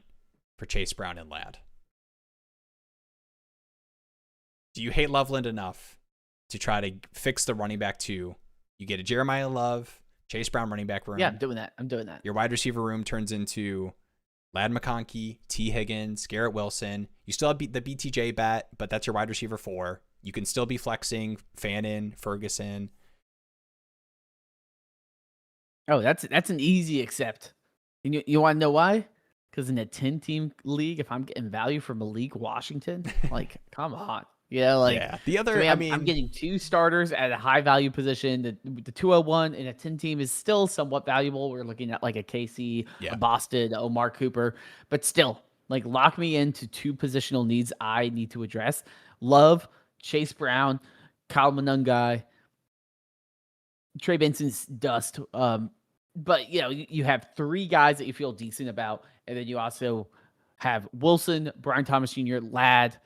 A: for Chase Brown and Ladd. Do you hate Loveland enough to try to fix the running back 2? You get a Jeremiah Love, Chase Brown running back room.
B: Yeah, I'm doing that.
A: Your wide receiver room turns into Ladd McConkey, T. Higgins, Garrett Wilson. You still have the BTJ bet, but that's your wide receiver 4. You can still be flexing Fannin, Ferguson.
B: Oh, that's an easy accept. And you want to know why? Because in a 10-team league, if I'm getting value from Malik Washington, like, come on. Yeah, like
A: the other.
B: So I'm getting 2 starters at a high value position. The 201 in a 10 team is still somewhat valuable. We're looking at like a KC, a Boston, Omar Cooper, but still, like, lock me into 2 positional needs I need to address. Love, Chase Brown, Kyle Monungai, Trey Benson's dust. But you know, you have 3 guys that you feel decent about, and then you also have Wilson, Brian Thomas Jr., Ladd,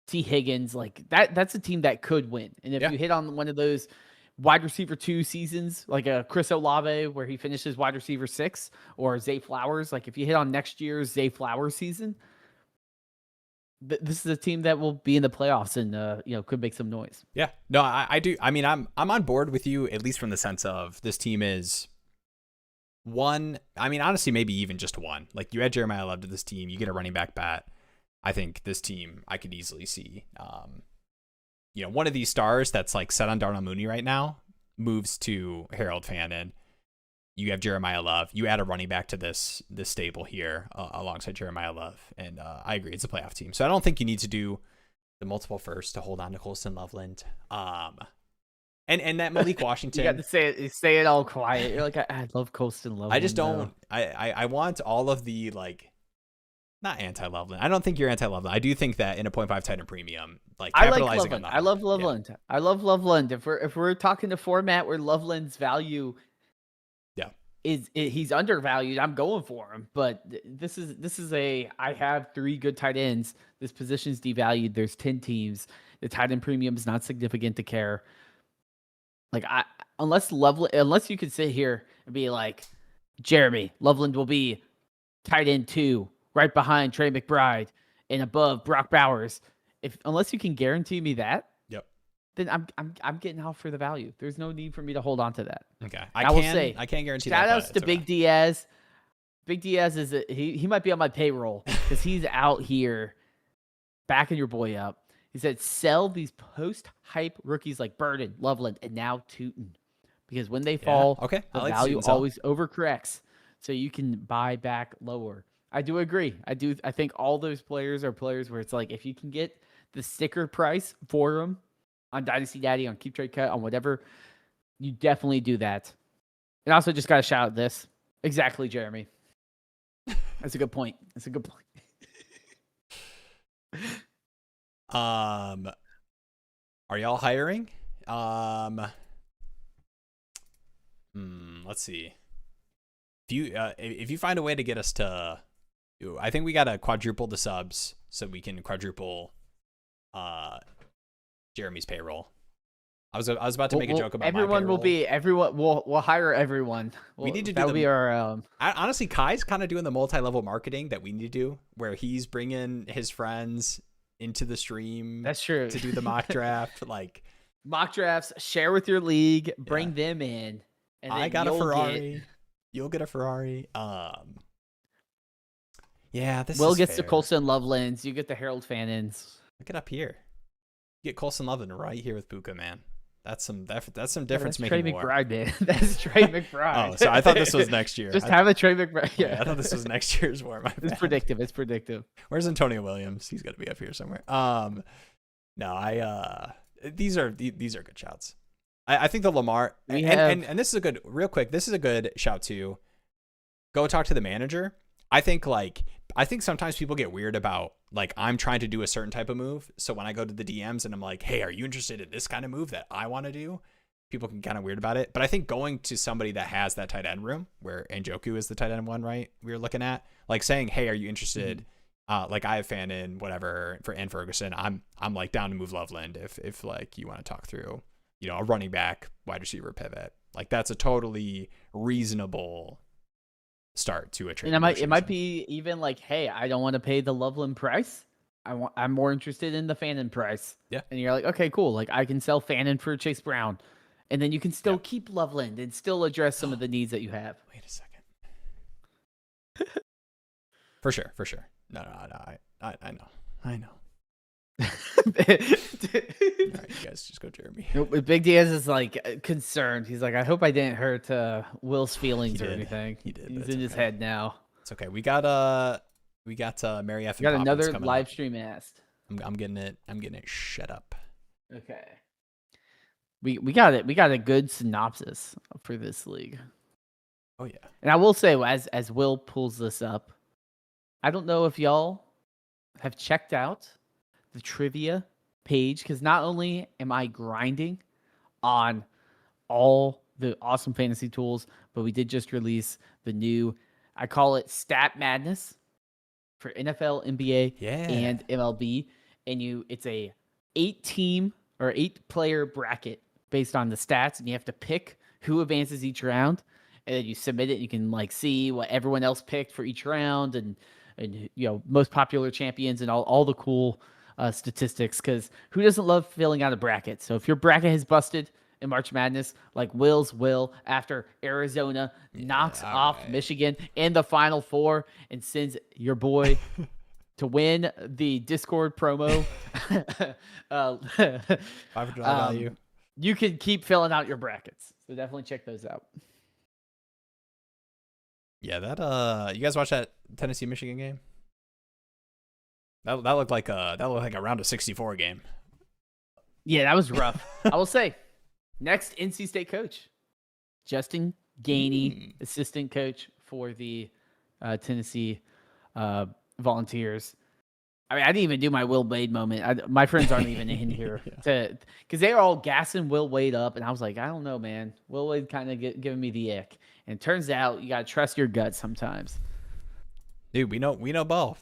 B: T. Higgins. Like that's a team that could win. And if you hit on one of those wide receiver 2 seasons, like a Chris Olave where he finishes wide receiver 6, or Zay Flowers, like if you hit on next year's Zay Flowers season, this is a team that will be in the playoffs and could make some noise.
A: Yeah, no, I do. I mean, I'm on board with you, at least from the sense of this team is one. I mean, honestly, maybe even just one. Like you add Jeremiah Love to this team, you get a running back bat. I think this team, I could easily see, one of these stars that's like set on Darnell Mooney right now moves to Harold Fannin. You have Jeremiah Love. You add a running back to this stable here alongside Jeremiah Love. And I agree, it's a playoff team. So I don't think you need to do the multiple first to hold on to Colston Loveland. And that Malik Washington.
B: You got to say it all quiet. You're like, I love Colston Loveland.
A: I just don't. I want all of the like. Not anti-Loveland. I don't think you're anti-Loveland. I do think that in a 0.5 tight end premium, like capitalizing on that.
B: I love Loveland. Yeah. I love Loveland. If we're talking to format where Loveland's value he's undervalued, I'm going for him. But this is I have 3 good tight ends. This position's devalued. There's 10 teams. The tight end premium is not significant to care. Like unless you could sit here and be like, Jeremy, Loveland will be tight end 2. Right behind Trey McBride and above Brock Bowers. Unless you can guarantee me that, then I'm getting out for the value. There's no need for me to hold on to that.
A: Okay, I can't guarantee that.
B: Shout outs to Big Diaz. Big Diaz he might be on my payroll because he's out here backing your boy up. He said, sell these post-hype rookies like Burden, Loveland, and now Tootin. Because when they fall,
A: okay.
B: the
A: I like
B: value
A: Tootin' sell.
B: always overcorrects. So you can buy back lower. I do agree. I think all those players are players where it's like, if you can get the sticker price for them on Dynasty Daddy, on KeepTradeCut, on whatever, you definitely do that. And also just got to shout out this. Exactly, Jeremy. That's a good point. That's a good point.
A: Are y'all hiring? Let's see. If you find a way to get us to, I think we gotta quadruple the subs so we can quadruple Jeremy's payroll. I was about to make a joke about
B: everyone
A: my payroll.
B: We'll hire everyone.
A: We need to do
B: that'll be our
A: honestly, Kai's kind of doing the multi-level marketing that we need to do, where he's bringing his friends into the stream.
B: That's true.
A: To do the mock draft, like
B: mock drafts. Share with your league. Bring them in. And
A: I got a Ferrari. You'll get a Ferrari. Yeah, this.
B: Will
A: is
B: gets
A: fair.
B: the Colson Lovelands. You get the Harold Fannons.
A: Look it up here. You get Colson Loveland right here with Buka, man. That's some difference
B: that's
A: making.
B: Trey
A: more.
B: McBride, man. That's Trey McBride.
A: Oh, so I thought this was next year.
B: Just have a Trey McBride. Yeah,
A: I thought this was next year's war.
B: It's predictive. It's predictive.
A: Where's Antonio Williams? He's got to be up here somewhere. No, these are good shouts. I think the Lamar and this is a good, real quick. This is a good shout to go talk to the manager. I think sometimes people get weird about, like, I'm trying to do a certain type of move. So when I go to the DMs and I'm like, hey, are you interested in this kind of move that I want to do? People can kind of weird about it. But I think going to somebody that has that tight end room, where Njoku is the tight end one, right? We were looking at, like, saying, hey, are you interested? Like, I have Fannin, whatever, and Ferguson. I'm like down to move Loveland if like you want to talk through, a running back, wide receiver pivot. Like, that's a totally reasonable start to a trade.
B: And it might be even like, hey, I don't want to pay the Loveland price. I'm more interested in the Fannin price.
A: Yeah.
B: And you're like, okay, cool. Like, I can sell Fannin for Chase Brown, and then you can still keep Loveland and still address some of the needs that you have.
A: Wait a second. For sure. No, I know. All right, you guys just go, Jeremy.
B: Big Diaz is like concerned. He's like, I hope I didn't hurt Will's feelings or anything.
A: He did.
B: He's in his head now.
A: It's okay. We got Mary F.
B: We got another live stream asked.
A: I'm getting it. Shut up.
B: Okay. We got it. We got a good synopsis for this league.
A: Oh yeah.
B: And I will say, as Will pulls this up, I don't know if y'all have checked out the trivia page, because not only am I grinding on all the awesome fantasy tools, but we did just release the new, I call it Stat Madness for NFL, NBA, and MLB. And it's a 8-team or 8-player bracket based on the stats, and you have to pick who advances each round, and then you submit it. And you can like see what everyone else picked for each round, and most popular champions and all the cool statistics, because who doesn't love filling out a bracket? So if your bracket has busted in March Madness, like Will's will, after Arizona knocks off Michigan in the Final Four and sends your boy to win the Discord promo,
A: $500 value,
B: you can keep filling out your brackets. So definitely check those out.
A: Yeah, that you guys watch that Tennessee Michigan game? That looked like a round of 64 game.
B: Yeah, that was rough. I will say, next NC State coach, Justin Gainey, assistant coach for the Tennessee Volunteers. I mean, I didn't even do my Will Wade moment. My friends aren't even in here because they are all gassing Will Wade up, and I was like, I don't know, man. Will Wade kind of giving me the ick. And it turns out you gotta trust your gut sometimes.
A: Dude, we know ball.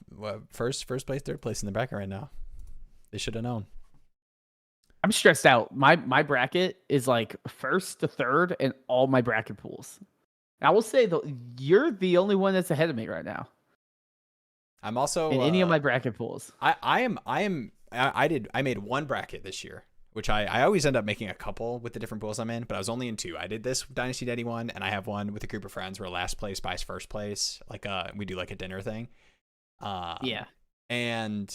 A: First place, third place in the bracket right now. They should have known.
B: I'm stressed out. My bracket is like first to third in all my bracket pools. I will say though, you're the only one that's ahead of me right now.
A: I'm also
B: in any of my bracket pools.
A: I made one bracket this year, which I always end up making a couple with the different pools I'm in, but I was only in 2. I did this Dynasty Daddy one, and I have one with a group of friends where last place buys first place. Like we do like a dinner thing.
B: Yeah.
A: And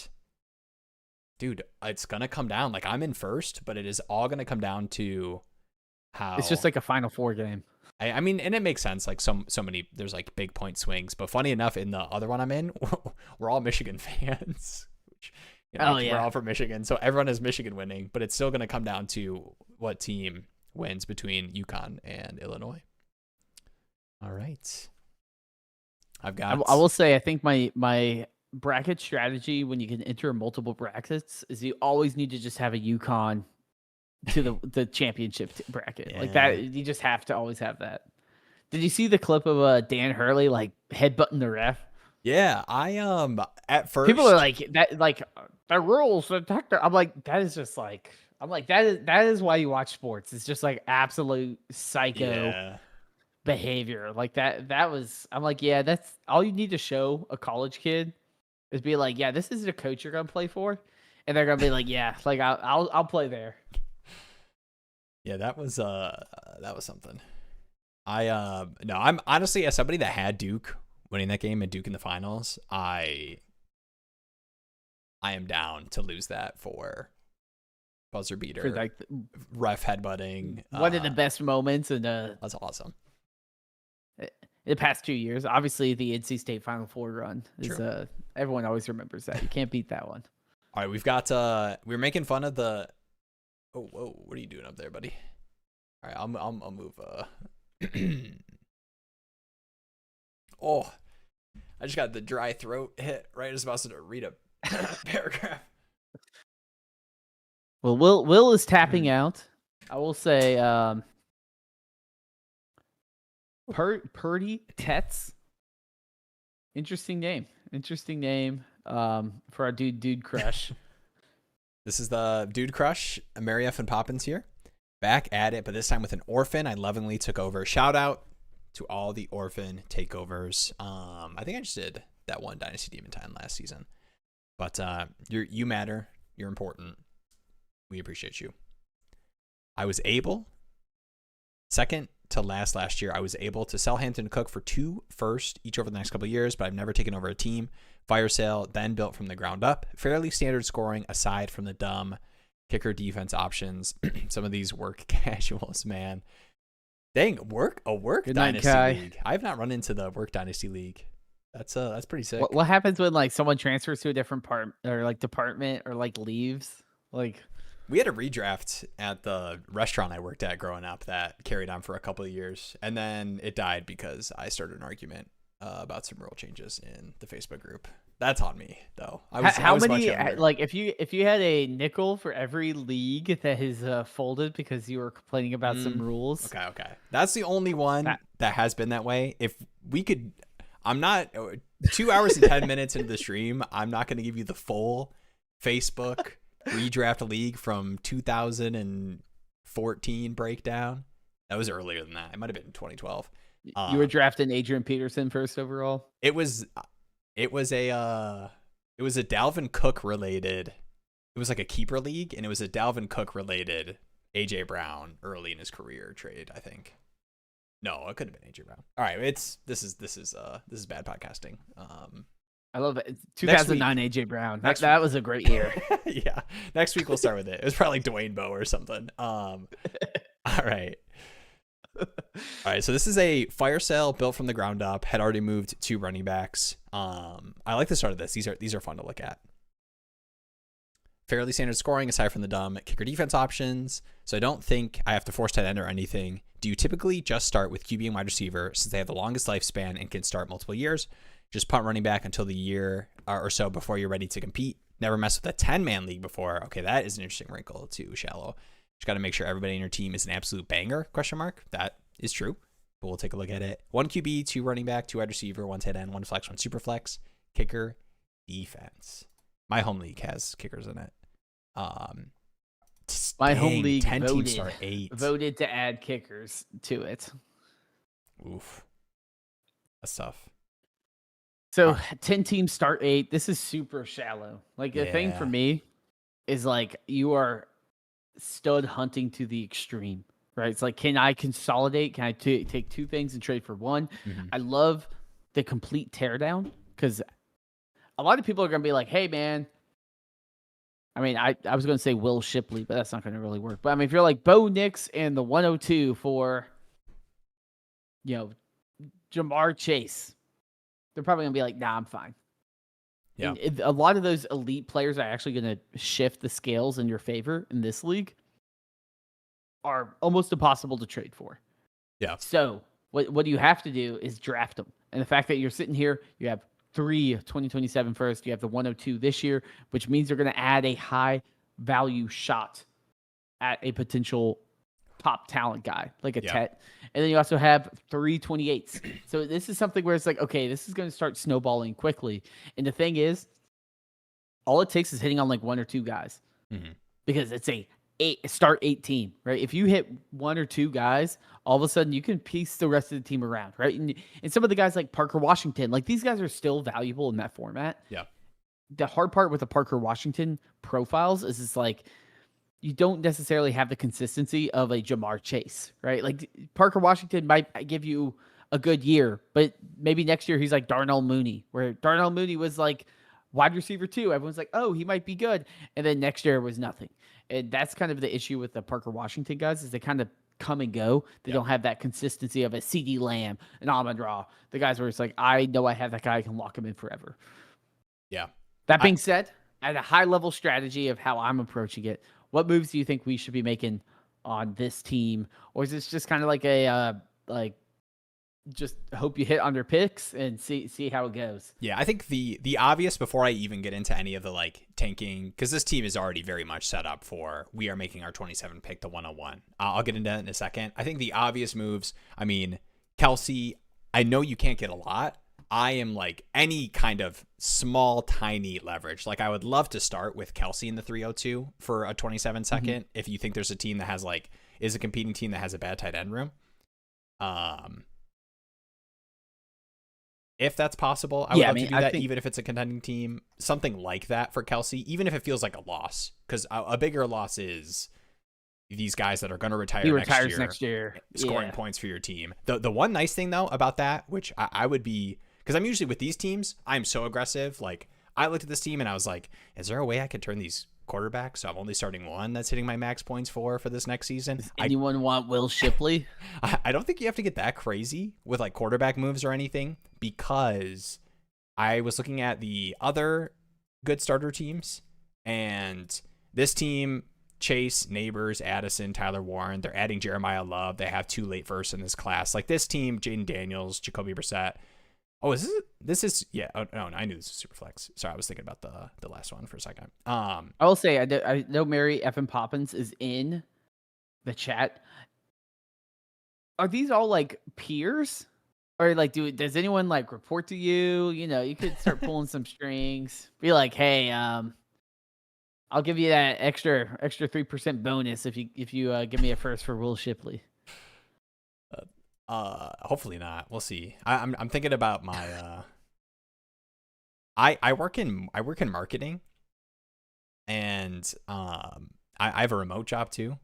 A: dude, it's gonna come down. Like I'm in first, but it is all gonna come down to how
B: It's just like a Final Four game.
A: I mean, and it makes sense. Like so many, there's like big point swings. But funny enough, in the other one I'm in, we're all Michigan fans. Which, we're all from Michigan, so everyone is Michigan winning. But it's still going to come down to what team wins between UConn and Illinois. All right, I've got.
B: I will say, I think my bracket strategy when you can enter multiple brackets is you always need to just have a UConn to the championship bracket. Like that, you just have to always have that. Did you see the clip of Dan Hurley like headbutting the ref?
A: Yeah, I at first
B: people are like that, like the rules. I'm like, that is just like, I'm like, that is why you watch sports. It's just like absolute psycho behavior. Like that was. I'm like, yeah, that's all you need to show a college kid is be like, yeah, this is the coach you're gonna play for, and they're gonna be like, yeah, like I'll play there.
A: Yeah, that was something. No, I'm honestly, as somebody that had Duke winning that game and Duke in the finals, I am down to lose that for buzzer beater,
B: for like
A: ref headbutting.
B: One of the best moments, and
A: that's awesome.
B: The past 2 years, obviously the NC State Final Four run is everyone always remembers that. You can't beat that one.
A: All right, we've got we're making fun of the. Oh, whoa! What are you doing up there, buddy? All right, I'll move. Oh, I just got the dry throat hit right as I was about to read a paragraph.
B: Well, Will is tapping out. I will say, Purdy Tets. Interesting name. For our dude crush.
A: This is the dude crush, Mary F. and Poppins here. Back at it, but this time with an orphan. I lovingly took over. Shout out to all the orphan takeovers. I think I just did that one Dynasty Demon Time last season. But you matter. You're important. We appreciate you. I was able, second to last year, I was able to sell Hampton Cook for 2 firsts each over the next couple of years, but I've never taken over a team. Fire sale, then built from the ground up. Fairly standard scoring aside from the dumb kicker defense options. Some of these work casuals, man. Dang, a work
B: Good
A: Dynasty
B: night,
A: League. I have not run into the work Dynasty League. That's pretty sick.
B: What happens when like someone transfers to a different part or like department or like leaves? Like
A: we had a redraft at the restaurant I worked at growing up that carried on for a couple of years, and then it died because I started an argument about some rule changes in the Facebook group. That's on me, though.
B: How many? Like, if you had a nickel for every league that has folded because you were complaining about some rules.
A: Okay. That's the only one that has been that way. If we could, I'm not 2 hours and 10 minutes into the stream. I'm not going to give you the full Facebook redraft league from 2014 breakdown. That was earlier than that. It might have been 2012.
B: You were drafting Adrian Peterson first overall.
A: It was a Dalvin Cook related. It was like a keeper league, and it was a Dalvin Cook related AJ Brown early in his career trade. I think. No, it could have been AJ Brown. All right, this is bad podcasting.
B: I love it. 2009 AJ Brown. That was a great year.
A: Yeah. Next week we'll start with it. It was probably Dwayne Bowe or something. All right. All right, so this is a fire sale built from the ground up. Had already moved 2 running backs. I like the start of this. These are fun to look at. Fairly standard scoring aside from the dumb kicker defense options. So I don't think I have to force tight end or anything. Do you typically just start with QB and wide receiver since they have the longest lifespan and can start multiple years? Just punt running back until the year or so before you're ready to compete. Never mess with a 10-man league before. Okay, that is an interesting wrinkle too, shallow. Just got to make sure everybody in your team is an absolute banger, ? That is true, but we'll take a look at it. 1 QB, 2 running back, 2 wide receiver, 1 tight end, 1 flex, 1 super flex, kicker, defense. My home league has kickers in it.
B: My home league
A: 10 teams start 8.
B: Voted to add kickers to it.
A: Oof. That's tough.
B: So 10 teams start 8. This is super shallow. Like the thing for me is like you are stud hunting to the extreme, right? It's like, can I consolidate? Can I take 2 things and trade for 1?
A: Mm-hmm.
B: I love the complete teardown because a lot of people are going to be like, hey, man, I mean, I was going to say Will Shipley, but that's not going to really work. But I mean, if you're like Bo Nix and the 102 for, Jamar Chase, they're probably going to be like, nah, I'm fine.
A: Yeah.
B: And a lot of those elite players are actually going to shift the scales in your favor in this league are almost impossible to trade for.
A: Yeah.
B: So what you have to do is draft them. And the fact that you're sitting here, you have 3 2027 first, you have the 102 this year, which means you're going to add a high value shot at a potential top talent guy like a Tet. And then you also have 3 28s. So this is something where it's like, okay, this is going to start snowballing quickly. And the thing is, all it takes is hitting on like 1 or 2 guys because it's a start 18, right? If you hit 1 or 2 guys, all of a sudden you can piece the rest of the team around, right? And some of the guys like Parker Washington, like these guys are still valuable in that format.
A: Yeah.
B: The hard part with the Parker Washington profiles is it's like you don't necessarily have the consistency of a Jamar Chase, right? Like Parker Washington might give you a good year, but maybe next year he's like Darnell Mooney, where Darnell Mooney was like wide receiver 2. Everyone's like, oh, he might be good. And then next year was nothing. And that's kind of the issue with the Parker Washington guys is they kind of come and go. They don't have that consistency of a CD Lamb, an Amon-Ra. The guys where it's like, I know I have that guy. I can lock him in forever.
A: Yeah.
B: That being said, at a high level strategy of how I'm approaching it, what moves do you think we should be making on this team? Or is this just kind of like a, just hope you hit on your picks and see how it goes?
A: Yeah, I think the obvious before I even get into any of the like tanking, because this team is already very much set up for we are making our 27 pick the 101. I'll get into that in a second. I think the obvious moves, I mean, Kelsey, I know you can't get a lot. I am like any kind of small, tiny leverage. Like I would love to start with Kelsey in the 302 for a 27 second. If you think there's a team that has like, is a competing team that has a bad tight end room. If that's possible, I would love to do that, even if it's a contending team, something like that for Kelsey, even if it feels like a loss, because a bigger loss is these guys that are going to retire
B: next year,
A: scoring points for your team. The one nice thing though about that, which I would be, because I'm usually with these teams, I'm so aggressive. Like I looked at this team and I was like, is there a way I could turn these quarterbacks so I'm only starting one that's hitting my max points for this next season?
B: Does anyone want Will Shipley?
A: I don't think you have to get that crazy with like quarterback moves or anything, because I was looking at the other good starter teams, and this team, Chase, Neighbors, Addison, Tyler Warren, they're adding Jeremiah Love. They have 2 late firsts in this class. Like this team, Jaden Daniels, Jacoby Brissett. Oh, this is yeah. Oh, no, I knew this was super flex. Sorry, I was thinking about the last one for a second.
B: I will say I know Mary F. Poppins is in the chat. Are these all like peers, or like does anyone like report to you? You could start pulling some strings. Be like, hey, I'll give you that extra 3% bonus if you give me a first for Will Shipley.
A: Hopefully not. We'll see. I'm thinking about my I work in marketing, and I have a remote job too.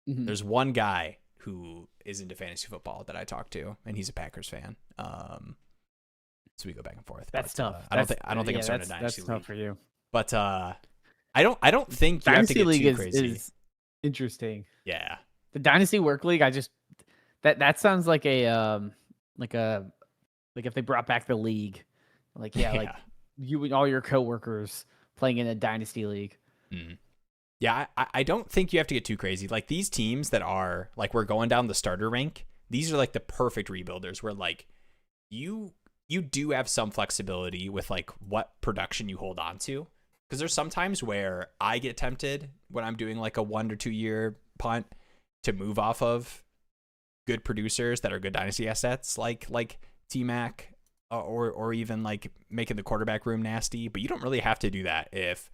A: There's one guy who is into fantasy football that I talk to, and he's a Packers fan. So we go back and forth.
B: That's tough.
A: I don't think I'm starting a dynasty
B: league. That's tough for you.
A: But I don't think you
B: dynasty
A: have to get
B: league
A: too crazy.
B: Is interesting.
A: Yeah.
B: The dynasty work league, that sounds like a like if they brought back the league, like like you and all your coworkers playing in a dynasty league.
A: Yeah, I don't think you have to get too crazy. Like these teams that are like we're going down the starter rank, these are like the perfect rebuilders where like you do have some flexibility with like what production you hold on to. Because there's some times where I get tempted when I'm doing like a 1 to 2 year punt to move off of good producers that are good dynasty assets like T-Mac or even like making the quarterback room nasty. But you don't really have to do that if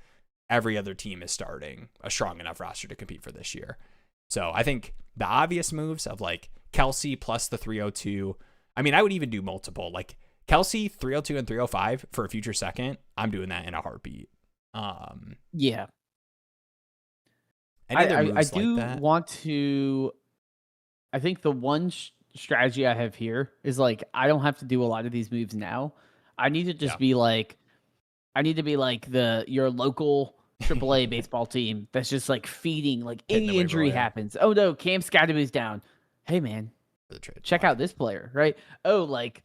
A: every other team is starting a strong enough roster to compete for this year. So I think the obvious moves of like Kelsey plus the 302. I mean, I would even do multiple, like Kelsey 302 and 305 for a future second. I'm doing that in a heartbeat.
B: Yeah.
A: I
B: do want to. I think the one strategy I have here is like I don't have to do a lot of these moves now. I need to just be like, I need to be like your local AAA baseball team that's just like feeding, like
A: Hitting the
B: any
A: waiver
B: injury
A: wire
B: happens. Oh no, Cam Scadamoo's down. Hey man,
A: for the trade
B: check
A: block.
B: out this player, right? Oh, like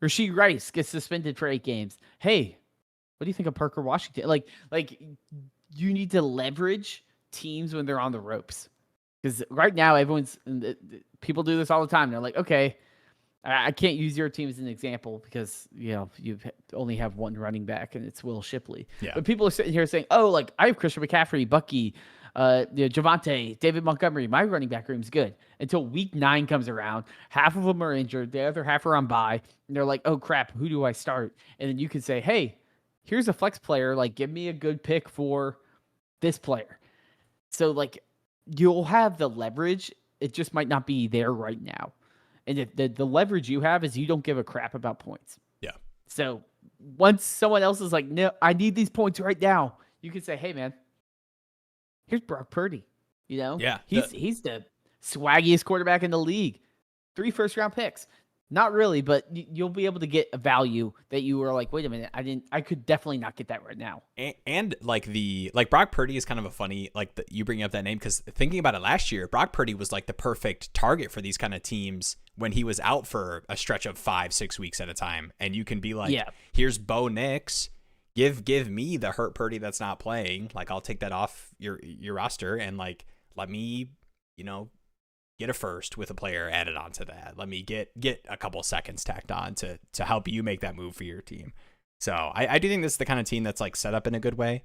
B: Rasheed Rice gets suspended for 8 games. Hey, what do you think of Parker Washington? Like you need to leverage teams when they're on the ropes. Because right now, people do this all the time. They're like, okay, I can't use your team as an example because you only have one running back and it's Will Shipley.
A: Yeah.
B: But people are sitting here saying, oh, like I have Christian McCaffrey, Bucky, Javante, David Montgomery. My running back room's good until week 9 comes around. Half of them are injured. The other half are on bye. And they're like, oh crap, who do I start? And then you can say, hey, here's a flex player. Like, give me a good pick for this player. So like you'll have the leverage. It just might not be there right now. And the leverage you have is you don't give a crap about points.
A: Yeah.
B: So once someone else is like, no, I need these points right now, you can say, hey man, here's Brock Purdy.
A: Yeah.
B: He's the swaggiest quarterback in the league. 3 first-round picks. Not really, but you'll be able to get a value that you were like, wait a minute, I could definitely not get that right now.
A: And like Brock Purdy is kind of a funny, you bring up that name because thinking about it last year, Brock Purdy was like the perfect target for these kind of teams when he was out for a stretch of 5-6 weeks at a time. And you can be like, here's Bo Nix, give me the hurt Purdy that's not playing. Like I'll take that off your roster and like, let me, get a first with a player added onto that. Let me get a couple seconds tacked on to help you make that move for your team. So I do think this is the kind of team that's like set up in a good way.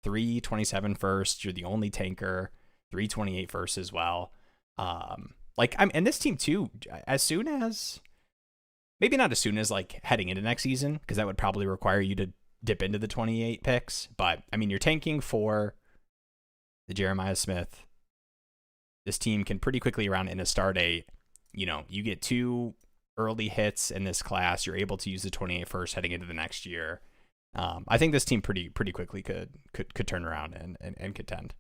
A: 327 first, you're the only tanker. 328 first as well. And this team too, as soon as, maybe not as soon as like heading into next season, because that would probably require you to dip into the 28 picks. But I mean, you're tanking for the Jeremiah Smith. This team can pretty quickly round in a start date. You get 2 early hits in this class. You're able to use the 28 first heading into the next year. I think this team pretty quickly could turn around and contend.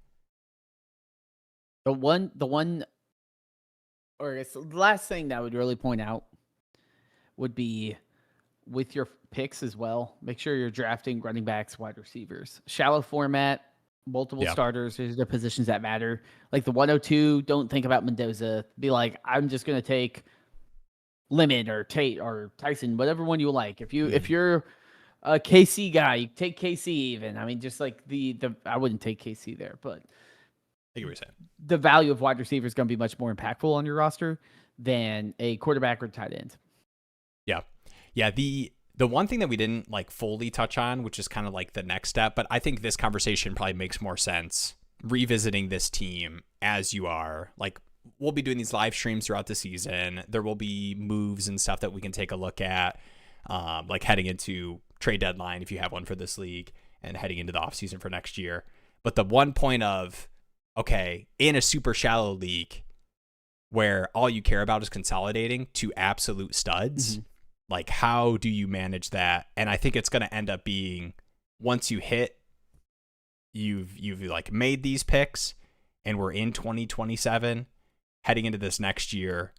B: The last thing that I would really point out would be with your picks as well. Make sure you're drafting running backs, wide receivers, shallow format. Multiple starters. There's the positions that matter. Like the 102, don't think about Mendoza. Be like, I'm just gonna take Lemon or Tate or Tyson, whatever one you like. If you're a KC guy, you take KC even. I mean, just like the I wouldn't take KC there, but
A: I get what you're saying.
B: The value of wide receiver is going to be much more impactful on your roster than a quarterback or tight end.
A: Yeah. The one thing that we didn't like fully touch on, which is kind of like the next step, but I think this conversation probably makes more sense revisiting this team as you are. Like we'll be doing these live streams throughout the season. There will be moves and stuff that we can take a look at, like heading into trade deadline if you have one for this league and heading into the offseason for next year. But the one point of, okay, in a super shallow league where all you care about is consolidating to absolute studs, like how do you manage that? And I think it's going to end up being once you hit, you've like made these picks and we're in 2027 heading into this next year,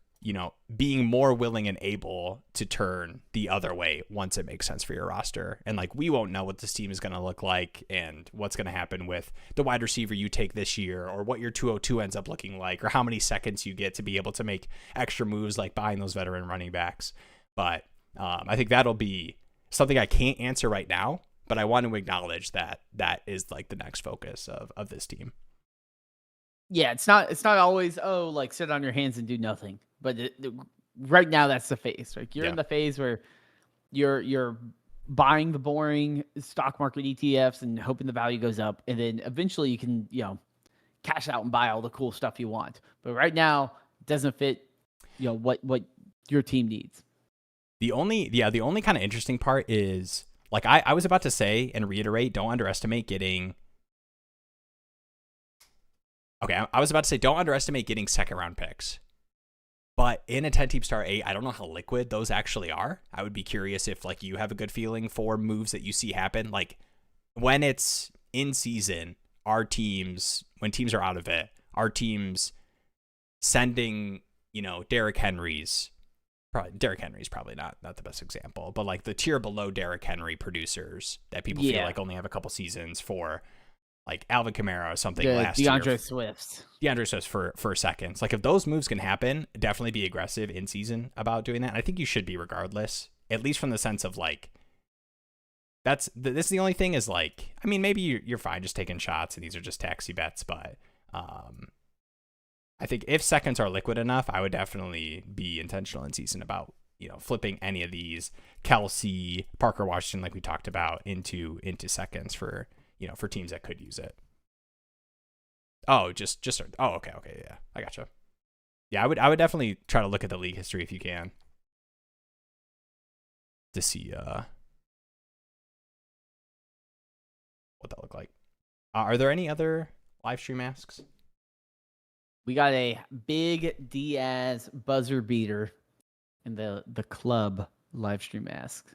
A: being more willing and able to turn the other way once it makes sense for your roster. And like, we won't know what this team is going to look like and what's going to happen with the wide receiver you take this year or what your 202 ends up looking like or how many seconds you get to be able to make extra moves like buying those veteran running backs. But I think that'll be something I can't answer right now, but I want to acknowledge that is like the next focus of this team.
B: Yeah, it's not always, like sit on your hands and do nothing. But right now that's the phase. Like you're in the phase where you're buying the boring stock market ETFs and hoping the value goes up, and then eventually you can cash out and buy all the cool stuff you want. But right now it doesn't fit what your team needs.
A: The only kind of interesting part is like I was about to say and reiterate, don't underestimate getting second round picks. But in a 10-team start 8, I don't know how liquid those actually are. I would be curious if like you have a good feeling for moves that you see happen. Like when it's in season, when teams are out of it, our teams sending, Derrick Henrys, probably Derrick Henry's probably not the best example, but like the tier below Derrick Henry producers that people feel like only have a couple seasons for, like Alvin Kamara or something last year.
B: DeAndre Swift
A: for seconds. Like if those moves can happen, definitely be aggressive in season about doing that. And I think you should be regardless, at least from the sense of like, this is the only thing is like, I mean, maybe you're fine just taking shots and these are just taxi bets, but I think if seconds are liquid enough, I would definitely be intentional in season about, flipping any of these Kelsey, Parker Washington, like we talked about, into seconds for, for teams that could use it. Oh, okay. Yeah, I gotcha. Yeah, I would definitely try to look at the league history if you can to see what that looked like. Are there any other live stream asks?
B: We got a big Diaz buzzer beater in the club live stream ask.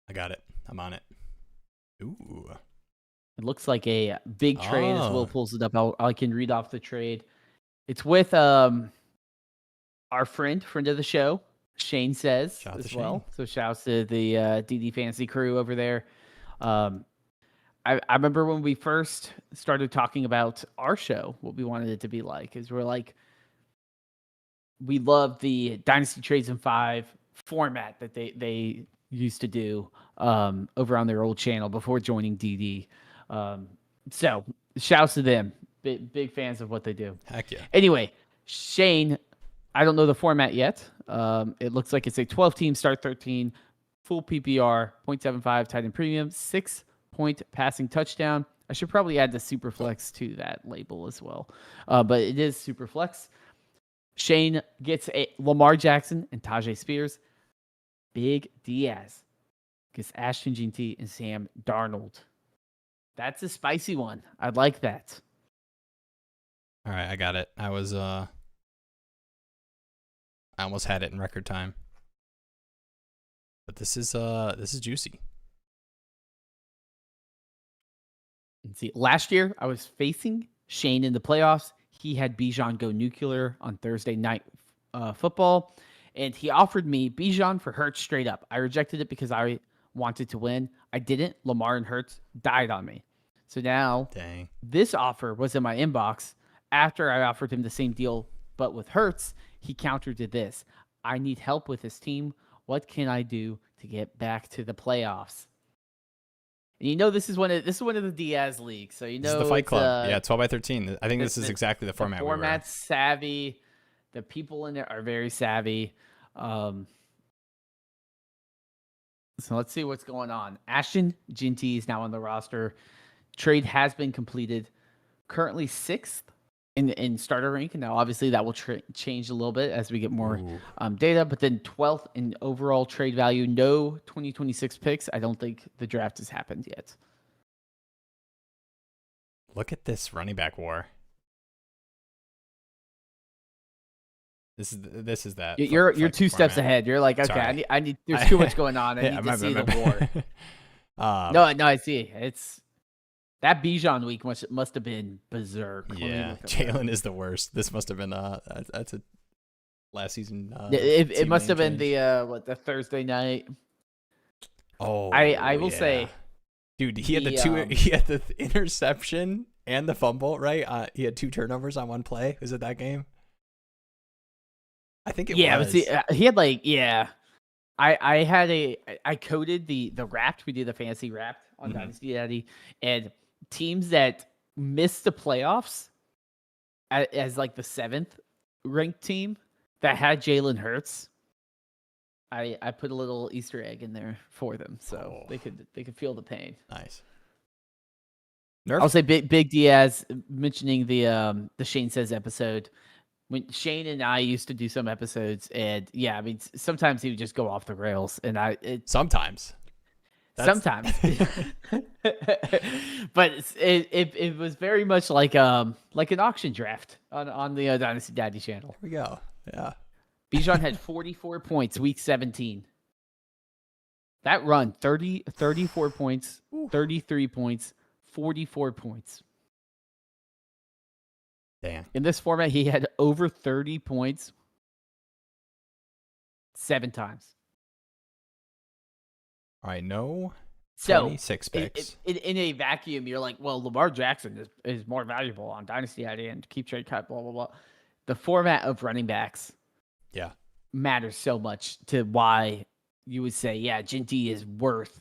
A: I got it. I'm on it. Ooh.
B: It looks like a big trade as Will pulls it up. I can read off the trade. It's with our friend of the show, Shane Says, as well. So shouts to the DD Fantasy crew over there. I remember when we first started talking about our show, what we wanted it to be like, is we love the Dynasty Trades in 5 format that they used to do over on their old channel before joining DD. So shouts to them. Big fans of what they do.
A: Heck yeah.
B: Anyway, Shane, I don't know the format yet. It looks like it's a 12-team start 13, full PPR, 0.75 tight end premium, 6-point passing touchdown. I should probably add the Superflex to that label as well. But it is Superflex. Shane gets a Lamar Jackson and Tajay Spears. Big Diaz gets Ashton Jeanty and Sam Darnold. That's a spicy one. I'd like that.
A: All right, I got it. I almost had it in record time. But this is juicy.
B: See, last year I was facing Shane in the playoffs. He had Bijan go nuclear on Thursday night football, and he offered me Bijan for Hurts straight up. I rejected it because I wanted to win. I didn't. Lamar and Hurts died on me. So now this offer was in my inbox after I offered him the same deal, but with Hurts, he countered to this. I need help with his team. What can I do to get back to the playoffs? And this is one of the Diaz leagues. So
A: this is the Fight Club. 12 by 13. I think this is exactly the format.
B: The format's savvy. The people in there are very savvy. So let's see what's going on. Ashton Jeanty is now on the roster. Trade has been completed. Currently 6th in starter rank. Now, obviously, that will change a little bit as we get more data. But then 12th in overall trade value. No 2026 picks. I don't think the draft has happened yet.
A: Look at this running back war. This is that.
B: You're two steps ahead. You're like, okay, I need. There's too much going on. I need to see the war. No, I see. It's that Bijan week must have been berserk.
A: Yeah, Jalen is the worst. This must have been that's a last season.
B: It must have been the Thursday night.
A: Oh,
B: I will say,
A: dude, he had he had the interception and the fumble, right? He had 2 turnovers on one play. Was it that game? I think it was.
B: He had I coded the Wrapped. We did the fantasy Wrapped on Dynasty Daddy, and teams that missed the playoffs as like the 7th ranked team that had Jalen Hurts. I put a little Easter egg in there for them, so they could feel the pain.
A: Nice.
B: I'll say Big Diaz mentioning the Shane Says episode. When Shane and I used to do some episodes, and sometimes he would just go off the rails, and
A: sometimes,
B: but it was very much like an auction draft on the Dynasty Daddy channel.
A: Here we go. Yeah,
B: Bijan had 44 points week 17. That run 34 points, 33 points, 44 points.
A: Damn.
B: In this format, he had over 30 points 7 times.
A: All right, no
B: So
A: 26 picks.
B: in a vacuum, you're like, well, Lamar Jackson is more valuable on Dynasty Daddy and KeepTradeCut, blah, blah, blah. The format of running backs
A: Yeah.
B: matters so much to why you would say, yeah, Ginty is worth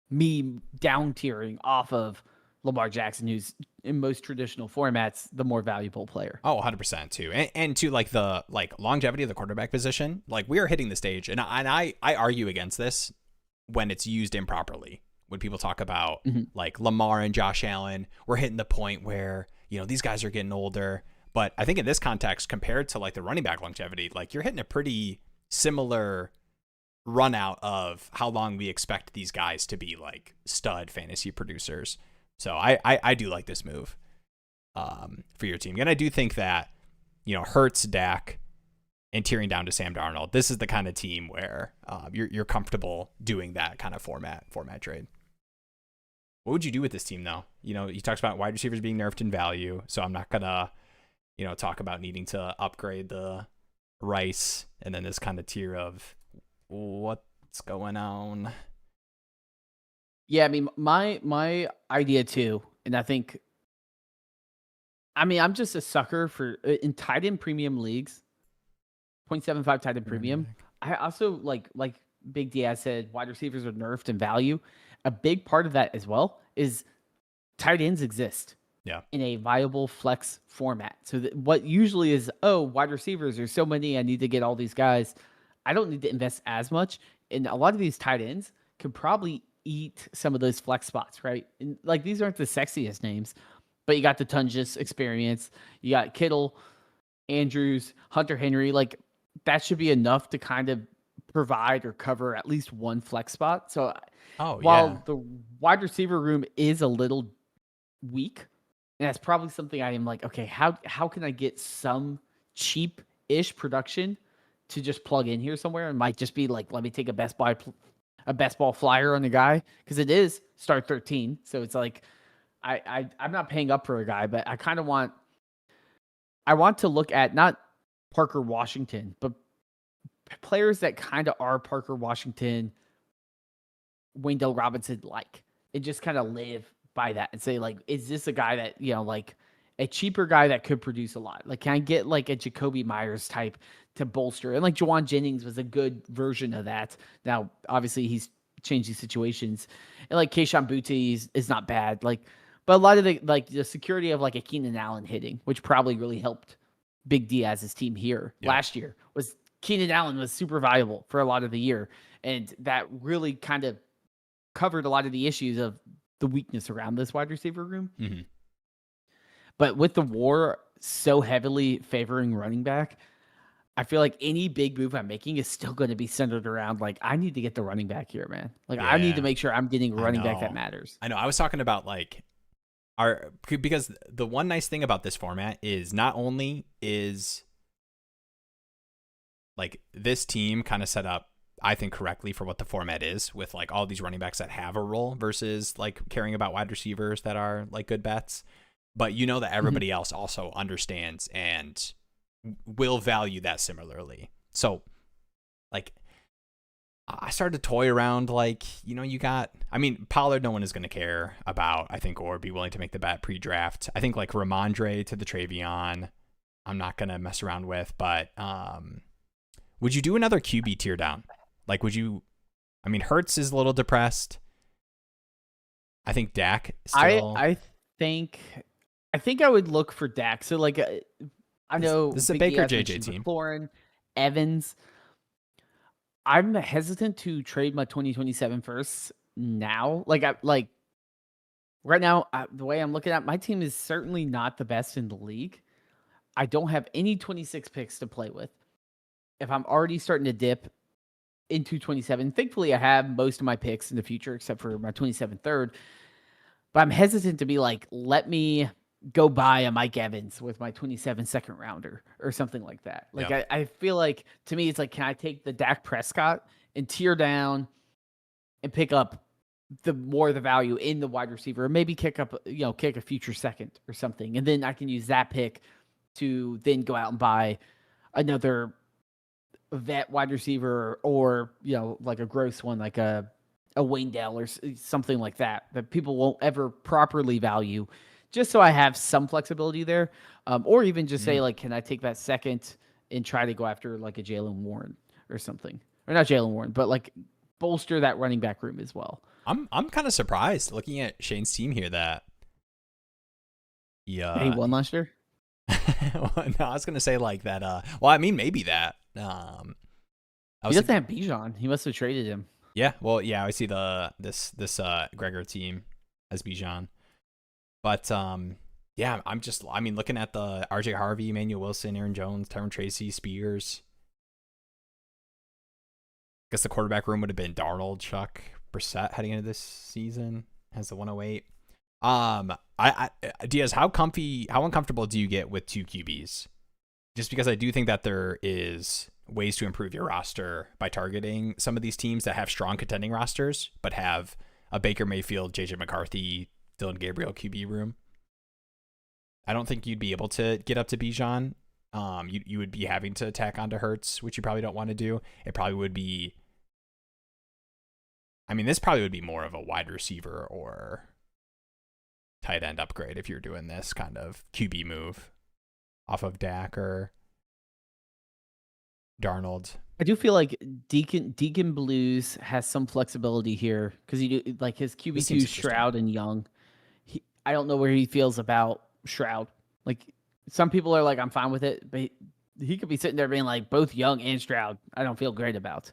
B: me down tiering off of Lamar Jackson, who's in most traditional formats the more valuable player.
A: Oh, 100% too. And to like the longevity of the quarterback position, like we are hitting the stage, and I argue against this when it's used improperly. When people talk about like Lamar and Josh Allen, we're hitting the point where, these guys are getting older. But I think in this context, compared to like the running back longevity, like you're hitting a pretty similar run out of how long we expect these guys to be like stud fantasy producers. So I do like this move for your team. And I do think that, Hurts, Dak, and tearing down to Sam Darnold, this is the kind of team where you're comfortable doing that kind of format trade. What would you do with this team, though? You talked about wide receivers being nerfed in value, so I'm not going to, talk about needing to upgrade the Rice and then this kind of tier of what's going on.
B: Yeah, I mean, my idea too, and I'm just a sucker for in tight end premium leagues, 0.75 tight end premium. I also like Big Diaz said, wide receivers are nerfed in value. A big part of that as well is tight ends exist in a viable flex format. So what usually is, wide receivers, there's so many, I need to get all these guys. I don't need to invest as much. And a lot of these tight ends could probably eat some of those flex spots, right? And like these aren't the sexiest names, but you got the Tungus experience. You got Kittle, Andrews, Hunter Henry. Like that should be enough to kind of provide or cover at least one flex spot. So while the wide receiver room is a little weak, and that's probably something I am like, okay, how can I get some cheap-ish production to just plug in here somewhere? It might just be like, let me take a best ball flyer on the guy, because it is start 13. So it's like I'm not paying up for a guy, but I want to look at not Parker Washington, but players that kind of are Parker Washington, Wendell Robinson like, and just kind of live by that and say, like, is this a guy that, like a cheaper guy that could produce a lot? Like, can I get like a Jacoby Myers type to bolster? And like Juwan Jennings was a good version of that. Now, obviously he's changing situations, and like Kayshon Boutte is not bad. Like, but a lot of the security of like a Keenan Allen hitting, which probably really helped Big Diaz's team here last year, was Keenan Allen was super valuable for a lot of the year. And that really kind of covered a lot of the issues of the weakness around this wide receiver room. Mm-hmm. But with the war so heavily favoring running back, I feel like any big move I'm making is still going to be centered around, like, I need to get the running back here, man. Like, I need to make sure I'm getting a running back that matters.
A: I know. I was talking about, like, because the one nice thing about this format is not only is, like, this team kind of set up, I think, correctly for what the format is, with like all these running backs that have a role versus like caring about wide receivers that are like good bets. But that everybody else also understands and will value that similarly. So like I started to toy around, like, you got, Pollard, no one is going to care about, I think, or be willing to make the bet pre-draft. I think like Ramondre to the Travion, I'm not going to mess around with, but would you do another QB tier down? Like, would you? Hurts is a little depressed. I think Dak still.
B: I think I would look for Dak. So, like, I know
A: this is a Baker JJ team.
B: McLaurin, Evans. I'm hesitant to trade my 2027 firsts now. Like right now, the way I'm looking at my team is certainly not the best in the league. I don't have any 26 picks to play with. If I'm already starting to dip into 27. Thankfully, I have most of my picks in the future, except for my 27 third. But I'm hesitant to be like, let me go buy a Mike Evans with my 27 second rounder or something like that. Like, I feel like, to me, it's like, can I take the Dak Prescott and tier down and pick up the value in the wide receiver, or maybe kick a future second or something. And then I can use that pick to then go out and buy another vet wide receiver or, like a gross one, like a Wayne Dell or something like that people won't ever properly value, just so I have some flexibility there. Or even just say, like, can I take that second and try to go after like a Jalen Warren or something, or not Jalen Warren, but like bolster that running back room as well.
A: I'm kind of surprised looking at Shane's team here that
B: He won last year.
A: No, I was gonna say like that. Well, I mean, maybe that.
B: He doesn't have Bijan. He must have traded him.
A: Yeah. Well, yeah. I see this Gregor team as Bijan, but yeah. I mean, looking at the RJ Harvey, Emmanuel Wilson, Aaron Jones, Tyron Tracy, Spears. Guess the quarterback room would have been Darnold, Chuck, Brissett heading into this season. Has the 108. Diaz, how uncomfortable do you get with 2 QBs? Just because I do think that there is ways to improve your roster by targeting some of these teams that have strong contending rosters, but have a Baker Mayfield, JJ McCarthy, Dylan Gabriel QB room. I don't think you'd be able to get up to Bijan. You would be having to attack onto Hurts, which you probably don't want to do. It probably would be. I mean, this probably would be more of a wide receiver or tight end upgrade if you're doing this kind of QB move off of Dak or Darnold.
B: I do feel like Deacon Blues has some flexibility here because he do like his QB2 Stroud and Young. I don't know where he feels about Stroud. Like, some people are like, I'm fine with it, but he could be sitting there being like, both Young and Stroud, I don't feel great about.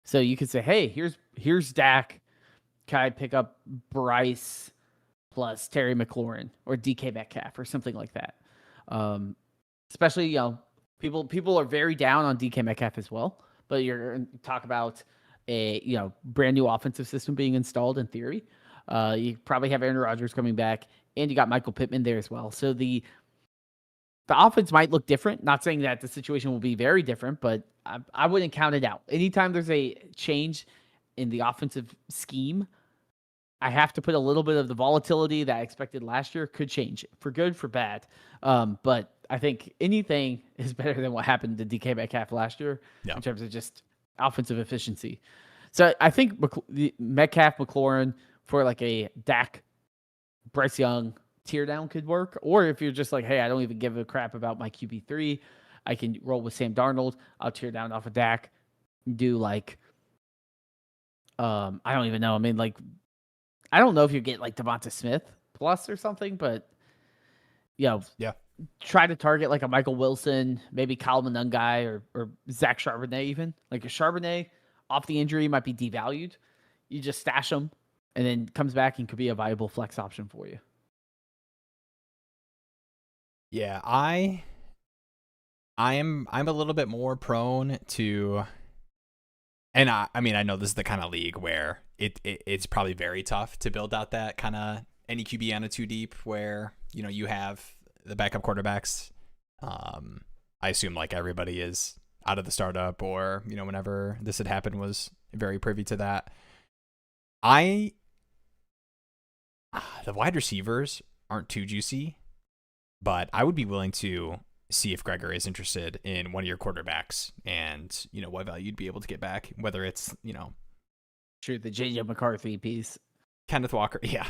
B: So you could say, hey, here's Dak. Can I pick up Bryce plus Terry McLaurin or DK Metcalf or something like that? Especially, people are very down on DK Metcalf as well, but you're going to talk about a, brand new offensive system being installed in theory. You probably have Aaron Rodgers coming back, and you got Michael Pittman there as well. So the offense might look different. Not saying that the situation will be very different, but I wouldn't count it out. Anytime there's a change in the offensive scheme, I have to put a little bit of the volatility that I expected last year could change for good, for bad. But I think anything is better than what happened to DK Metcalf last year in terms of just offensive efficiency. So I think Metcalf, McLaurin for like a Dak, Bryce Young tear down could work. Or if you're just like, hey, I don't even give a crap about my QB3, I can roll with Sam Darnold. I'll tear down off of Dak. Do like, I don't even know. I mean, like, I don't know if you get like Devonta Smith plus or something, but try to target like a Michael Wilson, maybe Kyle Monangai or Zach Charbonnet even. Like a Charbonnet off the injury might be devalued. You just stash him and then comes back and could be a viable flex option for you.
A: Yeah, I'm a little bit more prone to, and I mean, I know this is the kind of league where it's probably very tough to build out that kind of any QB on a 2 deep where, you have the backup quarterbacks. I assume like everybody is out of the startup or, whenever this had happened was very privy to that. The wide receivers aren't too juicy, but I would be willing to see if Gregor is interested in one of your quarterbacks and, what value you'd be able to get back, whether it's,
B: Sure, the JJ McCarthy piece.
A: Kenneth Walker. Yeah.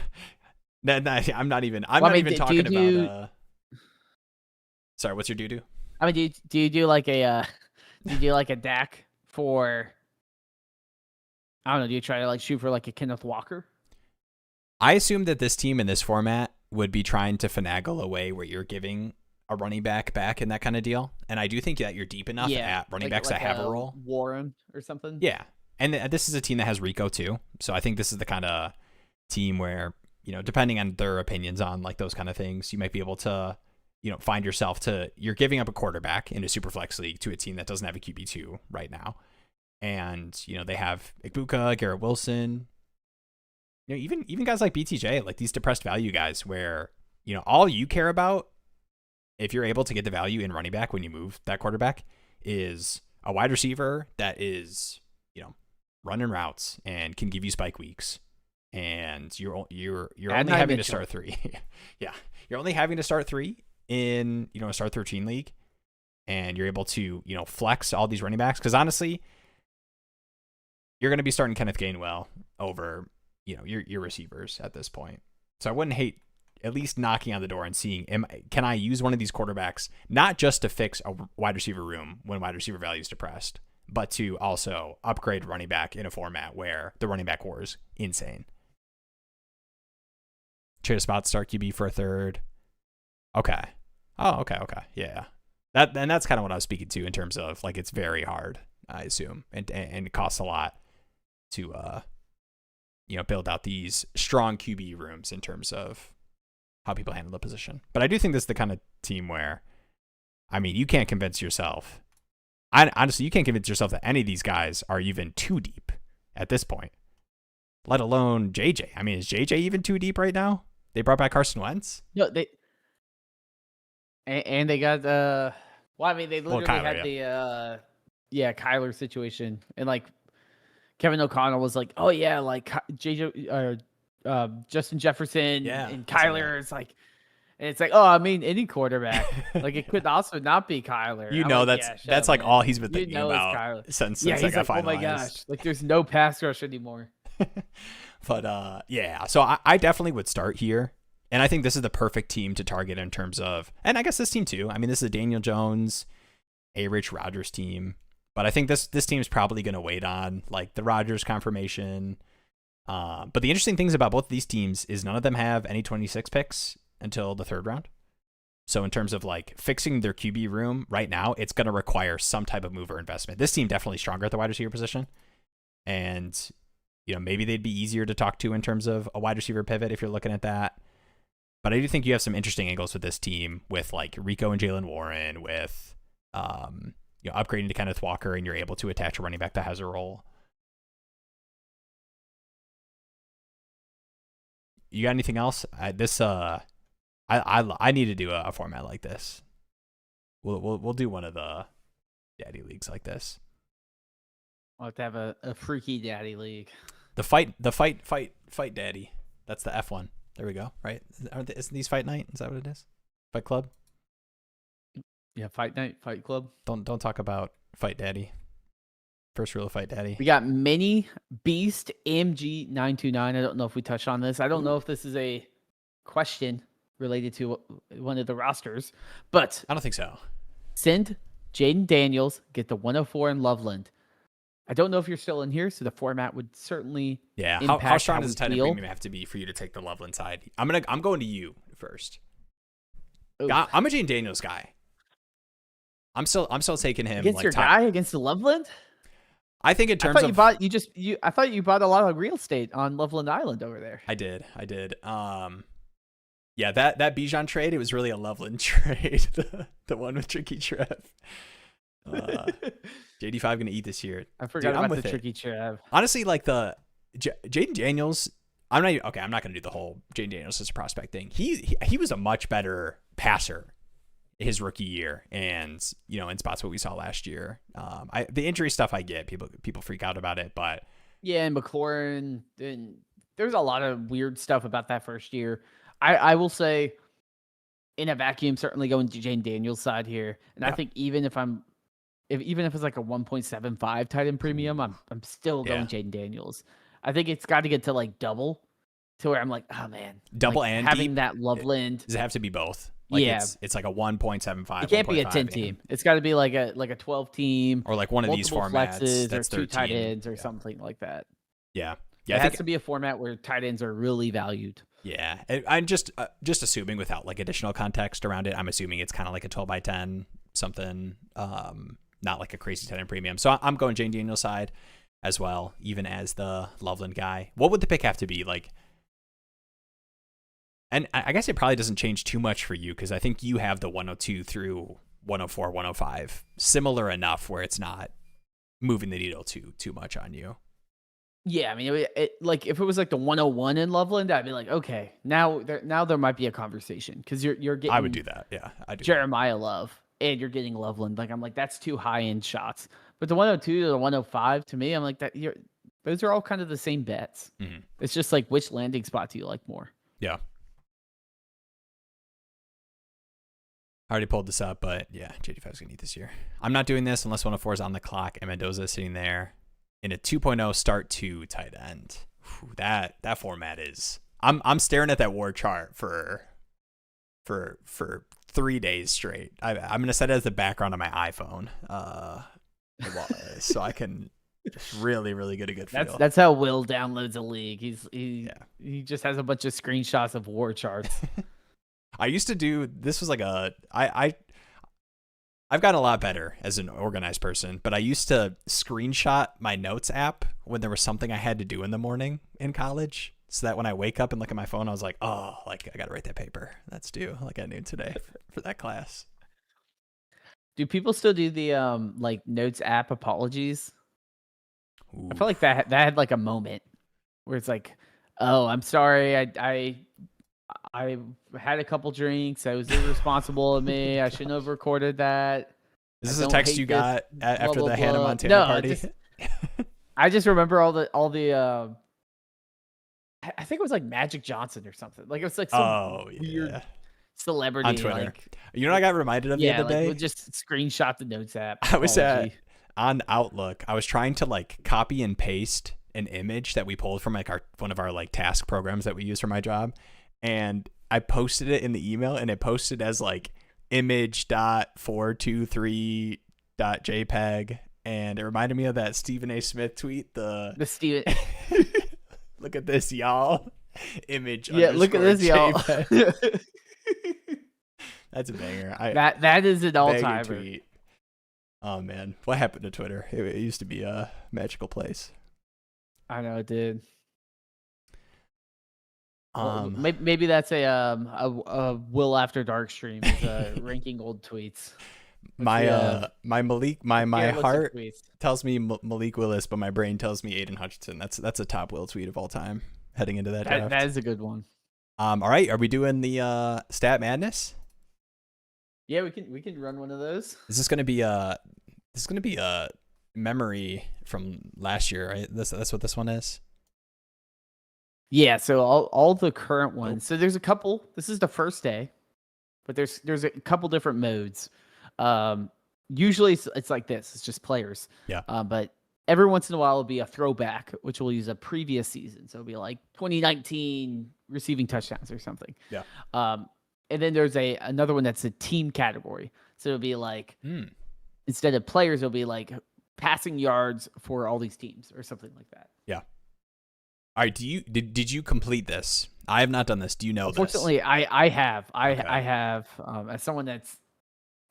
A: I'm not even talking about, sorry, what's your do?
B: I mean, do you do like a, Dak for, I don't know, do you try to like shoot for like a Kenneth Walker?
A: I assume that this team in this format would be trying to finagle a way where you're giving a running back in that kind of deal. And I do think that you're deep enough at running backs that have a role.
B: Warren or something.
A: Yeah. And this is a team that has Rico too. So I think this is the kind of team where, depending on their opinions on like those kind of things, you might be able to, find yourself you're giving up a quarterback in a super flex league to a team that doesn't have a QB2 right now. And, they have Ibuka, Garrett Wilson, even guys like BTJ, like these depressed value guys where, all you care about, if you're able to get the value in running back when you move that quarterback, is a wide receiver that is, running routes and can give you spike weeks. And you're only having to start 3. Yeah. You're only having to start 3 in, a start 13 league. and you're able to, flex all these running backs. Because honestly, you're going to be starting Kenneth Gainwell over, your receivers at this point. So I wouldn't hate at least knocking on the door and seeing, can I use one of these quarterbacks, not just to fix a wide receiver room when wide receiver value is depressed, but to also upgrade running back in a format where the running back war is insane. Trade a spot start QB for a third. Okay. Oh, okay. Yeah. That's kind of what I was speaking to in terms of like, it's very hard, I assume, and it costs a lot to, build out these strong QB rooms in terms of how people handle the position. But I do think this is the kind of team where, you can't convince yourself. Honestly, you can't convince yourself that any of these guys are even too deep at this point, let alone JJ. Is JJ even too deep right now? They brought back Carson Wentz.
B: No, they got they literally
A: Kyler,
B: had Kyler situation, and like Kevin O'Connell was like, oh yeah, like JJ Justin Jefferson and Kyler is like, and it's like, any quarterback. Like it could also not be Kyler.
A: That's like all he's been thinking about since
B: he's
A: like,
B: oh my gosh, like there's no pass rush anymore.
A: But so I definitely would start here, and I think this is the perfect team to target in terms of, and I guess this team too. This is a Daniel Jones, a Rich Rodgers team, but I think this team is probably going to wait on like the Rodgers confirmation. But the interesting things about both of these teams is none of them have any 26 picks until the third round. So in terms of like fixing their QB room right now, it's going to require some type of move or investment. This team definitely stronger at the wide receiver position, and maybe they'd be easier to talk to in terms of a wide receiver pivot if you're looking at that. But I do think you have some interesting angles with this team with like Rico and Jalen Warren, with upgrading to Kenneth Walker, and you're able to attach a running back that has a role. You got anything else? I need to do a format like this. We'll do one of the daddy leagues like this.
B: We'll have to have a freaky daddy league.
A: The fight daddy. That's the F1. There we go. Right? Isn't these fight night? Is that what it is? Fight club?
B: Yeah, fight night, fight club.
A: Don't talk about fight daddy. First rule of fight daddy.
B: We got Mini Beast AMG 929. I don't know if we touched on this. I don't know if this is a question related to one of the rosters, but
A: I don't think so.
B: Send Jaden Daniels, get the 104 in Loveland. I don't know if you're still in here, so the format would certainly impact
A: how strong does the tight end
B: feel.
A: premium have to be for you to take the Loveland side? I'm going to you first. I'm a Jaden Daniels guy. I'm still taking him
B: against
A: like
B: your guy against the Loveland.
A: I think in terms of
B: I thought you bought a lot of real estate on Loveland Island over there.
A: I did. Yeah, that Bijan trade, it was really a Loveland trade. the one with Tricky Trev. JD5 gonna eat this year.
B: I forgot about the Tricky Trev.
A: Honestly, like the Jaden Daniels, I'm not gonna do the whole Jaden Daniels as prospecting. He was a much better passer his rookie year, and in spots what we saw last year. The injury stuff I get, people freak out about it, but
B: yeah, and McLaurin, and there's a lot of weird stuff about that first year. I will say, in a vacuum, certainly going to Jaden Daniels' side here, and I think even if it's like a 1.75 tight end premium, I'm still going Jaden Daniels. I think it's got to get to like double, to where I'm like, oh man,
A: double
B: like
A: and
B: having
A: deep?
B: that Loveland.
A: Does it have to be both? Like it's like a 1.75.
B: It can't be a 10 team. It's got to be like a 12 team,
A: or like one of these formats
B: flexes,
A: that's
B: or 2
A: 13.
B: tight ends or something like that.
A: Yeah.
B: It has to be a format where tight ends are really valued.
A: Yeah, I'm just assuming without like additional context around it. I'm assuming it's kind of like a 12x10 something, not like a crazy tight end premium. So I'm going Jaden Daniels' side as well, even as the Loveland guy. What would the pick have to be like? And I guess it probably doesn't change too much for you, because I think you have the 102 through 104, 105 similar enough where it's not moving the needle too much on you.
B: Yeah, I mean, like if it was like the 101 in Loveland, I'd be like, okay, now there might be a conversation, because you're getting.
A: I would do that. Yeah, I do.
B: Jeremiah Love, and you're getting Loveland. Like I'm like, that's too high end shots. But the 102 to the 105, to me, I'm like that. Those are all kind of the same bets.
A: Mm-hmm.
B: It's just like, which landing spot do you like more?
A: Yeah. I already pulled this up, but yeah, JD5 is going to eat this year. I'm not doing this unless 104 is on the clock and Mendoza is sitting there in a 2.0 start 2 tight end. Whew, that format is. I'm staring at that war chart for 3 days straight. I'm going to set it as the background on my iPhone, so I can just really get a good feel.
B: That's how Will downloads a league. He just has a bunch of screenshots of war charts.
A: I used to do this was like I've gotten a lot better as an organized person, but I used to screenshot my notes app when there was something I had to do in the morning in college, so that when I wake up and look at my phone, I was like, oh, like I got to write that paper that's due like at noon today for that class.
B: Do people still do the like notes app apologies? Ooh. I feel like that had like a moment where it's like, oh, I'm sorry, I had a couple drinks. I was irresponsible of me. I shouldn't have recorded that.
A: Is this a text you got after the Hannah Montana party?
B: I just remember all the. I think it was like Magic Johnson or something. Like it was like some weird celebrity
A: on Twitter.
B: Like,
A: you know what I got reminded of the other day?
B: We'll just screenshot the notes app.
A: I was on Outlook. I was trying to like copy and paste an image that we pulled from like one of our like task programs that we use for my job. And I posted it in the email, and it posted as like image.423.jpg, and it reminded me of that Stephen A. Smith tweet. The Stephen. Look at this, y'all. Image.
B: Yeah, look at this, y'all.
A: That's a banger.
B: That is an all-timer tweet.
A: Oh man, what happened to Twitter? It used to be a magical place.
B: I know it did. Maybe that's a Will After Dark stream, ranking old tweets.
A: My heart tells me Malik Willis, but my brain tells me Aiden Hutchinson. That's a top Will tweet of all time heading into that draft.
B: That is a good one.
A: All right, are we doing the stat madness?
B: Yeah, we can run one of those.
A: Is this gonna be a memory from last year, right? That's what this one is.
B: Yeah, so all the current ones. So there's a couple. This is the first day, but there's a couple different modes. Usually it's like this. It's just players.
A: Yeah.
B: But every once in a while it'll be a throwback, which will use a previous season. So it'll be like 2019 receiving touchdowns or something.
A: Yeah.
B: And then there's another one that's a team category. So it'll be like instead of players, it'll be like passing yards for all these teams or something like that.
A: Yeah. All right. Did you complete this? I have not done this. Do you know
B: Unfortunately,
A: this?
B: I have.
A: Okay.
B: I have. As someone that's,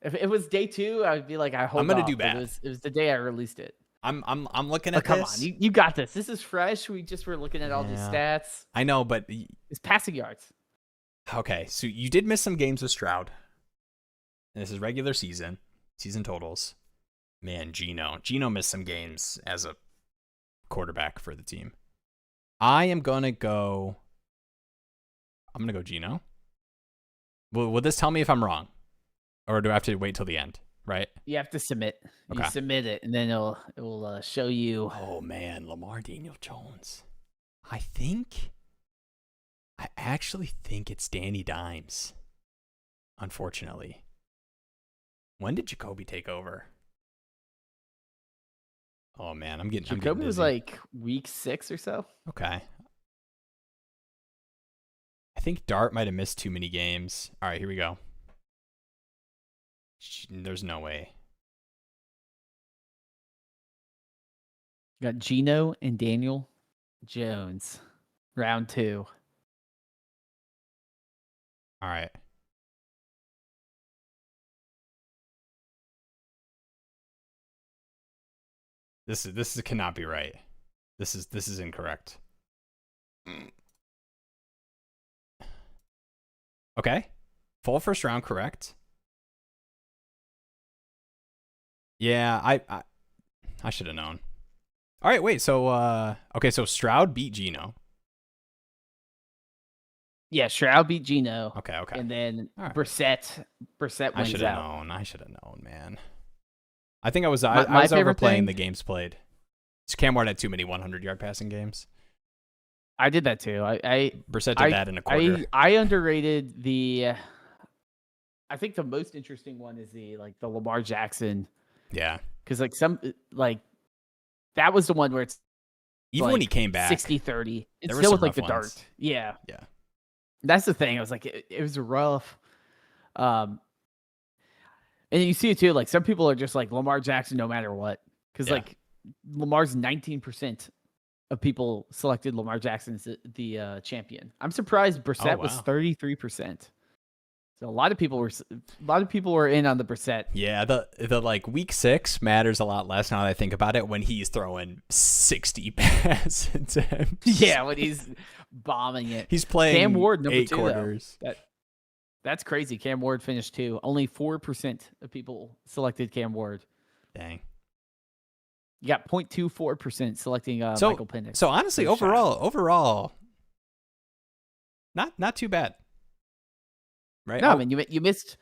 B: if it was day 2, I would be like, I'm
A: gonna do bad.
B: It was the day I released it.
A: I'm looking at
B: come
A: this.
B: on, you got this. This is fresh. We just were looking at all these stats.
A: I know, but
B: it's passing yards.
A: Okay, so you did miss some games with Stroud. And this is regular season totals. Man, Gino missed some games as a quarterback for the team. I'm gonna go Gino. Will this tell me if I'm wrong, or do I have to wait till the end? Right?
B: You have to submit.
A: Okay.
B: You submit it, and then it will show you.
A: Oh man, Lamar Daniel Jones. I actually think it's Danny Dimes. Unfortunately, when did Jacoby take over? Oh man,
B: Jacoby was like week 6 or so.
A: Okay. I think Dart might have missed too many games. All right, here we go. There's no way.
B: You got Gino and Daniel Jones, round 2.
A: All right. This cannot be right. This is incorrect. Okay. Full first round correct. Yeah, I should have known. All right, wait. So okay, so Stroud beat Gino.
B: Yeah, Stroud beat Gino.
A: Okay.
B: And then right. Brissett wins out.
A: I should have known, man. I think I was overplaying the games played. Cam Ward had too many 100-yard passing games.
B: I did that too.
A: Brissett did that in a quarter.
B: I underrated the I think the most interesting one is the Lamar Jackson.
A: Yeah.
B: Because that was the one where it's
A: even when he came back
B: 60-30. It's
A: there were
B: still
A: some
B: with
A: rough
B: the
A: ones.
B: dart. Yeah.
A: Yeah.
B: That's the thing. I was like, it was rough. And you see it too. Like some people are just like Lamar Jackson no matter what. Because Lamar's 19% of people selected Lamar Jackson as the champion. I'm surprised Brissett was 33%. So a lot of people were in on the Brissett.
A: Yeah, the like week 6 matters a lot less now that I think about it when he's throwing 60 pass attempts.
B: Yeah, when he's bombing it.
A: He's playing
B: Cam Ward, number
A: 8
B: 2,
A: quarters.
B: That's crazy. Cam Ward finished 2. Only 4% of people selected Cam Ward.
A: Dang.
B: You got 0.24% selecting Michael Penix.
A: So honestly, overall, not too bad. Right?
B: No, I mean you missed,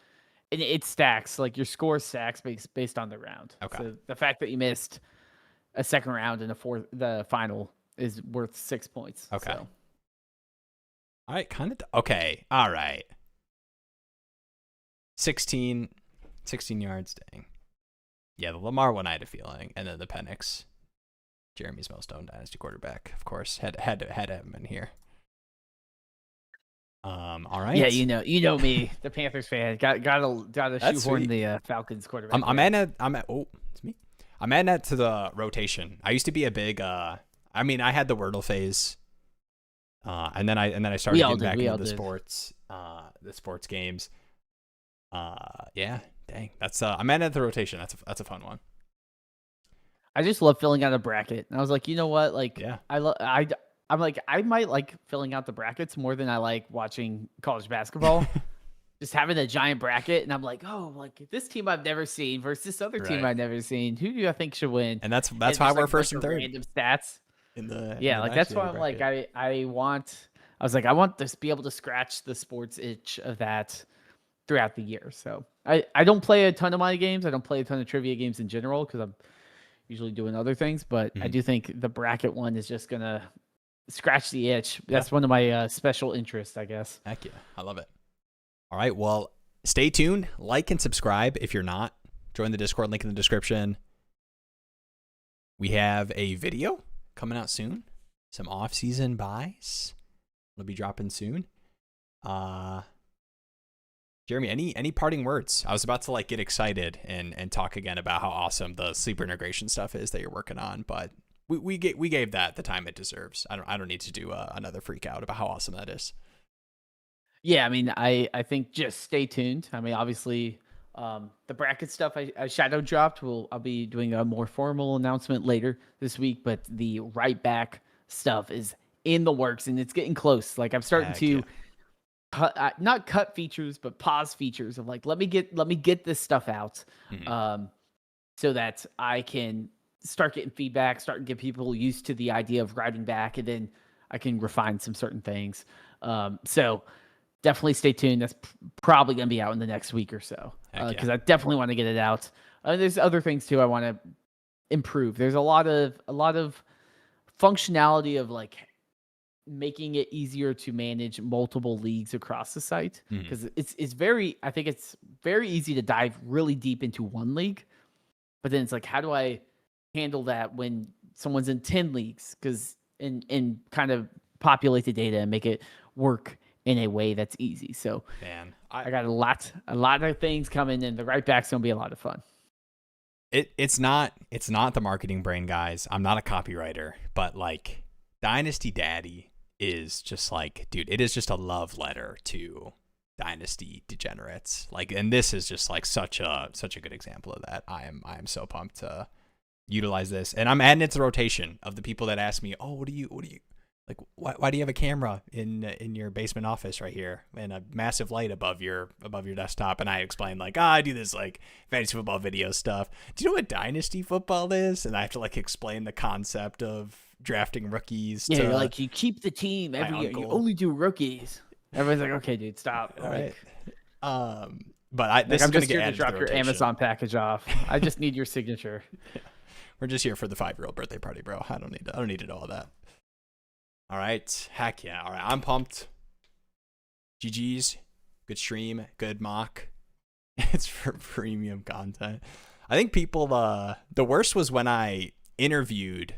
B: and it stacks. Like your score stacks based on the round.
A: Okay.
B: So the fact that you missed a second round and the final is worth 6 points.
A: Okay.
B: So.
A: All right, okay. All right. 16 yards, dang. Yeah, the Lamar one I had a feeling, and then the Penix, Jeremy's most owned dynasty quarterback, of course, had to have him in here. All right.
B: Yeah, you know me, the Panthers fan. Gotta shoehorn the Falcons quarterback.
A: I'm adding that to the rotation. I used to be a big I had the Wordle phase. And then I started getting back into the sports games. Yeah, dang. That's I'm adding that to the rotation. That's a fun one.
B: I just love filling out a bracket. And I was like, you know what? Like
A: yeah.
B: I'm like, I might like filling out the brackets more than I like watching college basketball. Just having a giant bracket, and I'm like, oh, like this team I've never seen versus this other team I've never seen. Who do I think should win?
A: And that's why we're first and third.
B: Random stats.
A: That's
B: why I'm like, I want to be able to scratch the sports itch of that throughout the year. So I don't play a ton of my games. I don't play a ton of trivia games in general because I'm usually doing other things. But I do think the bracket one is just gonna scratch the itch. That's one of my special interests, I guess.
A: Heck yeah. I love it. All right. Well, stay tuned. Like and subscribe if you're not. Join the Discord, link in the description. We have a video coming out soon. Some off-season buys. It'll be dropping soon. Jeremy, any parting words? I was about to get excited and talk again about how awesome the sleeper integration stuff is that you're working on, but we gave that the time it deserves. I don't need to do another freak out about how awesome that is.
B: Yeah, I mean, I think just stay tuned. I mean, obviously, the bracket stuff I shadow dropped. I'll be doing a more formal announcement later this week, but the right back stuff is in the works and it's getting close. Like I'm starting to not cut features, but pause features of let me get this stuff out, so that I can start getting feedback, start to get people used to the idea of writing back, and then I can refine some certain things. So definitely stay tuned. That's probably going to be out in the next week or so, because I definitely want to get it out. There's other things too I want to improve. There's a lot of functionality of making it easier to manage multiple leagues across the site, because it's very easy to dive really deep into one league, but then it's how do I handle that when someone's in 10 leagues, because and kind of populate the data and make it work in a way that's easy. So I got a lot of things coming, and the right back's gonna be a lot of fun.
A: It's not the marketing brain, guys. I'm not a copywriter, but Dynasty Daddy is just dude, it is just a love letter to Dynasty degenerates. And this is just such a good example of that. I am so pumped to utilize this, and I'm adding it to the rotation of the people that ask me, oh, what do you why do you have a camera in your basement office right here and a massive light above your desktop? And I explain I do this fantasy football video stuff. Do you know what Dynasty football is? And I have to explain the concept of drafting rookies.
B: Yeah, you're you keep the team every year. You only do rookies. Everyone's okay, dude, stop.
A: All right. But I'm
B: just here to drop your Amazon package off. I just need your signature.
A: Yeah. We're just here for the 5-year-old birthday party, bro. I don't need to know all that. All right. Heck yeah. All right. I'm pumped. GG's. Good stream. Good mock. It's for premium content. I think people, the worst was when I interviewed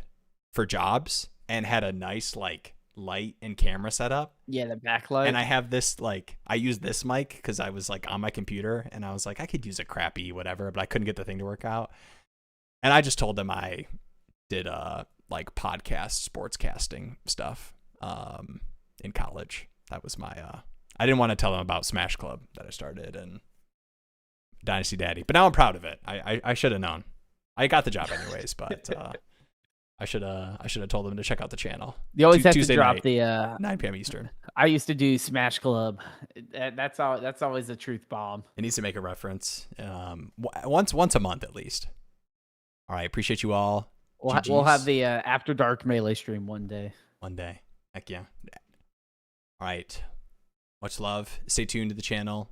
A: for jobs and had a nice like light and camera setup.
B: Yeah, the backlight.
A: And I have this like, I use this mic because I was like on my computer and I was like, I could use a crappy whatever, but I couldn't get the thing to work out. And I just told them I did like podcast sportscasting stuff in college. That was my I didn't want to tell them about Smash Club that I started and Dynasty Daddy, but now I'm proud of it. I should have known. I got the job anyways, but I should have told them to check out the channel.
B: You always have
A: Tuesday
B: to drop
A: night,
B: the
A: 9 p.m. Eastern.
B: I used to do Smash Club. That's always the truth bomb.
A: It needs to make a reference once a month at least. All right, appreciate you all.
B: We'll have the After Dark Melee stream one day.
A: One day. Heck yeah. All right. Much love. Stay tuned to the channel.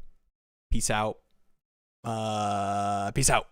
A: Peace out. Peace out.